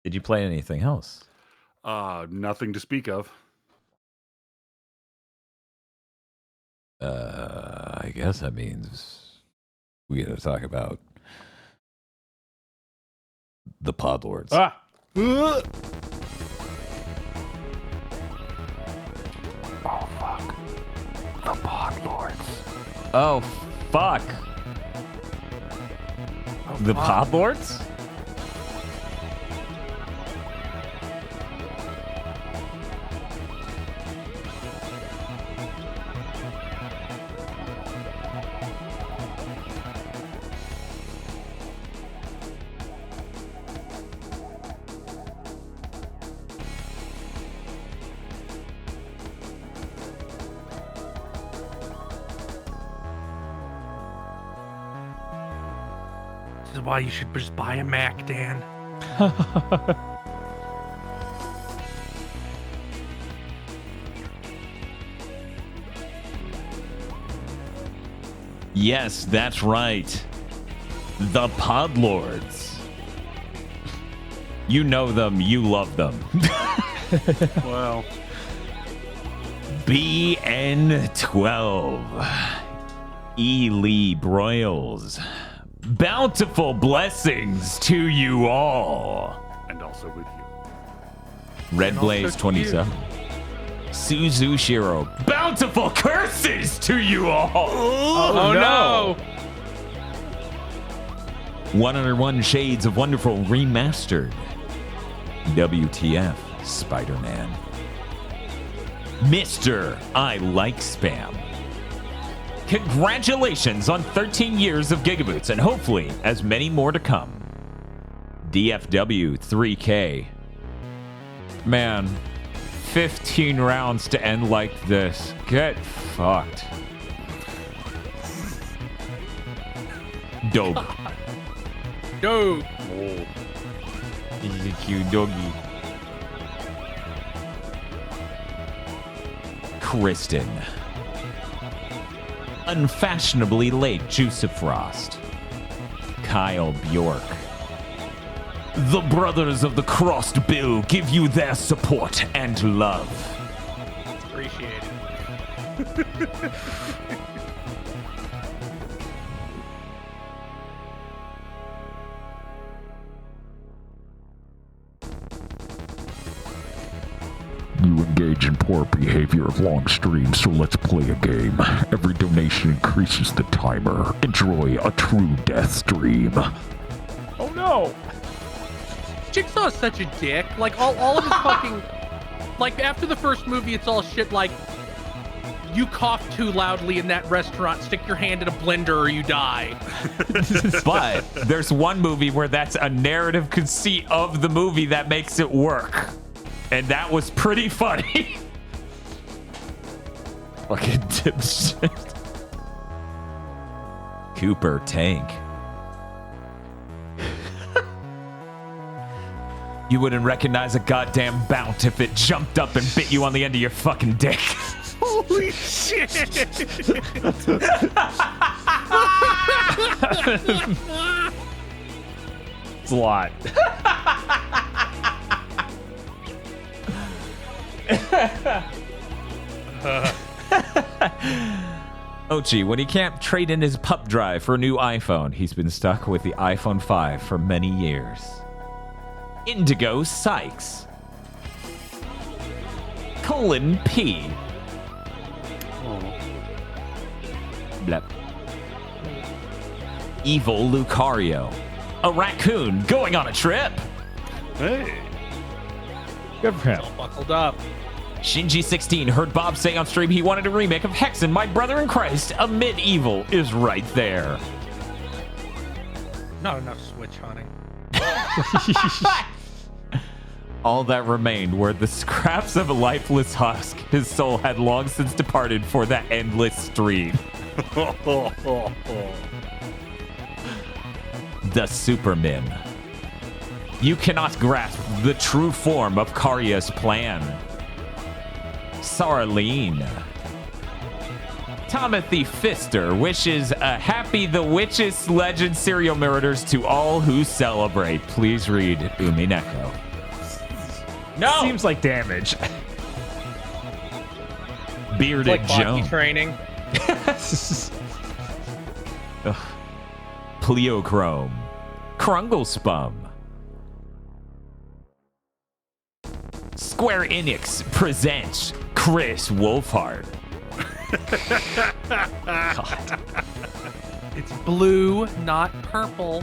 Did you play anything else? Nothing to speak of. I guess that means we gotta talk about the Podlords. Ah. Oh, fuck. The Podlords. Oh, fuck. The Podlords? This is why you should just buy a Mac, Dan. Yes, that's right. The Podlords. You know them, you love them. Well, BN12. E. Lee Broyles. Bountiful blessings to you all. and also with you. Red And Blaze also to 27. Suzushiro. Bountiful curses to you all. Oh no! 101 Shades of Wonderful Remastered. WTF, Spider-Man. Mr. I Like Spam. Congratulations on 13 years of GigaBoots and hopefully as many more to come. DFW 3K. Man, 15 rounds to end like this. Get fucked. Dog. Yo. He's a cute doggy. Kristen. Unfashionably late Juice of Frost. Kyle Bjork. The brothers of the crossed bill give you their support and love. Appreciate it. You engage in poor behavior of long streams, so let's play a game. Every donation increases the timer. Enjoy a true death stream. Oh no! Jigsaw is such a dick. Like all of his fucking, like after the first movie, it's all shit like, you cough too loudly in that restaurant, stick your hand in a blender or you die. But there's one movie where that's a narrative conceit of the movie that makes it work. And that was pretty funny. Fucking dipshit. Cooper Tank. You wouldn't recognize a goddamn bount if it jumped up and bit you on the end of your fucking dick. Holy shit! It's a lot. Ochi, when he can't trade in his pup drive for a new iPhone, he's been stuck with the iPhone 5 for many years. Indigo Sykes. Colin P. Blep. Evil Lucario. A raccoon going on a trip. Hey. Good for him. All buckled up. Shinji16 heard Bob say on stream he wanted a remake of Hexen, My Brother in Christ. A medieval is right there. Not enough Switch hunting. All that remained were the scraps of a lifeless husk. His soul had long since departed for that endless stream. The Superman. You cannot grasp the true form of Karya's plan. Sarlene. Timothy Pfister wishes a happy The Witches Legend serial murders to all who celebrate. Please read Umineko. No! Seems like damage. Bearded Like hockey Jones. training. Pleochrome. Krunglespum. Square Enix presents Chris Wolfhard. God. It's blue, not purple.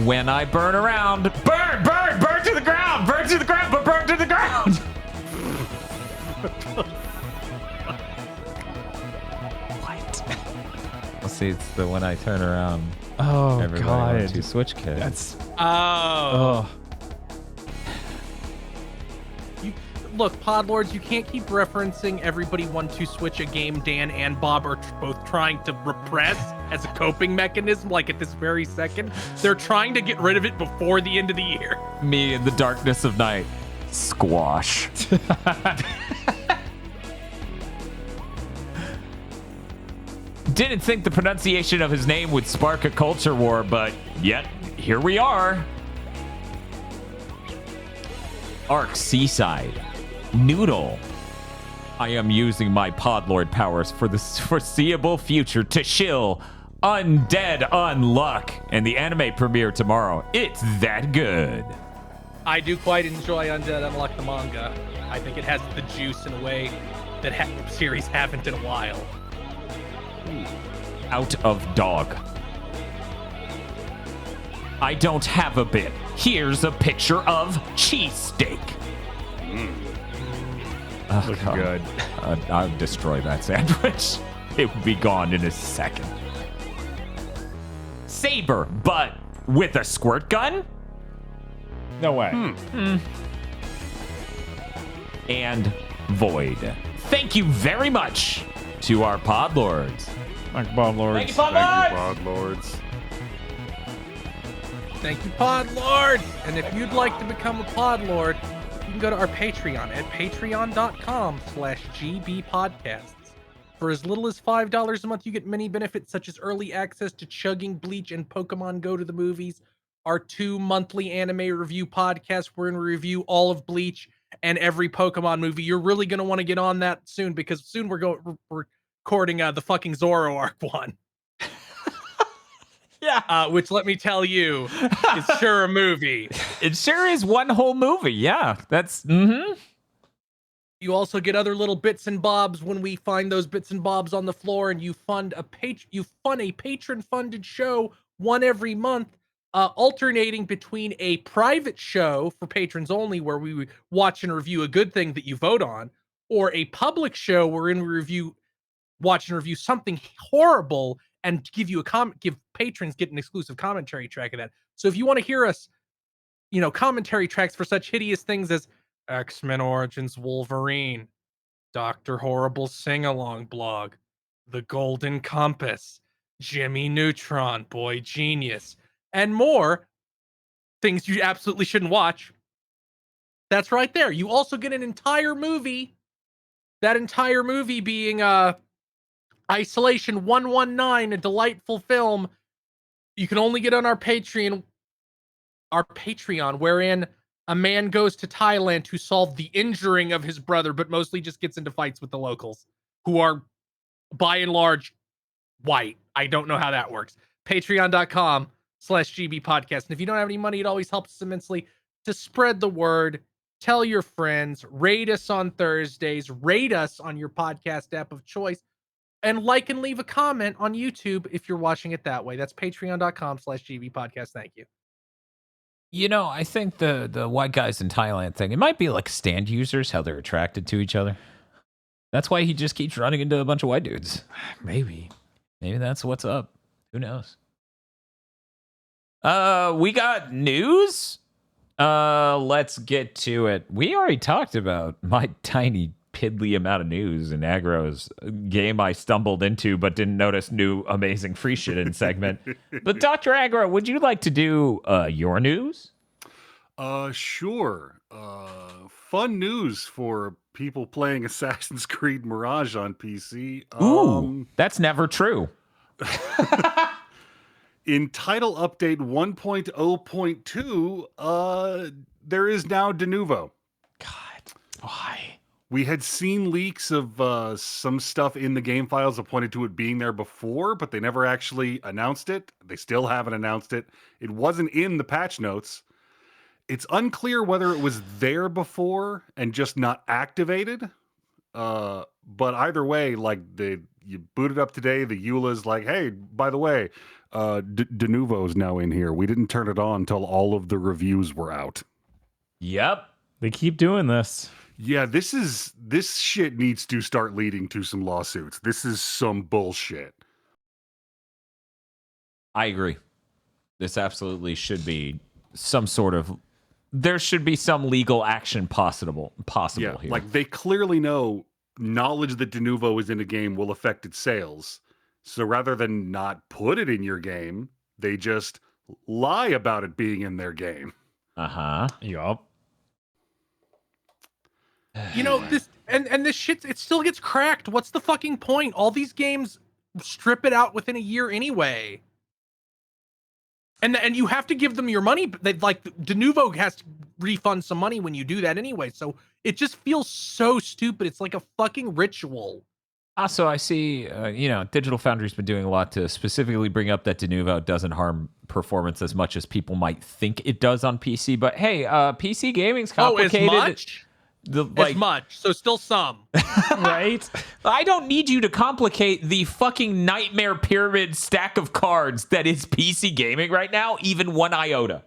When I burn around, burn, burn, burn to the ground, burn to the ground, but burn to the ground. What? Well, see, it's the when I turn around. Oh Everybody god. to Switch Kid. That's Oh. Look, Podlords, you can't keep referencing everybody want to switch a game Dan and Bob are both trying to repress as a coping mechanism, like at this very second. They're trying to get rid of it before the end of the year. Me in the darkness of night. Squash. Didn't think the pronunciation of his name would spark a culture war, but yet, here we are. Arc Seaside. Noodle. I am using my Podlord powers for the foreseeable future to shill Undead Unluck and the anime premiere tomorrow. It's that good. I do quite enjoy Undead Unluck the manga. I think it has the juice in a way that series haven't in a while. Out of dog. I don't have a bit. Here's a picture of cheesesteak. Oh, looking God. good. I would destroy that sandwich. It would be gone in a second. Saber, but with a squirt gun? No way. And Void. Thank you very much to our pod lords. Like Bob Lords. Thank you, pod Thank you, lords. Pod Lords. Thank you, Pod Lord. And if you'd like to become a Pod Lord, you can go to our Patreon at patreon.com/gbpodcasts. For as little as $5 a month, you get many benefits such as early access to Chugging, Bleach, and Pokemon Go to the Movies, our 2 monthly anime review podcasts wherein we review all of Bleach and every Pokemon movie. You're really going to want to get on that soon because soon we're recording the fucking Zoro arc one. Yeah. Which, let me tell you, is sure a movie. It sure is one whole movie. Yeah. That's, You also get other little bits and bobs when we find those bits and bobs on the floor, and you fund a patron-funded show one every month, alternating between a private show for patrons only, where we watch and review a good thing that you vote on, or a public show wherein we watch and review something horrible and give patrons get an exclusive commentary track of that. So if you want to hear us, commentary tracks for such hideous things as X-Men Origins Wolverine, Dr. Horrible's sing-along blog, The Golden Compass, Jimmy Neutron, Boy Genius, and more things you absolutely shouldn't watch, that's right there. You also get an entire movie, that entire movie being Isolation 119, a delightful film you can only get on our Patreon, wherein a man goes to Thailand to solve the injuring of his brother, but mostly just gets into fights with the locals, who are, by and large, white. I don't know how that works. Patreon.com/GB podcast. And if you don't have any money, it always helps us immensely to spread the word. Tell your friends, rate us on Thursdays, rate us on your podcast app of choice, and like and leave a comment on YouTube if you're watching it that way. That's patreon.com/GB podcast. Thank you. I think the white guys in Thailand thing, it might be like stand users, how they're attracted to each other. That's why he just keeps running into a bunch of white dudes. Maybe that's what's up. Who knows? We got news. Let's get to it. We already talked about my tiny piddly amount of news in Agro's game I stumbled into but didn't notice new amazing free shit in segment. But Dr. Agro, would you like to do your news? Sure. Fun news for people playing Assassin's Creed Mirage on PC. Ooh, that's never true. In title update 1.0.2, there is now de novo. God, why? We had seen leaks of some stuff in the game files that pointed to it being there before, but they never actually announced it. They still haven't announced it. It wasn't in the patch notes. It's unclear whether it was there before and just not activated. But either way, like you boot it up today, the EULA's like, hey, by the way, de novo's now in here. We didn't turn it on until all of the reviews were out. Yep. They keep doing this. Yeah, this shit needs to start leading to some lawsuits. This is some bullshit. I agree. This absolutely should be some sort of, there should be some legal action possible Yeah, here. like they clearly know knowledge that de novo is in a game will affect its sales. So rather than not put it in your game, they just lie about it being in their game. Uh-huh. Yup. This and this shit, it still gets cracked. What's the fucking point? All these games strip it out within a year anyway. And you have to give them your money. But de novo has to refund some money when you do that anyway. So it just feels so stupid. It's like a fucking ritual. Also, I see, Digital Foundry's been doing a lot to specifically bring up that de novo doesn't harm performance as much as people might think it does on PC. But hey, PC gaming's complicated. Oh, as much? As much. So still some. Right? I don't need you to complicate the fucking nightmare pyramid stack of cards that is PC gaming right now, even one iota.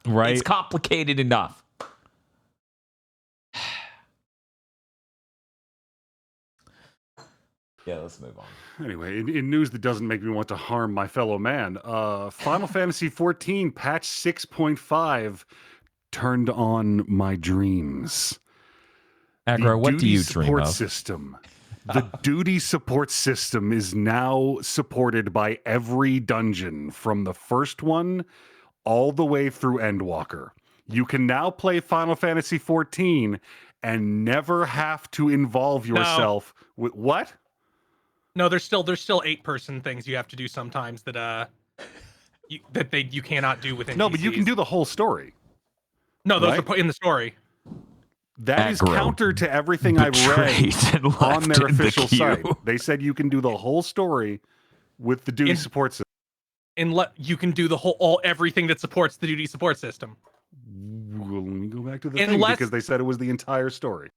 Right. It's complicated enough. Yeah, let's move on. Anyway, in news that doesn't make me want to harm my fellow man, Final Fantasy XIV patch 6.5 turned on my dreams. Aggro, what do duty you dream support of? system. The duty support system is now supported by every dungeon from the first one all the way through Endwalker. You can now play Final Fantasy XIV and never have to involve yourself with what? No, there's still 8-person things you have to do sometimes that you cannot do with NPCs. No, but you can do the whole story. No, those right? are put in the story. That is Aggro counter to everything I've read on their official site. They said you can do the whole story with the duty support system. You can do everything that supports the duty support system. Well, let me go back to the thing because they said it was the entire story.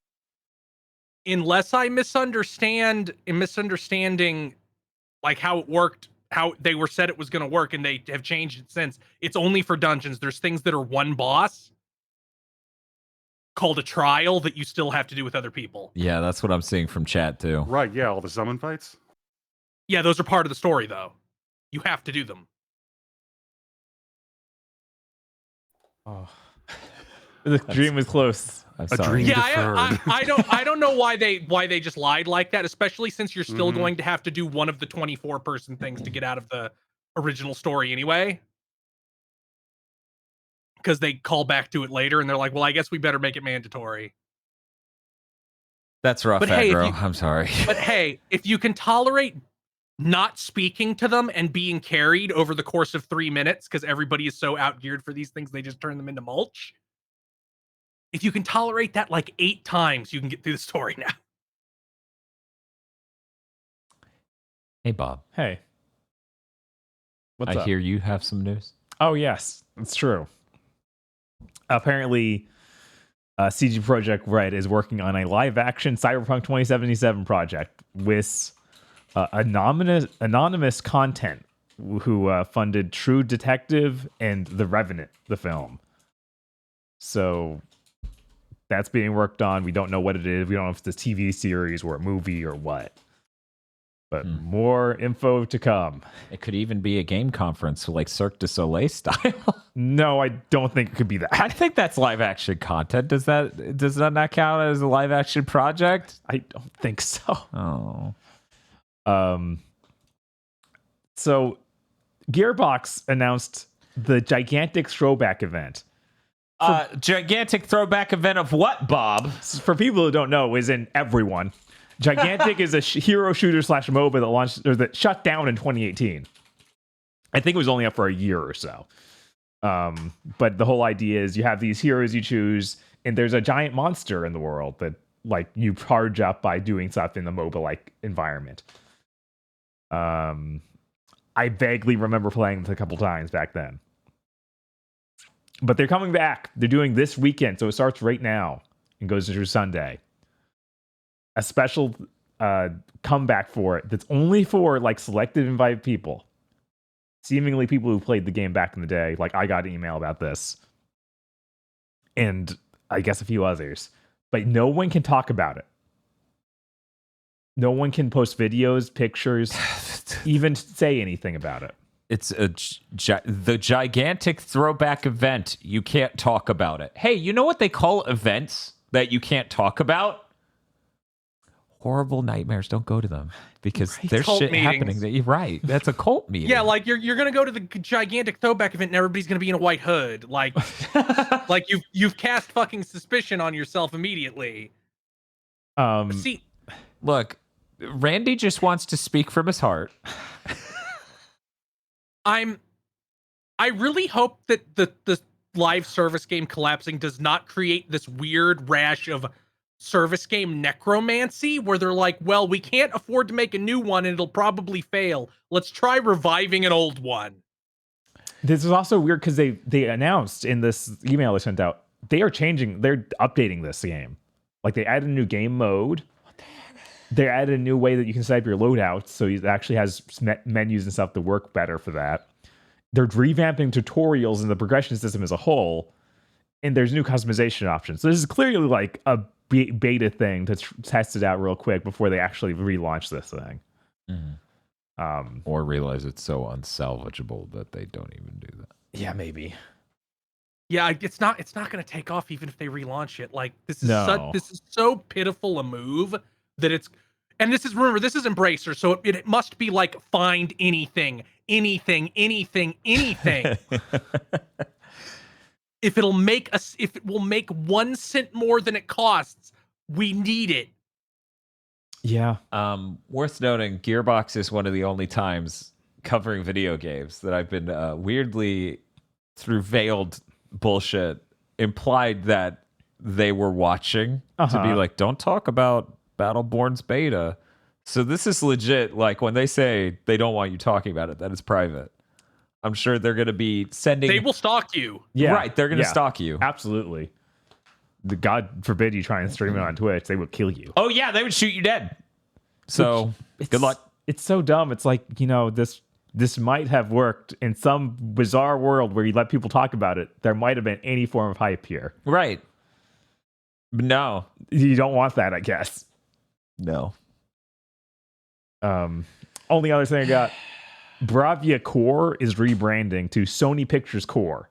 Unless I misunderstanding like how it worked, how they were said it was going to work, and they have changed it since. It's only for dungeons. There's things that are one boss called a trial that you still have to do with other people. Yeah, that's what I'm seeing from chat too. Right, yeah, all the summon fights. Yeah, those are part of the story though. You have to do them. Oh. The dream was close. I'm A sorry. dream. Yeah, I don't know why they just lied like that, especially since you're still going to have to do one of the 24-person things to get out of the original story anyway. Because they call back to it later and they're like, well, I guess we better make it mandatory. That's rough, But hey, Aggro. I'm sorry. But hey, if you can tolerate not speaking to them and being carried over the course of 3 minutes, because everybody is so outgeared for these things, they just turn them into mulch. If you can tolerate that like 8 times, you can get through the story now. Hey, Bob. Hey. What's up? I hear you have some news. Oh, yes. It's true. Apparently, CG Projekt Red is working on a live-action Cyberpunk 2077 project with anonymous content who funded True Detective and The Revenant, the film. So that's being worked on. We don't know what it is. We don't know if it's a TV series or a movie or what. But more info to come. It could even be a game conference, like Cirque du Soleil style. No, I don't think it could be that. I think that's live action content. Does that not count as a live action project? I don't think so. Oh. So Gearbox announced the gigantic throwback event. Gigantic throwback event of what, Bob? For people who don't know, is in everyone. Gigantic is a hero shooter / MOBA that shut down in 2018. I think it was only up for a year or so. But the whole idea is you have these heroes you choose, and there's a giant monster in the world that like you charge up by doing stuff in the MOBA-like environment. I vaguely remember playing this a couple times back then. But they're coming back. They're doing this weekend, so it starts right now and goes through Sunday. A special comeback for it that's only for like selected invited people. Seemingly people who played the game back in the day. Like I got an email about this. And I guess a few others. But no one can talk about it. No one can post videos, pictures, even say anything about it. It's the gigantic throwback event. You can't talk about it. Hey, you know what they call events that you can't talk about? Horrible nightmares. Don't go to them because there's Cult shit meetings. happening that you're right. That's a cult meeting. Yeah, like you're gonna go to the gigantic throwback event and everybody's gonna be in a white hood. Like, like you've cast fucking suspicion on yourself immediately. See, look, Randy just wants to speak from his heart. I really hope that the live service game collapsing does not create this weird rash of service game necromancy where they're like, well, we can't afford to make a new one and it'll probably fail. Let's try reviving an old one. This is also weird because they announced in this email they sent out, they're updating this game. Like they added a new game mode. They added a new way that you can set up your loadouts, so it actually has menus and stuff to work better for that. They're revamping tutorials and the progression system as a whole, and there's new customization options. So this is clearly like a beta thing to test it out real quick before they actually relaunch this thing. Or realize it's so unsalvageable that they don't even do that. Yeah, maybe. Yeah, it's not going to take off even if they relaunch it. Like this is No. this is so pitiful a move that it's, and this is, remember, this is Embracer, so it must be like find anything. If it will make 1 cent more than it costs, we need it. Yeah. Worth noting, Gearbox is one of the only times covering video games that I've been weirdly, through veiled bullshit, implied that they were watching to be like, don't talk about Battleborn's beta. So this is legit. Like when they say they don't want you talking about it, that is private. I'm sure they're going to be sending. They will stalk you. Yeah. Right. They're going to stalk you. Absolutely. God forbid you try and stream it on Twitch. They would kill you. Oh, yeah. They would shoot you dead. So good luck. It's so dumb. It's like, this might have worked in some bizarre world where you let people talk about it. There might have been any form of hype here. Right. But no. You don't want that, I guess. No. Only other thing I got, Bravia Core is rebranding to Sony Pictures Core.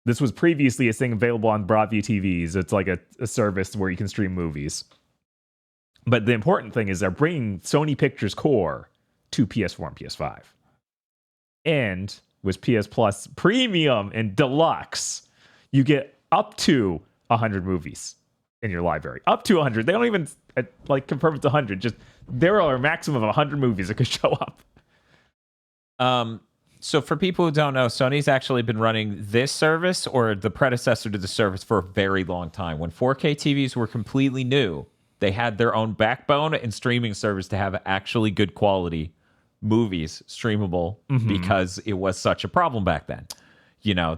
This was previously a thing available on Bravia TVs. It's like a service where you can stream movies. But the important thing is they're bringing Sony Pictures Core to PS4 and PS5. And with PS Plus Premium and Deluxe, you get up to 100 movies in your library. Up to 100. They don't even confirm it's 100. Just there are a maximum of 100 movies that could show up. So for people who don't know, Sony's actually been running this service or the predecessor to the service for a very long time. When 4K TVs were completely new, they had their own backbone and streaming service to have actually good quality movies streamable because it was such a problem back then.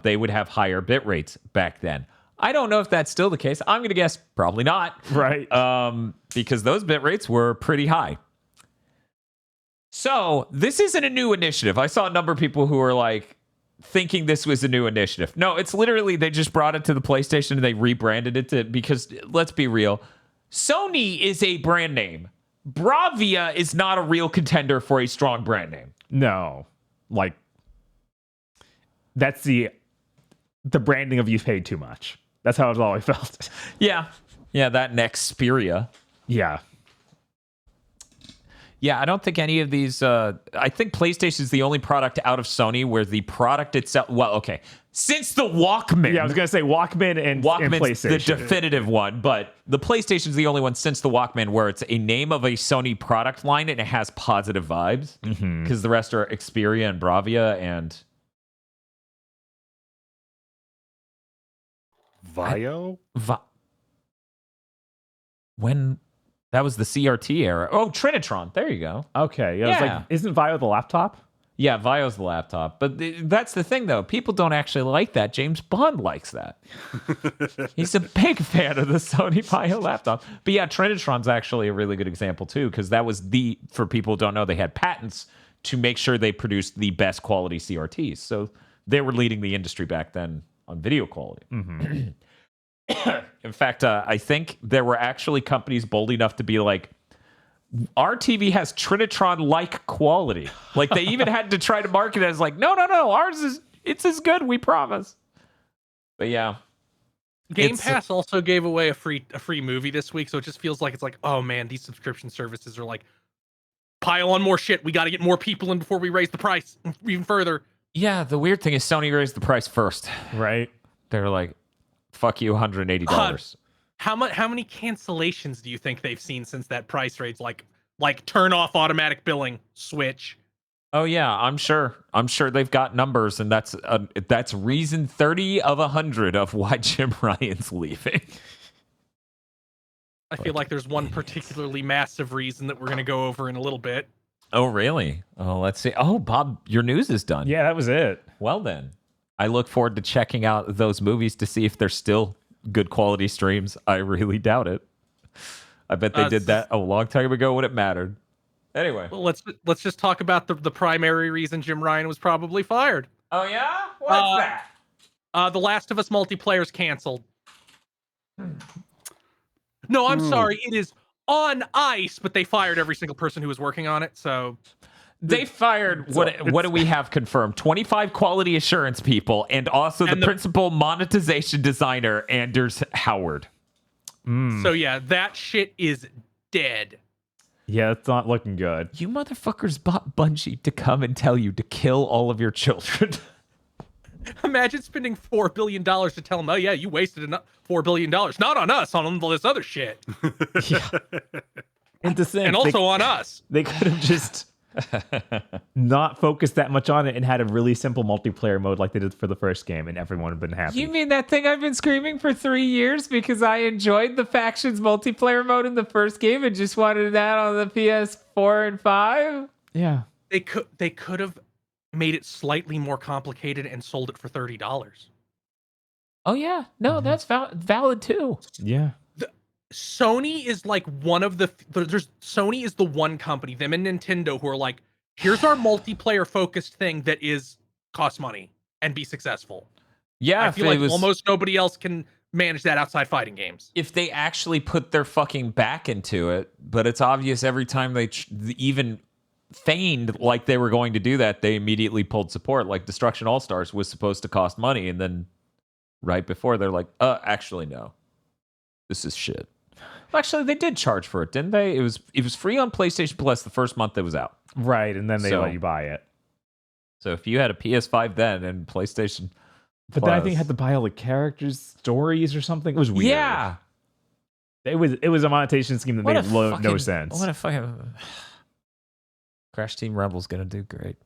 They would have higher bit rates back then. I don't know if that's still the case. I'm going to guess probably not. Right. Because those bit rates were pretty high. So this isn't a new initiative. I saw a number of people who were like thinking this was a new initiative. No, it's literally they just brought it to the PlayStation and they rebranded it because let's be real. Sony is a brand name. Bravia is not a real contender for a strong brand name. No. That's the branding of you've paid too much. That's how it's always felt. Yeah. Yeah, that Nexperia. Yeah. Yeah, I don't think any of these... I think PlayStation is the only product out of Sony where the product itself... Well, okay. Since the Walkman... Yeah, I was going to say Walkman and PlayStation. The definitive one, but the PlayStation is the only one since the Walkman where it's a name of a Sony product line and it has positive vibes. Because the rest are Xperia and Bravia and... Vio? When... That was the CRT era. Oh, Trinitron. There you go. Okay. Yeah. Yeah. It's like, isn't Vio the laptop? Yeah, Vio's the laptop. But that's the thing, though. People don't actually like that. James Bond likes that. He's a big fan of the Sony Vio laptop. But yeah, Trinitron's actually a really good example, too, because that was for people who don't know, they had patents to make sure they produced the best quality CRTs. So they were leading the industry back then on video quality. In fact, I think there were actually companies bold enough to be like, our TV has Trinitron-like quality. Like they even had to try to market it as like, no, ours it's as good, we promise. But yeah. Game Pass also gave away a free movie this week, so it just feels like it's like, oh man, these subscription services are like, pile on more shit. We got to get more people in before we raise the price even further. Yeah, the weird thing is Sony raised the price first. Right. They're like, fuck you, $180. How many cancellations do you think they've seen since that price raise? Like turn off automatic billing, switch. Oh yeah, I'm sure they've got numbers, and that's reason 30 of 100 of why Jim Ryan's leaving. I feel like there's one particularly massive reason that we're going to go over in a little bit. Oh really? Oh, let's see. Oh, Bob, your news is done. Yeah, that was it. Well then, I look forward to checking out those movies to see if they're still good quality streams. I really doubt it. I bet they did that a long time ago when it mattered. Anyway, well, let's just talk about the primary reason Jim Ryan was probably fired. Oh yeah, what's that? The Last of Us multiplayer's canceled. No, I'm sorry, it is on ice, but they fired every single person who was working on it. So They fired what do we have confirmed? 25 quality assurance people and also the principal monetization designer, Anders Howard. So yeah, that shit is dead. Yeah, it's not looking good. You motherfuckers bought Bungie to come and tell you to kill all of your children. Imagine spending $4 billion to tell them, oh yeah, you wasted $4 billion. Not on us, on all this other shit. Yeah. And also on us. They could have just not focused that much on it and had a really simple multiplayer mode like they did for the first game, and everyone would have been happy. You mean that thing I've been screaming for 3 years because I enjoyed the factions multiplayer mode in the first game and just wanted that on the PS4 and 5? Yeah. They could have made it slightly more complicated and sold it for $30. Oh yeah, no, that's valid too. Yeah. Sony is like one of Sony is the one company, them and Nintendo, who are like, here's our multiplayer focused thing that costs money and be successful. Yeah, I feel like almost nobody else can manage that outside fighting games. If they actually put their fucking back into it, but it's obvious every time they even feigned like they were going to do that, they immediately pulled support. Like Destruction All Stars was supposed to cost money, and then right before they're like, actually no, this is shit. Actually, they did charge for it, didn't they? It was free on PlayStation Plus the first month it was out. Right, and then they let you buy it. So if you had a PS5 then and PlayStation But then I think you had to buy all the characters' stories or something. It was weird. Yeah. It was a monetization scheme that made no sense. What a fucking Crash Team Rebel's gonna do great.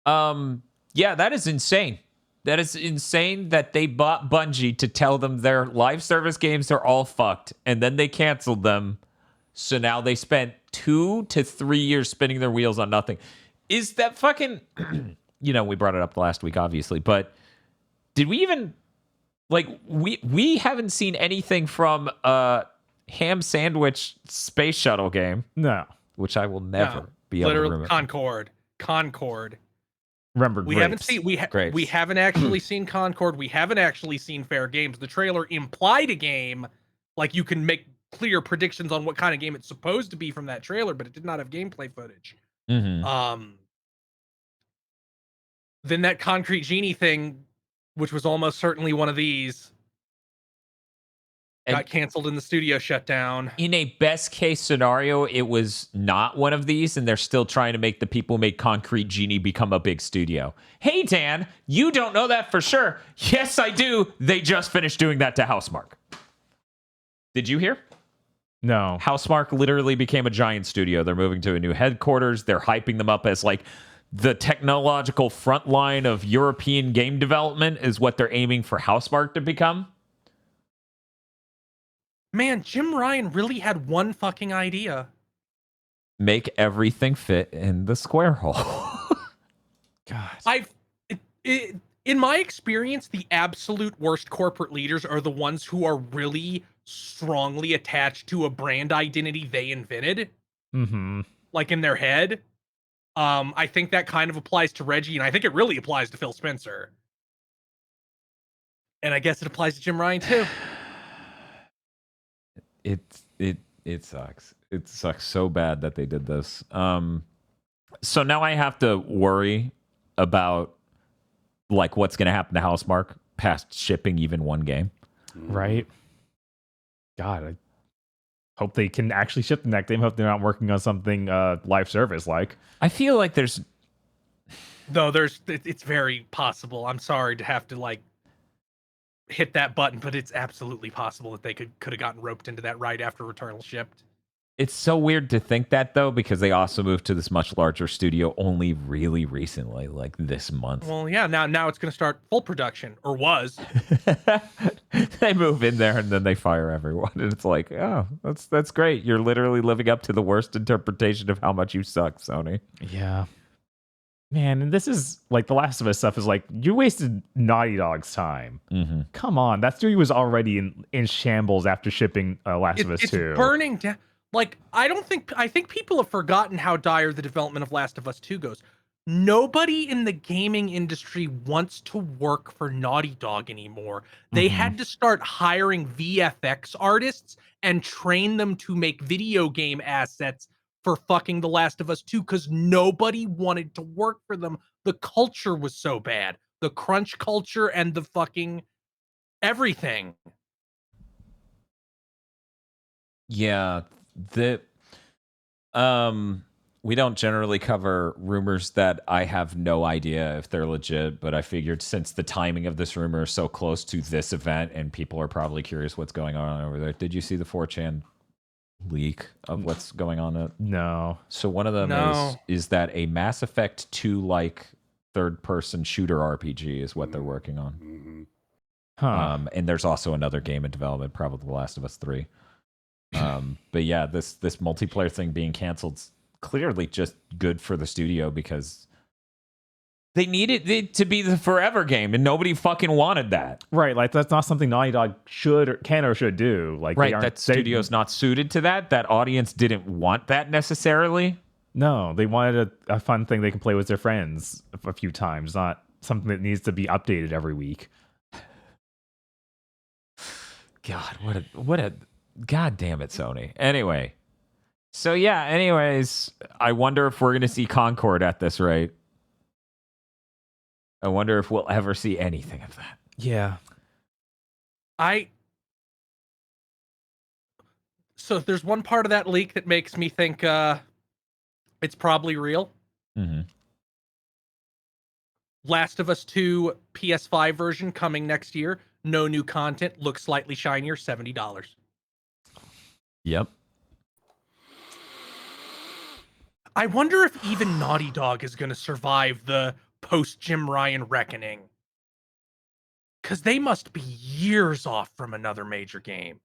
Yeah, that is insane. That is insane that they bought Bungie to tell them their live service games are all fucked, and then they canceled them. So now they spent 2 to 3 years spinning their wheels on nothing. Is that fucking... we brought it up last week, obviously, but did we even... we haven't seen anything from Ham Sandwich Space Shuttle game. No. Which I will never be able to remember. Concord. Remember, we haven't actually seen Concord. We haven't actually seen Fair Games. The trailer implied a game, like you can make clear predictions on what kind of game it's supposed to be from that trailer, but it did not have gameplay footage. Mm-hmm. Then that Concrete Genie thing, which was almost certainly one of these, got canceled and the studio shut down. In a best case scenario, it was not one of these, and they're still trying to make the people who make Concrete Genie become a big studio. Hey, Dan, you don't know that for sure. Yes, I do. They just finished doing that to Housemarque. Did you hear? No. Housemarque literally became a giant studio. They're moving to a new headquarters. They're hyping them up as like the technological front line of European game development is what they're aiming for Housemarque to become. Man, Jim Ryan really had one fucking idea. Make everything fit in the square hole. God. In my experience, the absolute worst corporate leaders are the ones who are really strongly attached to a brand identity they invented. Mm-hmm. Like in their head. I think that kind of applies to Reggie, and I think it really applies to Phil Spencer. And I guess it applies to Jim Ryan too. It sucks. It sucks so bad that they did this. So now I have to worry about like what's going to happen to Housemarque past shipping even one game. Right. God, I hope they can actually ship the next game. Hope they're not working on something live service like. I feel like there's... No, it's very possible. I'm sorry to have to like hit that button, but it's absolutely possible that they could have gotten roped into that right after Returnal shipped. It's so weird to think that though, because they also moved to this much larger studio only really recently, like this month. Well, yeah, now it's going to start full production, or was. They move in there and then they fire everyone, and it's like, oh, that's great. You're literally living up to the worst interpretation of how much you suck, Sony. Yeah. Man, and this is like the Last of Us stuff is like, you wasted Naughty Dog's time. Mm-hmm. Come on. That studio was already in shambles after shipping Last of Us 2. It's burning down. Like, I think people have forgotten how dire the development of Last of Us 2 goes. Nobody in the gaming industry wants to work for Naughty Dog anymore. They had to start hiring VFX artists and train them to make video game assets for fucking The Last of Us 2 because nobody wanted to work for them. The culture was so bad. The crunch culture and the fucking everything. Yeah, we don't generally cover rumors that I have no idea if they're legit, but I figured since the timing of this rumor is so close to this event and people are probably curious what's going on over there. Did you see the 4chan leak of what's going on? No. So one of them is that a Mass Effect 2 like third-person shooter RPG is what they're working on. Huh. And there's also another game in development, probably The Last of Us 3. But yeah, this multiplayer thing being canceled clearly just good for the studio because they needed it to be the forever game and nobody fucking wanted that. Right, like that's not something Naughty Dog can or should do. Like, right, that studio's not suited to that. That audience didn't want that necessarily. No, they wanted a fun thing they can play with their friends a few times, not something that needs to be updated every week. God, what a God damn it, Sony. Anyway. So yeah, anyways, I wonder if we're going to see Concord at this rate. I wonder if we'll ever see anything of that. Yeah. So there's one part of that leak that makes me think it's probably real. Mm-hmm. Last of Us 2 PS5 version coming next year. No new content. Looks slightly shinier. $70. Yep. I wonder if even Naughty Dog is going to survive the post-Jim Ryan reckoning. Because they must be years off from another major game.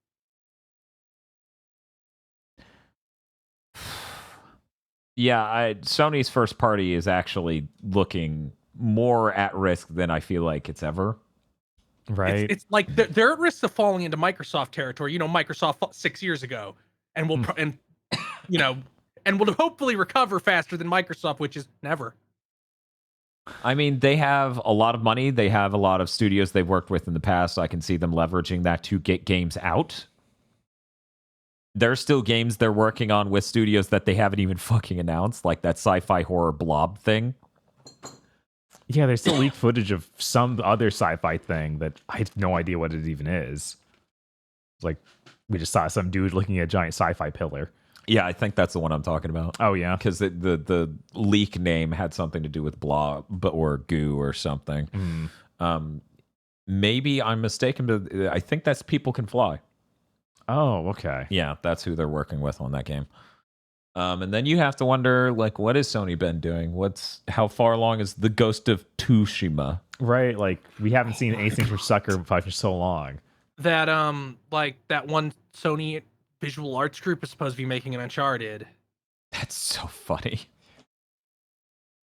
Yeah, Sony's first party is actually looking more at risk than I feel like it's ever. Right. It's like they're at risk of falling into Microsoft territory. You know, Microsoft 6 years ago, and will hopefully recover faster than Microsoft, which is never. I mean, they have a lot of money. They have a lot of studios they've worked with in the past. So I can see them leveraging that to get games out. There's still games they're working on with studios that they haven't even fucking announced, like that sci-fi horror Blob thing. Yeah, there's still leaked footage of some other sci-fi thing that I have no idea what it even is. Like, we just saw some dude looking at a giant sci-fi pillar. Yeah, I think that's the one I'm talking about. Oh, yeah? Because the leak name had something to do with Blob or Goo or something. Maybe I'm mistaken, but I think that's People Can Fly. Oh, okay. Yeah, that's who they're working with on that game. And then you have to wonder, like, what has Sony been doing? How far along is the Ghost of Tsushima? Right, like, we haven't seen anything from Sucker for so long. That that one Sony visual arts group is supposed to be making an Uncharted. That's so funny.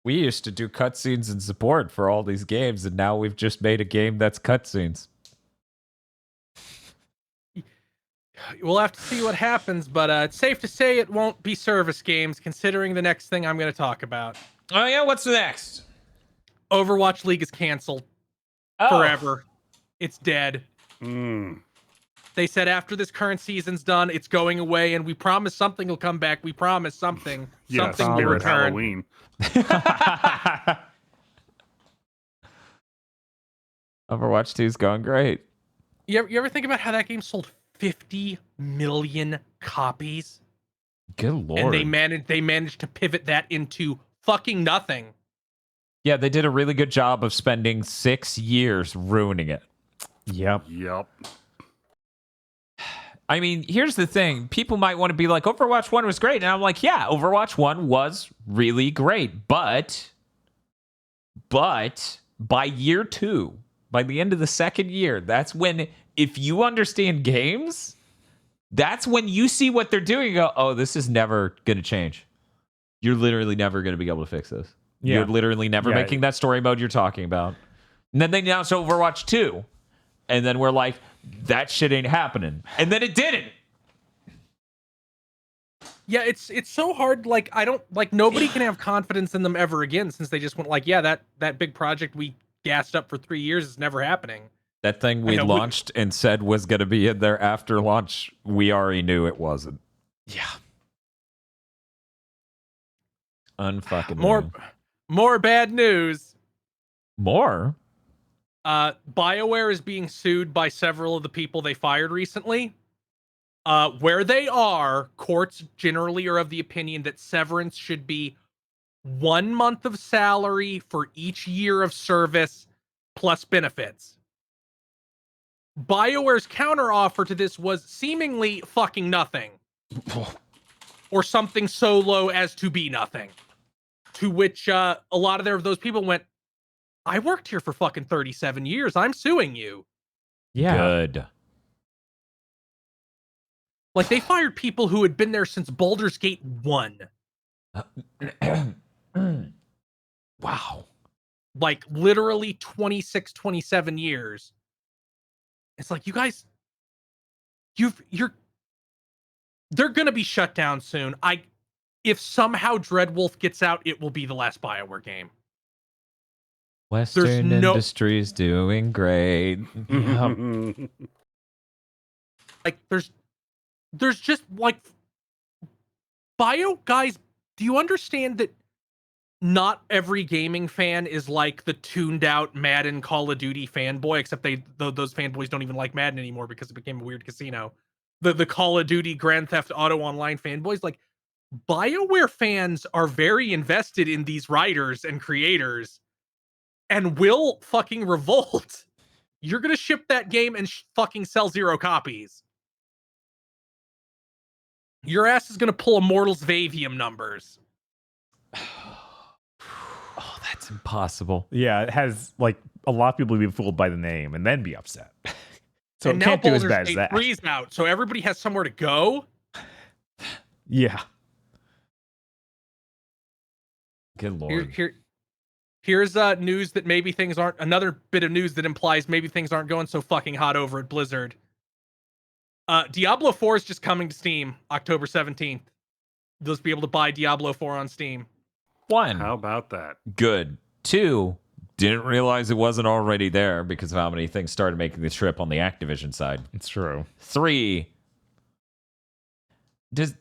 We used to do cutscenes and support for all these games, and now we've just made a game that's cutscenes. We'll have to see what happens, but it's safe to say it won't be service games, considering the next thing I'm going to talk about. Oh, yeah? What's next? Overwatch League is canceled forever. It's dead. They said after this current season's done, it's going away, and we promise something will come back. We promise something. Yeah, something will Spirit return. Halloween. Overwatch 2's going great. You ever think about how that game sold 50 million copies? Good lord. And they managed to pivot that into fucking nothing. Yeah, they did a really good job of spending 6 years ruining it. Yep. I mean, here's the thing. People might want to be like, Overwatch 1 was great. And I'm like, yeah, Overwatch 1 was really great. But by year 2, by the end of the second year, that's when, if you understand games, that's when you see what they're doing and go, oh, this is never going to change. You're literally never going to be able to fix this. Yeah. You're literally never making that story mode you're talking about. And then they announced Overwatch 2. And then we're like, that shit ain't happening. And then it didn't. Yeah, it's so hard. Like, nobody can have confidence in them ever again, since they just went like, yeah, that big project we gassed up for 3 years is never happening. That thing we launched and said was going to be in there after launch, we already knew it wasn't. Yeah. Unfucking More bad news. more. BioWare is being sued by several of the people they fired recently. Where they are, courts generally are of the opinion that severance should be 1 month of salary for each year of service plus benefits. BioWare's counteroffer to this was seemingly fucking nothing. Or something so low as to be nothing. To which a lot of those people went, I worked here for fucking 37 years. I'm suing you. Yeah. Good. Like, they fired people who had been there since Baldur's Gate 1. Wow. Like, literally 26, 27 years. It's like, you guys, they're gonna be shut down soon. If somehow Dreadwolf gets out, it will be the last BioWare game. Western Industries doing great. Like, there's just, like, guys, do you understand that not every gaming fan is like the tuned out Madden Call of Duty fanboy, except those fanboys don't even like Madden anymore because it became a weird casino. The Call of Duty Grand Theft Auto Online fanboys, like, BioWare fans are very invested in these writers and creators and will fucking revolt. You're gonna ship that game and fucking sell 0 copies. Your ass is gonna pull Immortals Vavium numbers. Oh, that's impossible. Yeah, it has, like, a lot of people be fooled by the name and then be upset. So and it now can't do as Baldur's bad as Gate that. 3's out, so everybody has somewhere to go. Yeah. Good lord. Here's news that maybe things aren't, another bit of news that implies maybe things aren't going so fucking hot over at Blizzard. Diablo 4 is just coming to Steam October 17th. You'll just be able to buy Diablo 4 on Steam. 1. How about that? Good. 2. Didn't realize it wasn't already there because of how many things started making the trip on the Activision side. It's true. 3. Does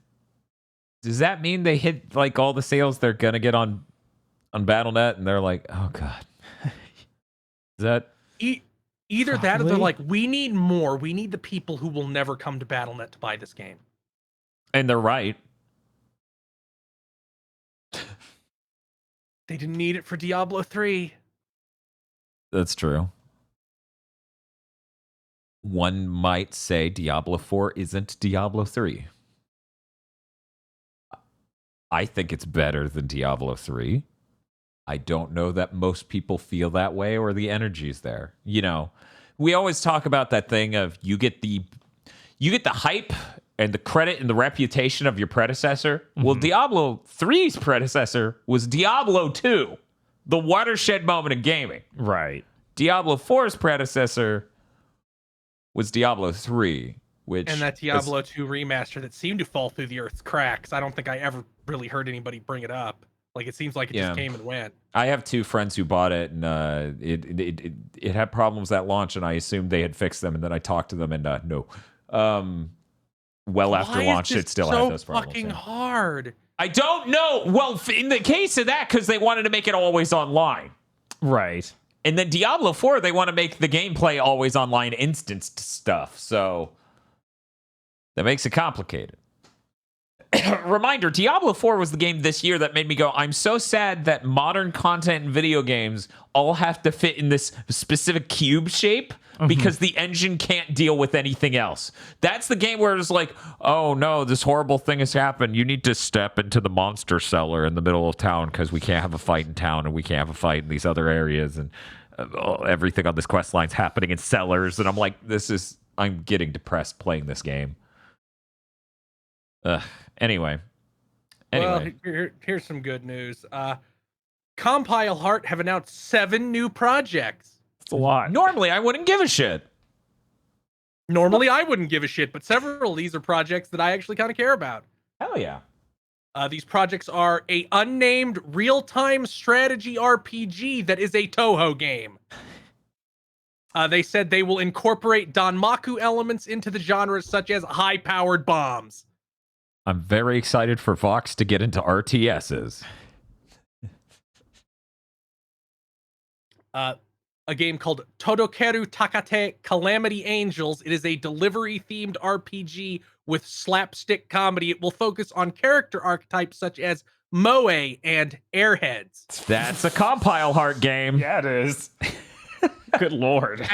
that mean they hit, like, all the sales they're gonna get on BattleNet and they're like, oh god? Is that either that or they're Probably. like, we need more. We need the people who will never come to BattleNet to buy this game. And they're right. They didn't need it for Diablo 3. That's true. One might say Diablo 4 isn't Diablo 3. I think it's better than Diablo 3. I don't know that most people feel that way or the energy's there. You know, we always talk about that thing of you get the hype and the credit and the reputation of your predecessor. Mm-hmm. Well, Diablo 3's predecessor was Diablo 2, the watershed moment in gaming. Right. Diablo 4's predecessor was Diablo 3, which... And that Diablo 2 remaster that seemed to fall through the earth's cracks. I don't think I ever really heard anybody bring it up. Like, it seems like it just came and went. I have 2 friends who bought it, and it had problems at launch, and I assumed they had fixed them, and then I talked to them, and no. Well, after launch, it still had those problems. Fucking hard. I don't know. Well, in the case of that, because they wanted to make it always online. Right. And then Diablo 4, they want to make the gameplay always online instanced stuff. So that makes it complicated. Reminder, Diablo 4 was the game this year that made me go, I'm so sad that modern content in video games all have to fit in this specific cube shape because the engine can't deal with anything else. That's the game where it's like, oh no, this horrible thing has happened. You need to step into the monster cellar in the middle of town because we can't have a fight in town and we can't have a fight in these other areas. And everything on this quest line's happening in cellars. And I'm like, I'm getting depressed playing this game. Anyway. Well, here's some good news. Compile Heart have announced 7 new projects. It's a lot. Normally, I wouldn't give a shit. Normally, I wouldn't give a shit, but several of these are projects that I actually kind of care about. Hell yeah. These projects are a unnamed real-time strategy RPG that is a Toho game. They said they will incorporate Danmaku elements into the genre, such as high-powered bombs. I'm very excited for Vox to get into RTSs. a game called Todokeru Takate Calamity Angels. It is a delivery-themed RPG with slapstick comedy. It will focus on character archetypes such as Moe and Airheads. That's a compile heart game. Yeah, it is. Good lord.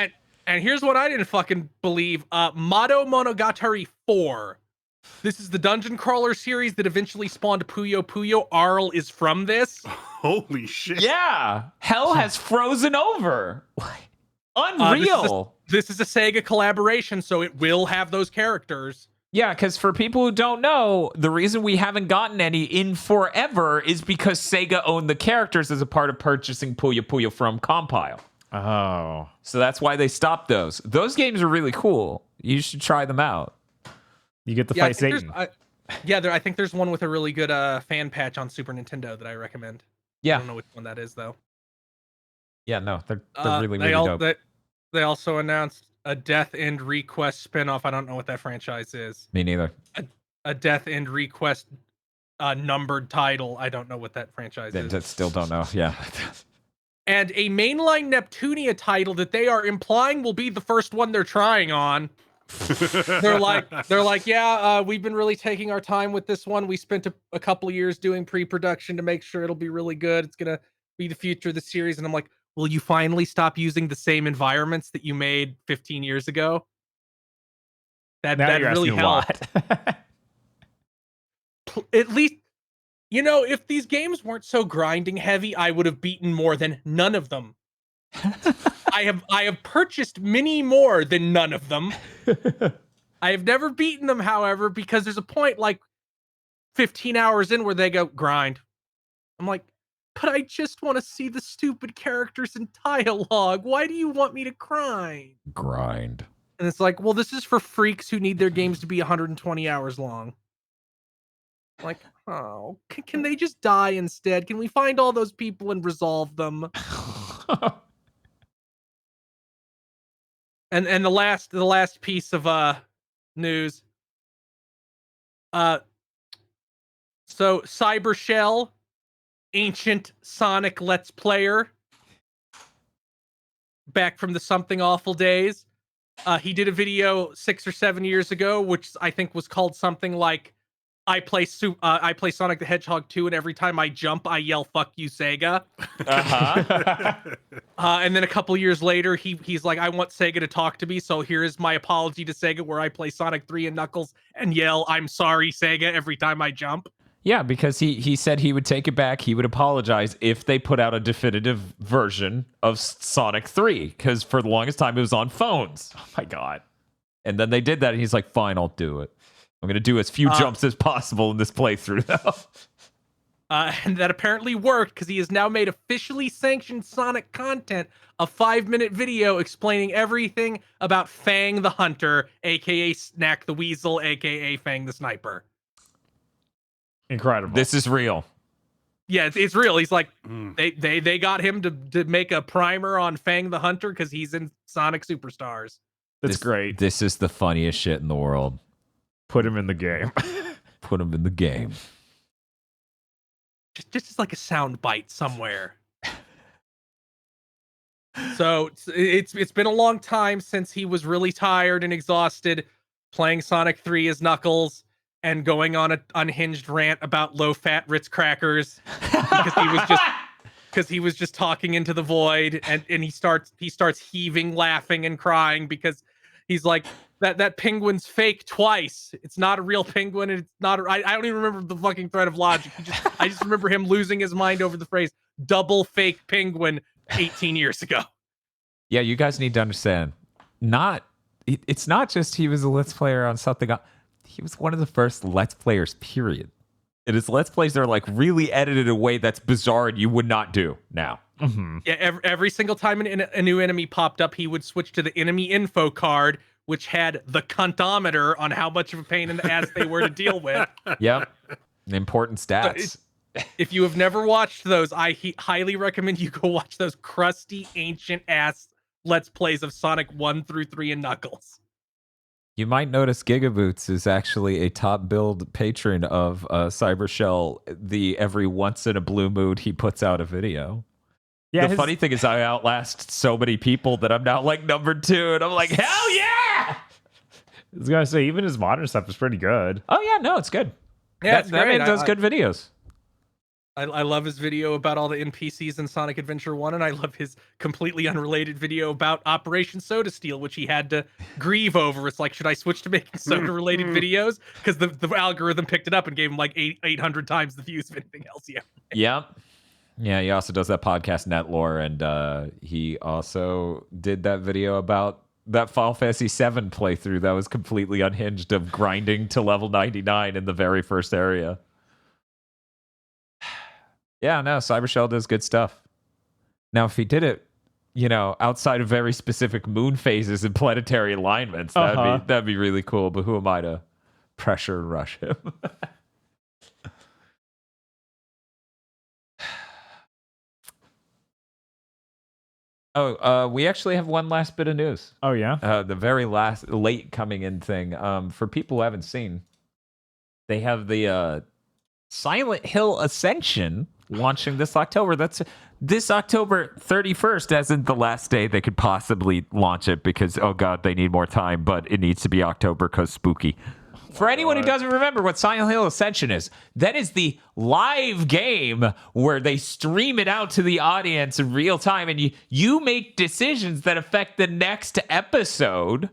And here's what I didn't fucking believe. Madou Monogatari 4. This is the dungeon crawler series that eventually spawned Puyo Puyo. Arl is from this. Holy shit. Yeah. Hell has frozen over. Unreal. This is a Sega collaboration, so it will have those characters. Yeah, because for people who don't know, the reason we haven't gotten any in forever is because Sega owned the characters as a part of purchasing Puyo Puyo from Compile. Oh. So that's why they stopped those. Those games are really cool. You should try them out. You get to fight Satan. I think there's one with a really good fan patch on Super Nintendo that I recommend. Yeah. I don't know which one that is, though. Yeah, no, they're really dope. They also announced a Death End Request spinoff. I don't know what that franchise is. Me neither. A Death End Request numbered title. I don't know what that franchise is. I still don't know. Yeah. And a mainline Neptunia title that they are implying will be the first one they're trying on. they're like, yeah, we've been really taking our time with this one. We spent a couple of years doing pre-production to make sure it'll be really good. It's gonna be the future of the series. And I'm like, will you finally stop using the same environments that you made 15 years ago? That really helped. At least, if these games weren't so grinding heavy, I would have beaten more than none of them. I have purchased many more than none of them. I have never beaten them, however, because there's a point like 15 hours in where they go grind. I'm like, but I just want to see the stupid characters and dialogue. Why do you want me to grind? And it's like, well, this is for freaks who need their games to be 120 hours long. Like, oh, can they just die instead? Can we find all those people and resolve them? And the last piece of news. So Cybershell, ancient Sonic Let's Player, back from the Something Awful days. He did a video 6 or 7 years ago, which I think was called something like, I play Sonic the Hedgehog 2, and every time I jump, I yell "Fuck you, Sega." And then a couple years later, he's like, I want Sega to talk to me, so here is my apology to Sega, where I play Sonic 3 and Knuckles and yell, "I'm sorry, Sega," every time I jump. Yeah, because he said he would take it back. He would apologize if they put out a definitive version of Sonic 3, because for the longest time it was on phones. Oh my god! And then they did that, and he's like, "Fine, I'll do it. I'm going to do as few jumps as possible in this playthrough, though." And that apparently worked, because he has now made officially sanctioned Sonic content, a 5-minute video explaining everything about Fang the Hunter, aka Snack the Weasel, aka Fang the Sniper. Incredible. This is real. Yeah, it's real. He's like, they got him to make a primer on Fang the Hunter because he's in Sonic Superstars. That's great. This is the funniest shit in the world. Put him in the game. Put him in the game. Just as like a sound bite somewhere. So it's been a long time since he was really tired and exhausted playing Sonic 3 as Knuckles and going on an unhinged rant about low-fat Ritz crackers because he was just talking into the void, and he starts heaving, laughing, and crying because he's like, that penguin's fake twice. It's not a real penguin, and it's not. I don't even remember the fucking thread of logic. I just remember him losing his mind over the phrase "double fake penguin" 18 years ago. Yeah, you guys need to understand. It's not just he was a Let's Player on something. He was one of the first Let's Players. Period. And his Let's Plays are like really edited in a way that's bizarre and you would not do now. Mm-hmm. Yeah, every single time a new enemy popped up, he would switch to the enemy info card, which had the cuntometer on how much of a pain in the ass they were to deal with. Yep. Important stats. If you have never watched those, I highly recommend you go watch those crusty, ancient ass Let's Plays of Sonic 1 through 3 and Knuckles. You might notice GigaBoots is actually a top build patron of Cybershell. Every once in a blue mood, he puts out a video. Yeah, the funny thing is I outlast so many people that I'm now like number 2, and I'm like, hell yeah! I was gonna say, even his modern stuff is pretty good. Oh yeah, no, it's good. Yeah, that man does good videos. I love his video about all the NPCs in Sonic Adventure 1, and I love his completely unrelated video about Operation Soda Steel, which he had to grieve over. It's like, should I switch to making soda-related videos? Because the algorithm picked it up and gave him like 800 times the views of anything else. Yeah. Yep. Yeah, he also does that podcast, Netlore, and he also did that video about that Final Fantasy VII playthrough that was completely unhinged of grinding to level 99 in the very first area. Yeah, no, Cybershell does good stuff. Now, if he did it, outside of very specific moon phases and planetary alignments, that'd be really cool. But who am I to pressure and rush him? We actually have one last bit of news. Oh yeah, the very late coming in thing. For people who haven't seen, they have the Silent Hill Ascension launching this October. That's this October 31st, as in the last day they could possibly launch it, because, oh God, they need more time, but it needs to be October because spooky. For anyone who doesn't remember what Silent Hill Ascension is, that is the live game where they stream it out to the audience in real time, and you make decisions that affect the next episode.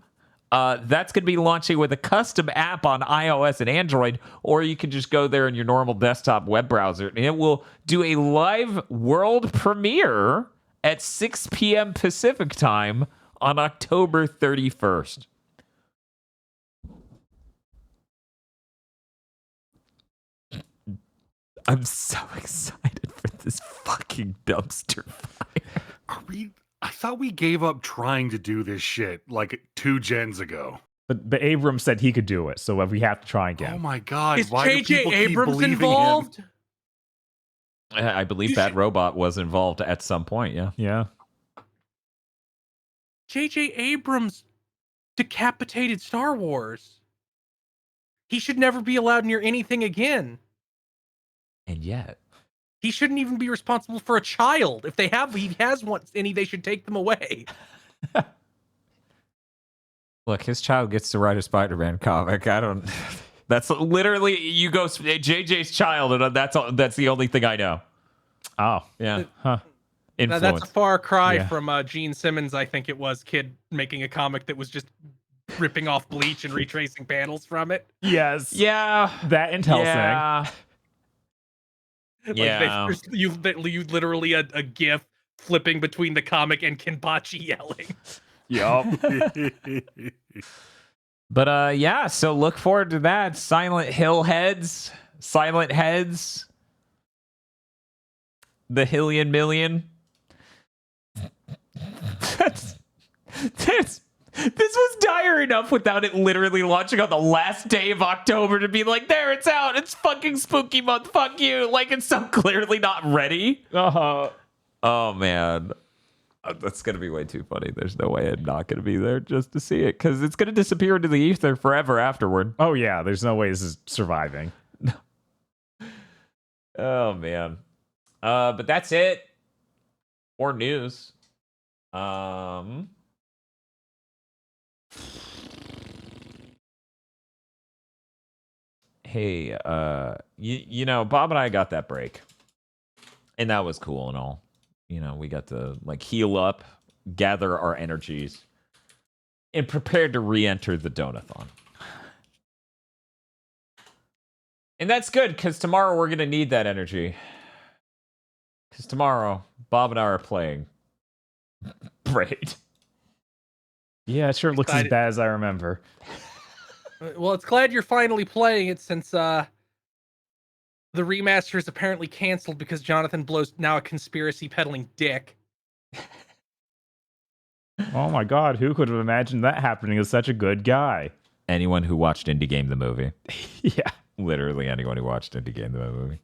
That's going to be launching with a custom app on iOS and Android, or you can just go there in your normal desktop web browser, and it will do a live world premiere at 6 p.m. Pacific time on October 31st. I'm so excited for this fucking dumpster fire. I thought we gave up trying to do this shit like 2 gens ago. but Abrams said he could do it, so we have to try again. Oh my God! Is why do J.J. people keep Abrams believing involved? him? I believe Bad Robot was involved at some point, yeah. Yeah. J.J. Abrams decapitated Star Wars. He should never be allowed near anything again. And yet, he shouldn't even be responsible for a child. If he has one, they should take them away. Look, his child gets to write a Spider-Man comic. That's literally, you go JJ's child, and that's the only thing I know. Oh, yeah. Huh. Now, that's a far cry from Gene Simmons, I think it was, kid making a comic that was just ripping off Bleach and retracing panels from it. Yes. Yeah. That and Hellsing. Yeah. You literally a GIF flipping between the comic and Kenpachi yelling. Yup. But yeah, so look forward to that. Silent Heads, the Hillion Million. This was dire enough without it literally launching on the last day of October to be like, there, it's out. It's fucking spooky month. Fuck you. Like, it's so clearly not ready. Uh-huh. Oh, man. That's going to be way too funny. There's no way I'm not going to be there just to see it, because it's going to disappear into the ether forever afterward. Oh, yeah. There's no way this is surviving. Oh, man. But that's it for news. Hey, you know, Bob and I got that break, and that was cool and all. You know, we got to like heal up, gather our energies, and prepare to re-enter the Donathon. And that's good, because tomorrow we're going to need that energy. Because tomorrow, Bob and I are playing Braid. Yeah, it sure looks as bad as I remember. Well, it's glad you're finally playing it, since the remaster is apparently canceled because Jonathan Blow's now a conspiracy peddling dick. Oh my God, who could have imagined that happening? As such a good guy. Anyone who watched Indie Game the movie. Yeah. Literally anyone who watched Indie Game the movie.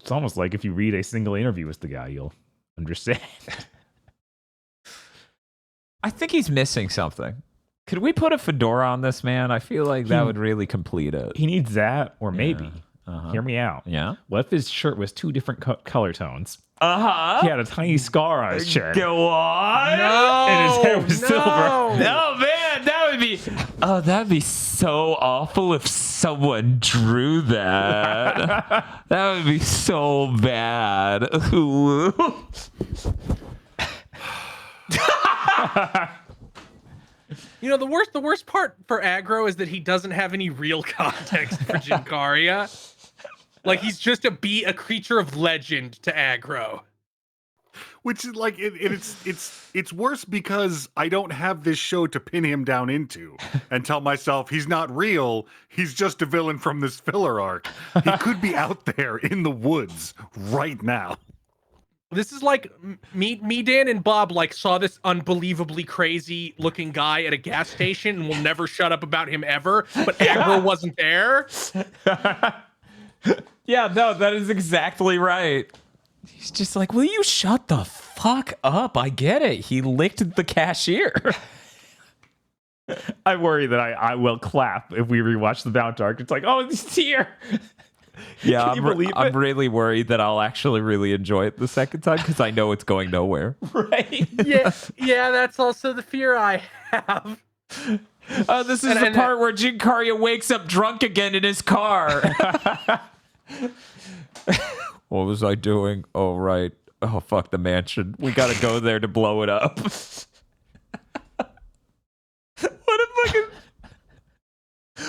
It's almost like if you read a single interview with the guy, you'll understand. I think he's missing something. Could we put a fedora on this man? I feel like that would really complete it. He needs that, or maybe Hear me out. Yeah. What if his shirt was 2 different color tones? Uh-huh. He had a tiny scar on his chin. Go on. No, And his hair was silver. Oh man, that'd be so awful if someone drew that. That would be so bad. You know, the worst part for Aggro is that he doesn't have any real context for Jinkaria. Like, he's just a creature of legend to Aggro. Which is like it's worse because I don't have this show to pin him down into and tell myself he's not real. He's just a villain from this filler arc. He could be out there in the woods right now. This is like me, Dan, and Bob like saw this unbelievably crazy looking guy at a gas station and will never shut up about him ever. But Aggro wasn't there. Yeah, no, that is exactly right. He's just like, will you shut the fuck up? I get it. He licked the cashier. I worry that I will clap if we rewatch the Bound Arc. It's like, oh, he's here. Yeah, Can you believe it? I'm really worried that I'll actually really enjoy it the second time because I know it's going nowhere. Right? Yeah, that's also the fear I have. Oh, this is the part where Jinkaria wakes up drunk again in his car. What was I doing? Oh, right. Oh, fuck the mansion. We gotta go there to blow it up.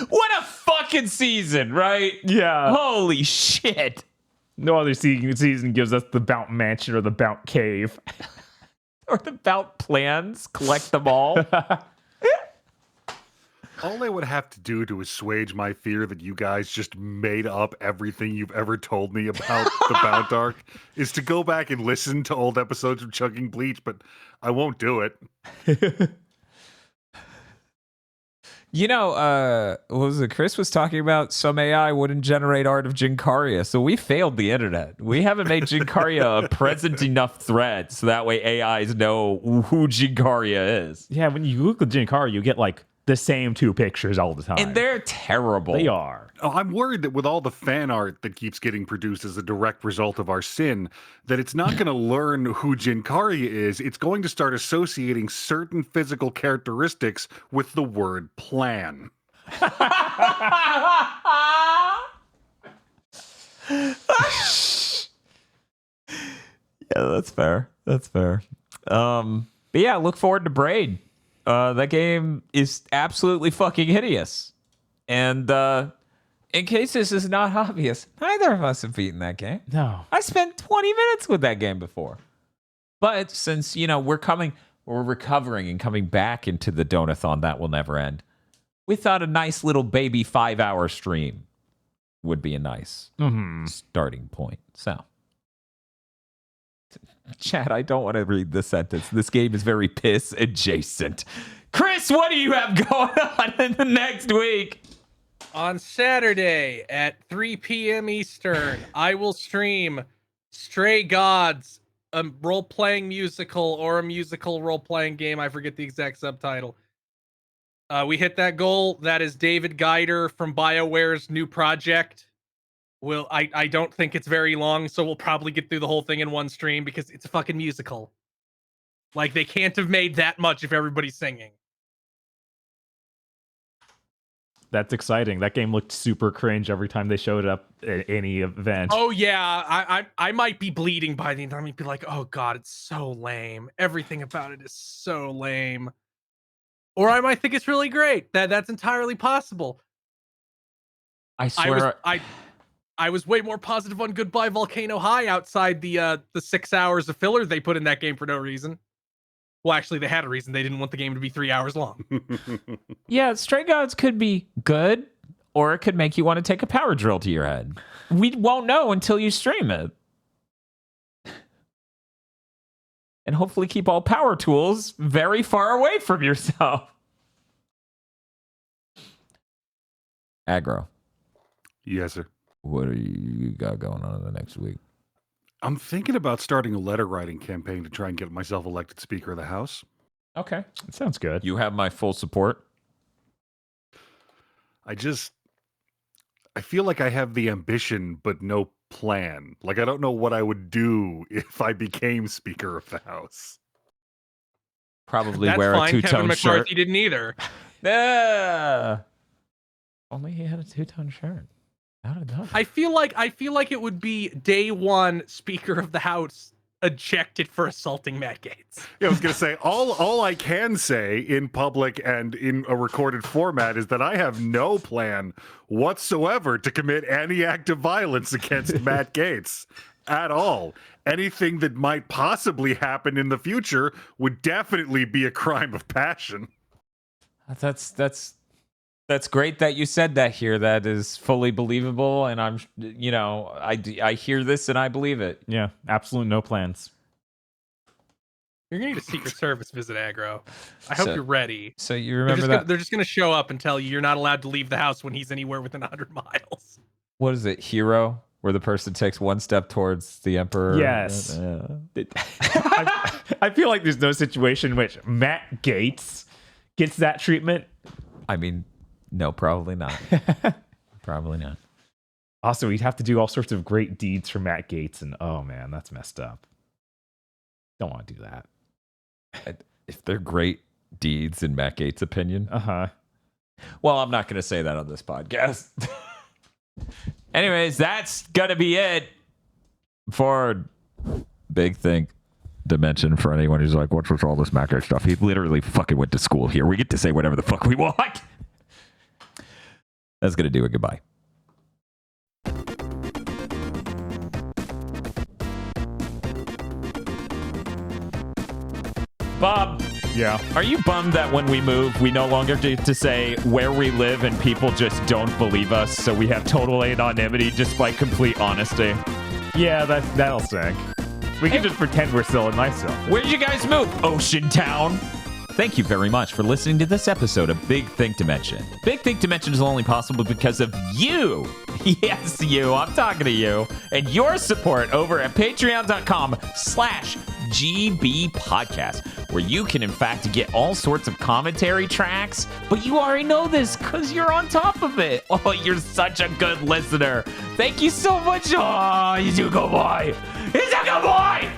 What a fucking season, right? Yeah. Holy shit. No other season gives us the Bount Mansion or the Bount Cave. Or the Bount plans. Collect them all. All I would have to do to assuage my fear that you guys just made up everything you've ever told me about the Bound Arc is to go back and listen to old episodes of Chugging Bleach, but I won't do it. You know, what was it? Chris was talking about some AI wouldn't generate art of Jinkaria, so we failed the internet. We haven't made Jinkaria a present enough threat, so that way AIs know who Jinkaria is. Yeah, when you Google Jinkaria, you get like the same 2 pictures all the time. And they're terrible. They are. Oh, I'm worried that with all the fan art that keeps getting produced as a direct result of our sin, that it's not going to learn who Jinkaria is. It's going to start associating certain physical characteristics with the word plan. Yeah, that's fair. That's fair. But yeah, look forward to Braid. That game is absolutely fucking hideous. And in case this is not obvious, neither of us have beaten that game. No. I spent 20 minutes with that game before. But since, you know, we're recovering and coming back into the Donathon that will never end, we thought a nice little baby 5-hour stream would be a nice starting point. So, Chad, I don't want to read this sentence. This game is very piss adjacent. Chris, what do you have going on in the next week? On Saturday at 3 p.m. Eastern, I will stream Stray Gods, a role-playing musical or a musical role-playing game. I forget the exact subtitle. We hit that goal. That is David Geider from BioWare's new project. I don't think it's very long, so we'll probably get through the whole thing in one stream because it's a fucking musical. Like, they can't have made that much if everybody's singing. That's exciting. That game looked super cringe every time they showed up at any event. Oh yeah, I might be bleeding by the end. I might be like, oh god, it's so lame. Everything about it is so lame. Or I might think it's really great. That's entirely possible. I swear, I was way more positive on Goodbye Volcano High outside the 6 hours of filler they put in that game for no reason. Well, actually, they had a reason. They didn't want the game to be 3 hours long. Yeah, Stray Gods could be good, or it could make you want to take a power drill to your head. We won't know until you stream it. And hopefully keep all power tools very far away from yourself. Aggro. Yes, sir. What do you got going on in the next week? I'm thinking about starting a letter writing campaign to try and get myself elected Speaker of the House. Okay. That sounds good. You have my full support. I feel like I have the ambition, but no plan. Like, I don't know what I would do if I became Speaker of the House. Probably That's wear fine. a Kevin two-tone McCarthy shirt. didn't either. Only he had a two-tone shirt. How did that? I feel like it would be day one Speaker of the House ejected for assaulting Matt Gaetz. Yeah, I was gonna say all I can say in public and in a recorded format is that I have no plan whatsoever to commit any act of violence against Matt Gaetz at all. Anything that might possibly happen in the future would definitely be a crime of passion. That's great that you said that here. That is fully believable, and I hear this and I believe it. Yeah, absolute no plans. You're gonna need a Secret Service visit, aggro. I hope you're ready. So you remember They're just gonna show up and tell you you're not allowed to leave the house when he's anywhere within 100 miles. What is it, Hero? Where the person takes one step towards the Emperor? Yes. I feel like there's no situation in which Matt Gaetz gets that treatment. I mean, no, probably not. Probably not. Also, we'd have to do all sorts of great deeds for Matt Gaetz, and oh man, that's messed up. Don't want to do that. If they're great deeds in Matt Gaetz' opinion. Well, I'm not going to say that on this podcast. Anyways, that's going to be it for Big Think Dimension. For anyone who's like, what's with all this Matt Gaetz stuff? He literally fucking went to school here. We get to say whatever the fuck we want. That's going to do it. Goodbye. Bob. Yeah. Are you bummed that when we move, we no longer get to say where we live and people just don't believe us, so we have total anonymity despite complete honesty? Yeah, that'll sink. We can just pretend we're still in myself. Where'd you guys move? Ocean Town. Thank you very much for listening to this episode of Big Think Dimension. Big Think Dimension is only possible because of you. Yes, you. I'm talking to you. And your support over at patreon.com/GB podcast, where you can, in fact, get all sorts of commentary tracks. But you already know this because you're on top of it. Oh, you're such a good listener. Thank you so much. Oh, he's a good boy. He's a good boy.